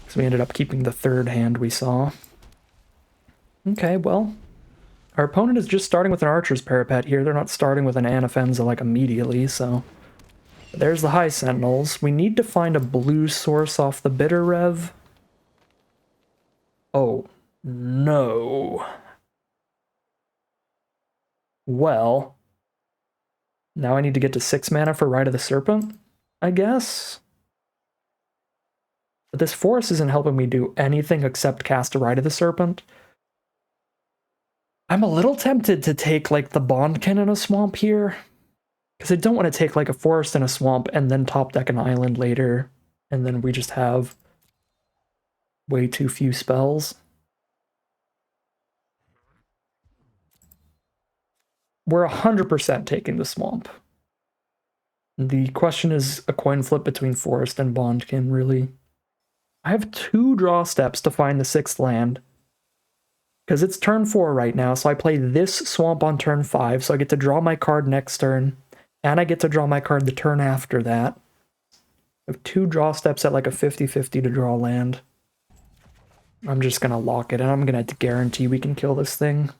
So we ended up keeping the 3rd hand we saw. Okay, well, our opponent is just starting with an Archer's Parapet here. They're not starting with an Anafenza like immediately, so there's the High Sentinels. We need to find a blue source off the Bitter Rev. Oh, no. Well, now I need to get to 6 mana for Rite of the Serpent, I guess? But this forest isn't helping me do anything except cast a Rite of the Serpent. I'm a little tempted to take, like, the Bondkin in a swamp here. Because I don't want to take like a forest and a swamp and then top deck an island later, and then we just have way too few spells. We're 100% taking the swamp. The question is a coin flip between forest and bondkin, really. I have 2 draw steps to find the 6th land. Because it's turn 4 right now, so I play this swamp on turn 5, so I get to draw my card next turn, and I get to draw my card the turn after that. I have 2 draw steps at like a 50-50 to draw land. I'm just gonna lock it, and I'm gonna have to guarantee we can kill this thing.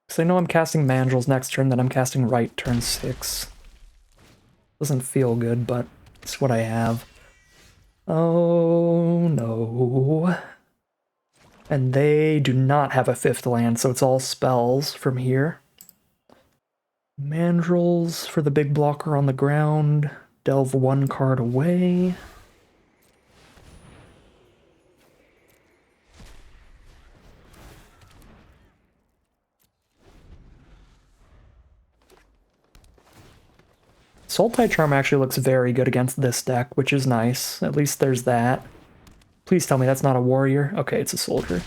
Because I know I'm casting Mandrels next turn, then I'm casting Right turn 6. Doesn't feel good, but it's what I have. Oh no. And they do not have a 5th land, so it's all spells from here. Mandrels for the big blocker on the ground. Delve 1 card away. Sultai Charm actually looks very good against this deck, which is nice. At least there's that. Please tell me that's not a warrior. Okay, it's a soldier.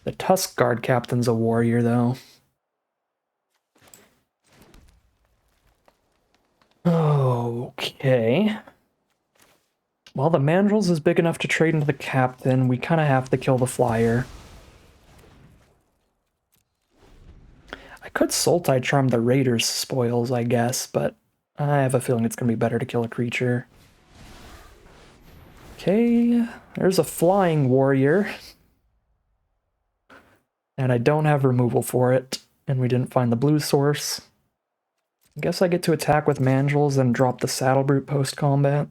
The Tusk Guard Captain's a warrior, though. Okay. Well, the Mandrels is big enough to trade into the Captain. We kind of have to kill the Flyer. I could Sultai Charm the Raiders' spoils, I guess, but I have a feeling it's going to be better to kill a creature. Okay, there's a flying warrior. And I don't have removal for it, and we didn't find the blue source. I guess I get to attack with Mandrels and drop the Saddle Brute post-combat.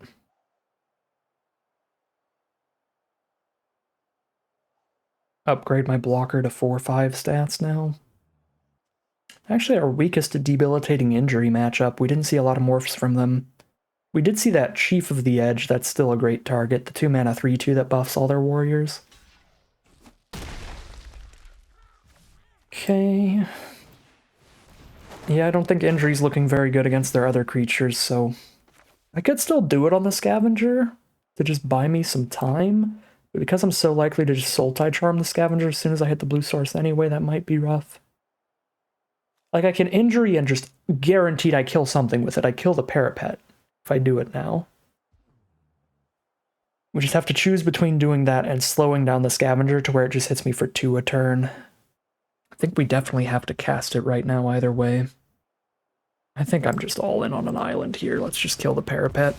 Upgrade my blocker to 4/5 stats now. Actually, our weakest debilitating injury matchup. We didn't see a lot of morphs from them. We did see that Chief of the Edge, that's still a great target. The 2-mana 3/2 that buffs all their warriors. Okay. Yeah, I don't think injury's looking very good against their other creatures, so I could still do it on the Scavenger to just buy me some time. But because I'm so likely to just Sultai Charm the Scavenger as soon as I hit the blue source anyway, that might be rough. Like, I can injury and just guaranteed I kill something with it. I kill the Parapet if I do it now. We just have to choose between doing that and slowing down the Scavenger to where it just hits me for 2 a turn. I think we definitely have to cast it right now either way. I think I'm just all in on an island here. Let's just kill the Parapet.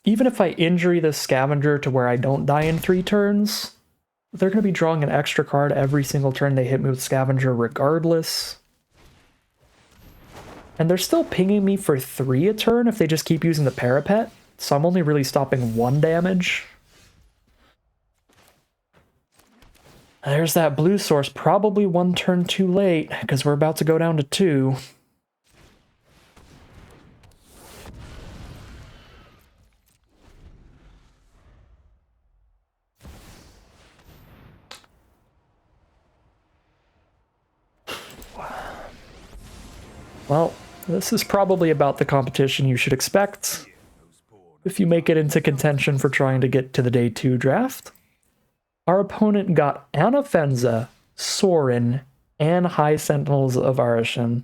Even if I injury the Scavenger to where I don't die in 3 turns, they're going to be drawing an extra card every single turn they hit me with Scavenger regardless. And they're still pinging me for 3 a turn if they just keep using the Parapet, so I'm only really stopping 1 damage. There's that blue source, probably 1 turn too late, because we're about to go down to 2. Well, this is probably about the competition you should expect if you make it into contention for trying to get to the day 2 draft. Our opponent got Anafenza, Sorin, and High Sentinels of Arishan.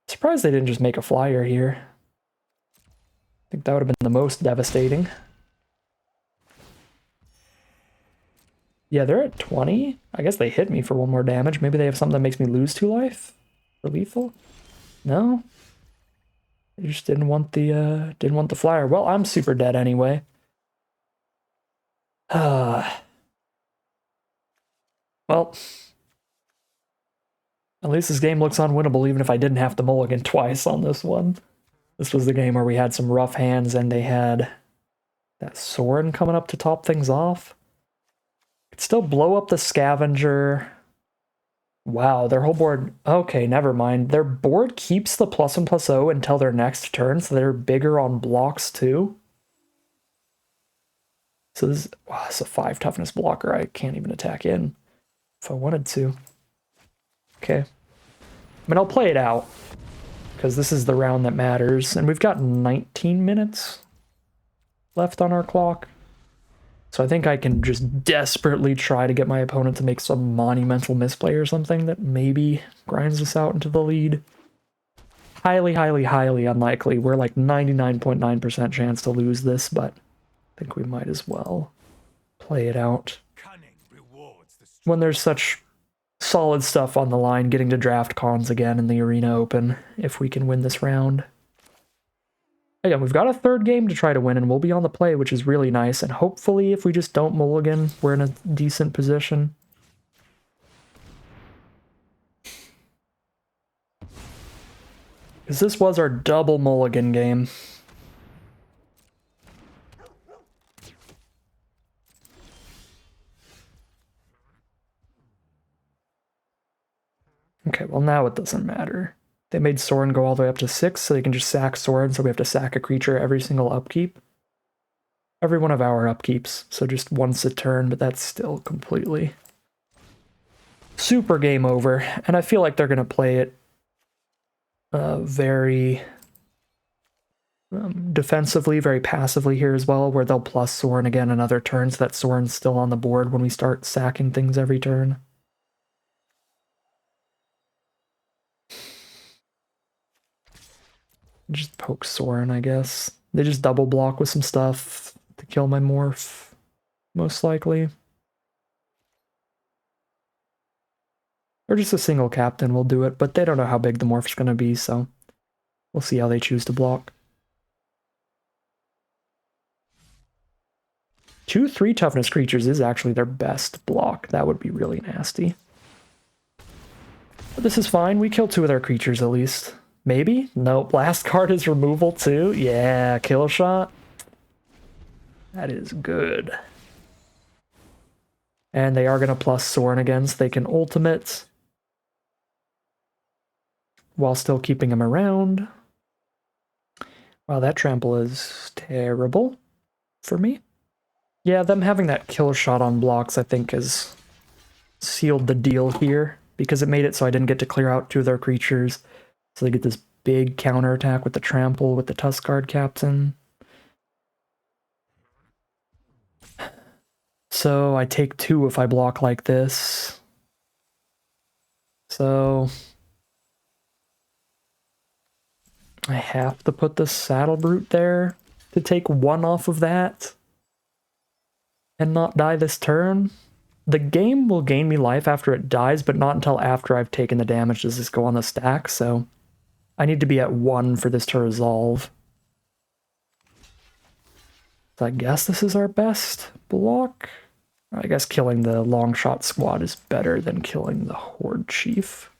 Surprised they didn't just make a flyer here. I think that would have been the most devastating. Yeah, they're at 20. I guess they hit me for 1 more damage. Maybe they have something that makes me lose 2 life for lethal. No, they just didn't want the flyer. Well, I'm super dead anyway. Well, at least this game looks unwinnable, even if I didn't have to mulligan twice on this one. This was the game where we had some rough hands and they had that Sorin coming up to top things off. Could still blow up the Scavenger. Wow, their whole board... Okay, never mind. Their board keeps the +1/+0 until their next turn, so they're bigger on blocks too. So this is, wow, it's a 5 toughness blocker. I can't even attack in if I wanted to. Okay. I mean, I'll play it out, because this is the round that matters. And we've got 19 minutes left on our clock. So I think I can just desperately try to get my opponent to make some monumental misplay or something that maybe grinds us out into the lead. Highly, highly, highly unlikely. We're like 99.9% chance to lose this, but I think we might as well play it out. When there's such solid stuff on the line, getting to draft cons again in the Arena Open, if we can win this round. Again, we've got a third game to try to win, and we'll be on the play, which is really nice. And hopefully, if we just don't mulligan, we're in a decent position. Because this was our double mulligan game. Okay, well now it doesn't matter. They made Soren go all the way up to 6, so they can just sack Soren, so we have to sack a creature every single upkeep. Every one of our upkeeps, so just once a turn, but that's still completely super game over. And I feel like they're going to play it very defensively, very passively here as well, where they'll plus Soren again another turn, so that Soren's still on the board when we start sacking things every turn. Just poke Soren, I guess. They just double block with some stuff to kill my morph, most likely. Or just a single captain will do it, but they don't know how big the morph's going to be, so we'll see how they choose to block. 2/3 toughness creatures is actually their best block. That would be really nasty. But this is fine. We kill 2 of their creatures at least. Maybe? Nope. Last card is removal too? Yeah, kill shot. That is good. And they are going to plus Soren again, so they can ultimate while still keeping him around. Wow, that trample is terrible for me. Yeah, them having that kill shot on blocks, I think, has sealed the deal here, because it made it so I didn't get to clear out 2 of their creatures. So they get this big counterattack with the trample with the Tuskguard Captain. So I take 2 if I block like this. So I have to put the Saddle Brute there to take 1 off of that and not die this turn. The game will gain me life after it dies, but not until after I've taken the damage does this go on the stack, so I need to be at 1 for this to resolve. So I guess this is our best block. I guess killing the long shot squad is better than killing the Horde Chief.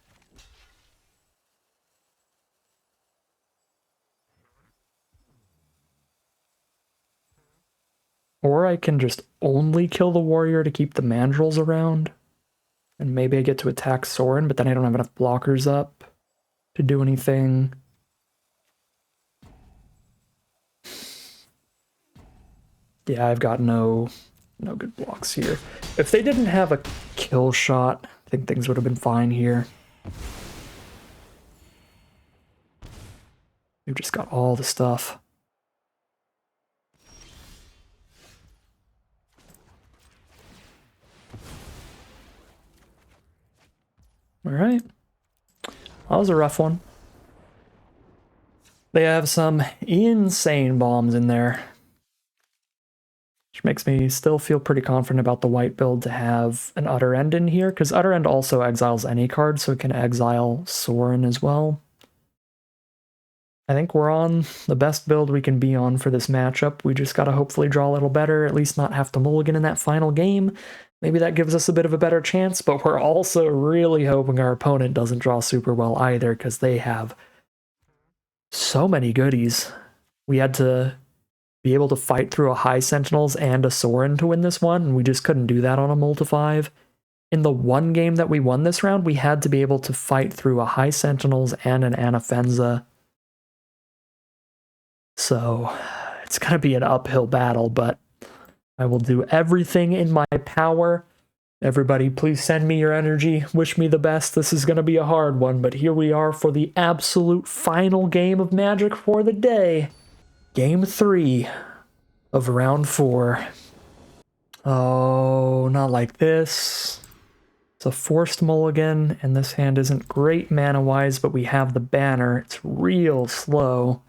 Or I can just only kill the warrior to keep the mandrels around. And maybe I get to attack Soren, but then I don't have enough blockers up to do anything. Yeah, I've got no good blocks here. If they didn't have a kill shot, I think things would have been fine here. We've just got all the stuff. All right. That was a rough one. They have some insane bombs in there, which makes me still feel pretty confident about the white build to have an Utter End in here, because Utter End also exiles any card, so it can exile Soren as well. I think we're on the best build we can be on for this matchup. We just gotta hopefully draw a little better, at least not have to mulligan in that final game. Maybe that gives us a bit of a better chance, but we're also really hoping our opponent doesn't draw super well either, because they have so many goodies. We had to be able to fight through a high Sentinels and a Soren to win this one, and we just couldn't do that on a Multi-5. in the one game that we won this round, we had to be able to fight through a High Sentinels and an Anafenza. So it's going to be an uphill battle, but I will do everything in my power. Everybody, please send me your energy. Wish me the best. This is going to be a hard one, but here we are for the absolute final game of Magic for the day. Game 3 of round 4. Oh, not like this. It's a forced mulligan, and this hand isn't great mana-wise, but we have the banner. It's real slow.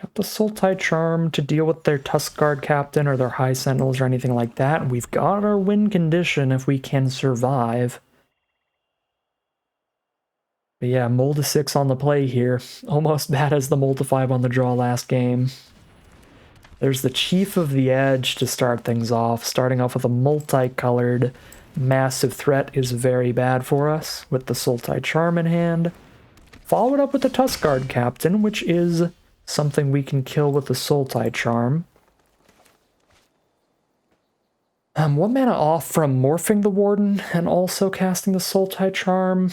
Got the Sultai Charm to deal with their Tuskguard Captain or their High Sentinels or anything like that. And we've got our win condition if we can survive. But yeah, Mold to 6 on the play here. Almost bad as the Mold to 5 on the draw last game. There's the Chief of the Edge to start things off. Starting off with a multicolored massive threat is very bad for us with the Sultai Charm in hand. Followed up with the Tuskguard Captain, which is something we can kill with the Sultai Charm. 1 mana off from morphing the Warden and also casting the Sultai Charm.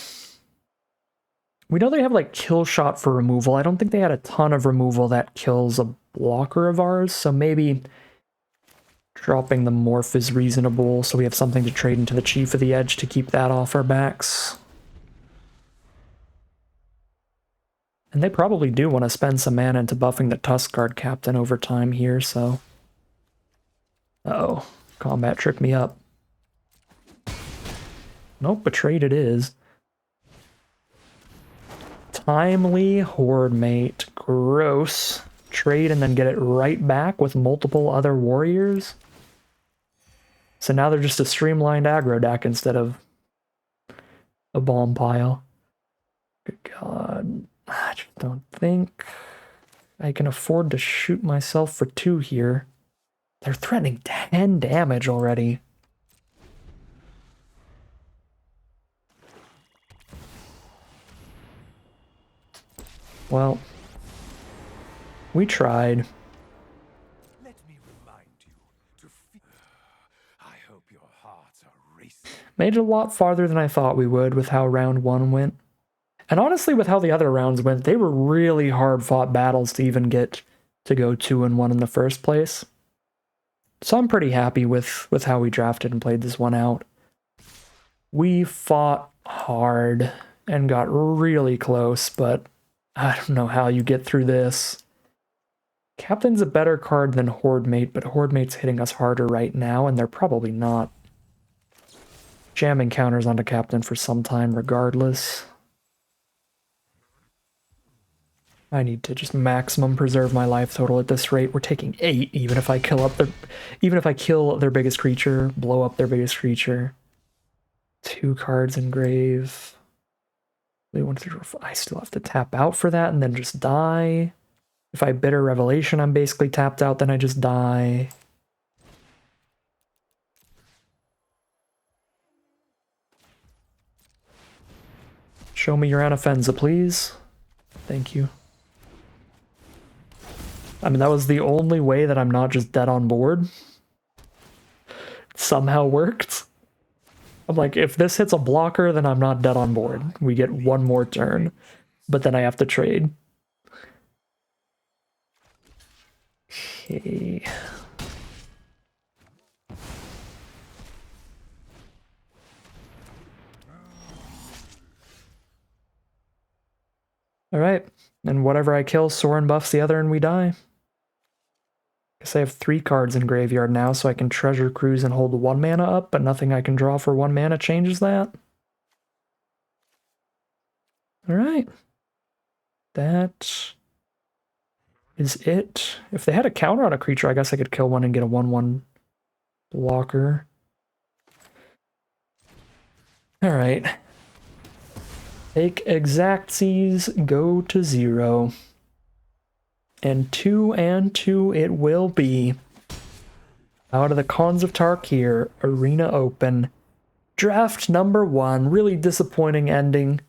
We know they have like kill shot for removal. I don't think they had a ton of removal that kills a blocker of ours, so maybe dropping the morph is reasonable so we have something to trade into the Chief of the Edge to keep that off our backs. And they probably do want to spend some mana into buffing the Tuskguard Captain over time here, so... Uh-oh. Combat tricked me up. Nope, betrayed it is. Timely Horde Mate. Gross. Trade and then get it right back with multiple other warriors. So now they're just a streamlined aggro deck instead of a bomb pile. Good God. I just don't think I can afford to shoot myself for 2 here. They're threatening 10 damage already. Well, we tried. Let me remind you to I hope your hearts are racing. Made it a lot farther than I thought we would with how round 1 went. And honestly, with how the other rounds went, they were really hard-fought battles to even get to go 2-1 in the first place. So I'm pretty happy with how we drafted and played this one out. We fought hard and got really close, but I don't know how you get through this. Captain's a better card than Horde Mate, but Horde Mate's hitting us harder right now, and they're probably not jamming counters onto Captain for some time regardless. I need to just maximum preserve my life total at this rate. We're taking 8, even if I kill their biggest creature, blow up their biggest creature. 2 cards in grave. 1, 3, 4, 5. I still have to tap out for that and then just die. If I Bitter Revelation, I'm basically tapped out, then I just die. Show me your Anafenza, please. Thank you. I mean, that was the only way that I'm not just dead on board. Somehow worked. I'm like, if this hits a blocker, then I'm not dead on board. We get 1 more turn, but then I have to trade. Okay. Alright, and whatever I kill, Sorin buffs the other and we die. Guess I have 3 cards in graveyard now, so I can Treasure Cruise and hold 1 mana up, but nothing I can draw for 1 mana changes that. Alright. That is it. If they had a counter on a creature, I guess I could kill one and get a 1/1 blocker. Alright. Take Exactsies, go to 0. And 2 and 2 it will be. Out of the Cons of Tarkir, Arena Open. Draft number 1, really disappointing ending.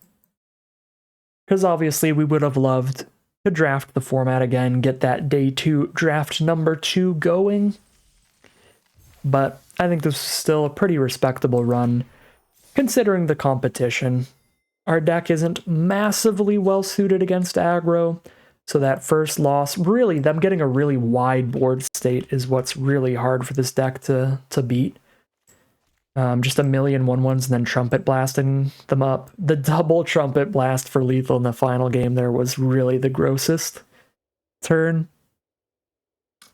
Because obviously we would have loved to draft the format again, get that day 2 draft number 2 going. But I think this is still a pretty respectable run, considering the competition. Our deck isn't massively well suited against aggro, so that first loss, really, them getting a really wide board state is what's really hard for this deck to beat. Just a million 1/1s and then trumpet blasting them up. The double trumpet blast for lethal in the final game there was really the grossest turn.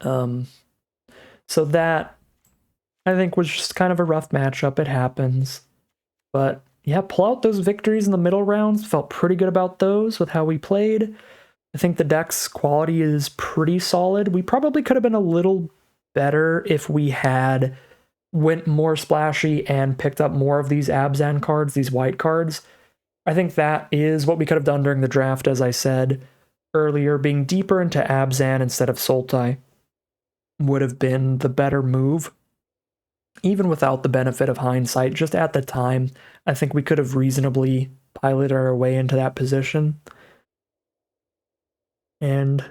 So that, I think, was just kind of a rough matchup. It happens. But yeah, pull out those victories in the middle rounds. Felt pretty good about those with how we played. I think the deck's quality is pretty solid. We probably could have been a little better if we had went more splashy and picked up more of these Abzan cards, these white cards. I think that is what we could have done during the draft, as I said earlier. Being deeper into Abzan instead of Sultai would have been the better move. Even without the benefit of hindsight, just at the time, I think we could have reasonably piloted our way into that position. And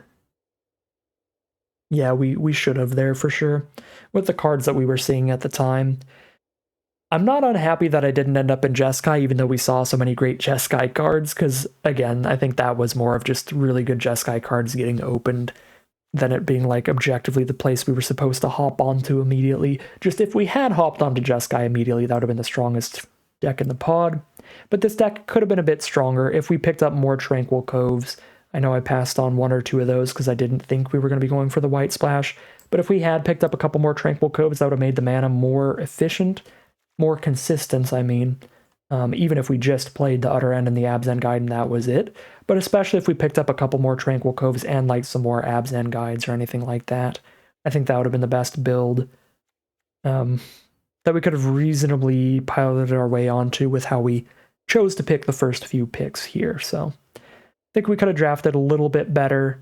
yeah, we should have there for sure, with the cards that we were seeing at the time. I'm not unhappy that I didn't end up in Jeskai, even though we saw so many great Jeskai cards, because, again, I think that was more of just really good Jeskai cards getting opened than it being, like, objectively the place we were supposed to hop onto immediately. Just if we had hopped onto Jeskai immediately, that would have been the strongest deck in the pod. But this deck could have been a bit stronger if we picked up more Tranquil Coves. I know I passed on 1 or 2 of those because I didn't think we were going to be going for the white splash. But if we had picked up a couple more Tranquil Coves, that would have made the mana more efficient, more consistent, I mean. Even if we just played the Utter End and the Abzan Guide and that was it. But especially if we picked up a couple more Tranquil Coves and like some more Abzan Guides or anything like that. I think that would have been the best build that we could have reasonably piloted our way onto with how we chose to pick the first few picks here. So I think we could have drafted a little bit better.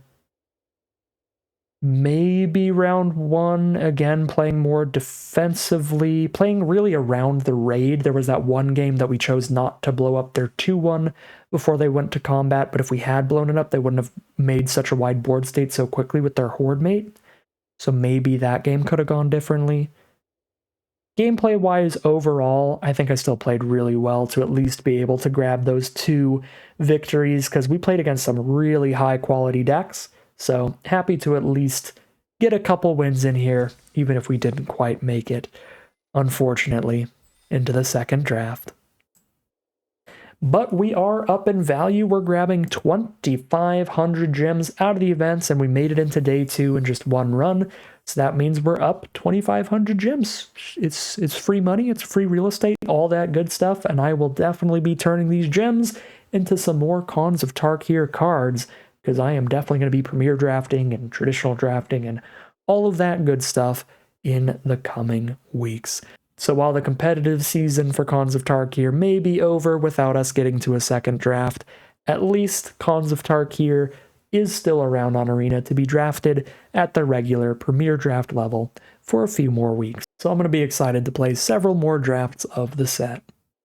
Maybe round 1, again, playing more defensively, playing really around the raid. There was that one game that we chose not to blow up their 2-1 before they went to combat, but if we had blown it up, they wouldn't have made such a wide board state so quickly with their Horde mate. So maybe that game could have gone differently. Gameplay-wise, overall, I think I still played really well to at least be able to grab those 2 victories, because we played against some really high-quality decks. So happy to at least get a couple wins in here, even if we didn't quite make it, unfortunately, into the second draft. But we are up in value. We're grabbing 2,500 gems out of the events, and we made it into day 2 in just 1 run. So that means we're up 2,500 gems. It's free money, it's free real estate, all that good stuff, and I will definitely be turning these gems into some more Cons of Tarkir cards, because I am definitely going to be premier drafting and traditional drafting and all of that good stuff in the coming weeks. So while the competitive season for Cons of Tarkir may be over without us getting to a second draft, at least Cons of Tarkir is still around on Arena to be drafted at the regular premier draft level for a few more weeks. So I'm going to be excited to play several more drafts of the set.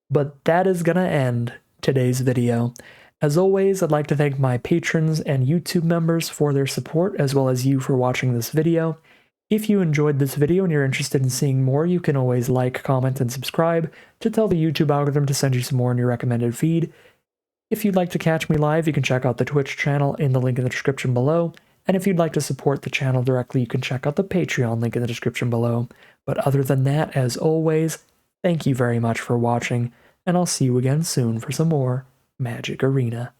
But that is going to end today's video. As always, I'd like to thank my patrons and YouTube members for their support, as well as you for watching this video. If you enjoyed this video and you're interested in seeing more, you can always like, comment, and subscribe to tell the YouTube algorithm to send you some more in your recommended feed. If you'd like to catch me live, you can check out the Twitch channel in the link in the description below. And if you'd like to support the channel directly, you can check out the Patreon link in the description below. But other than that, as always, thank you very much for watching, and I'll see you again soon for some more Magic Arena.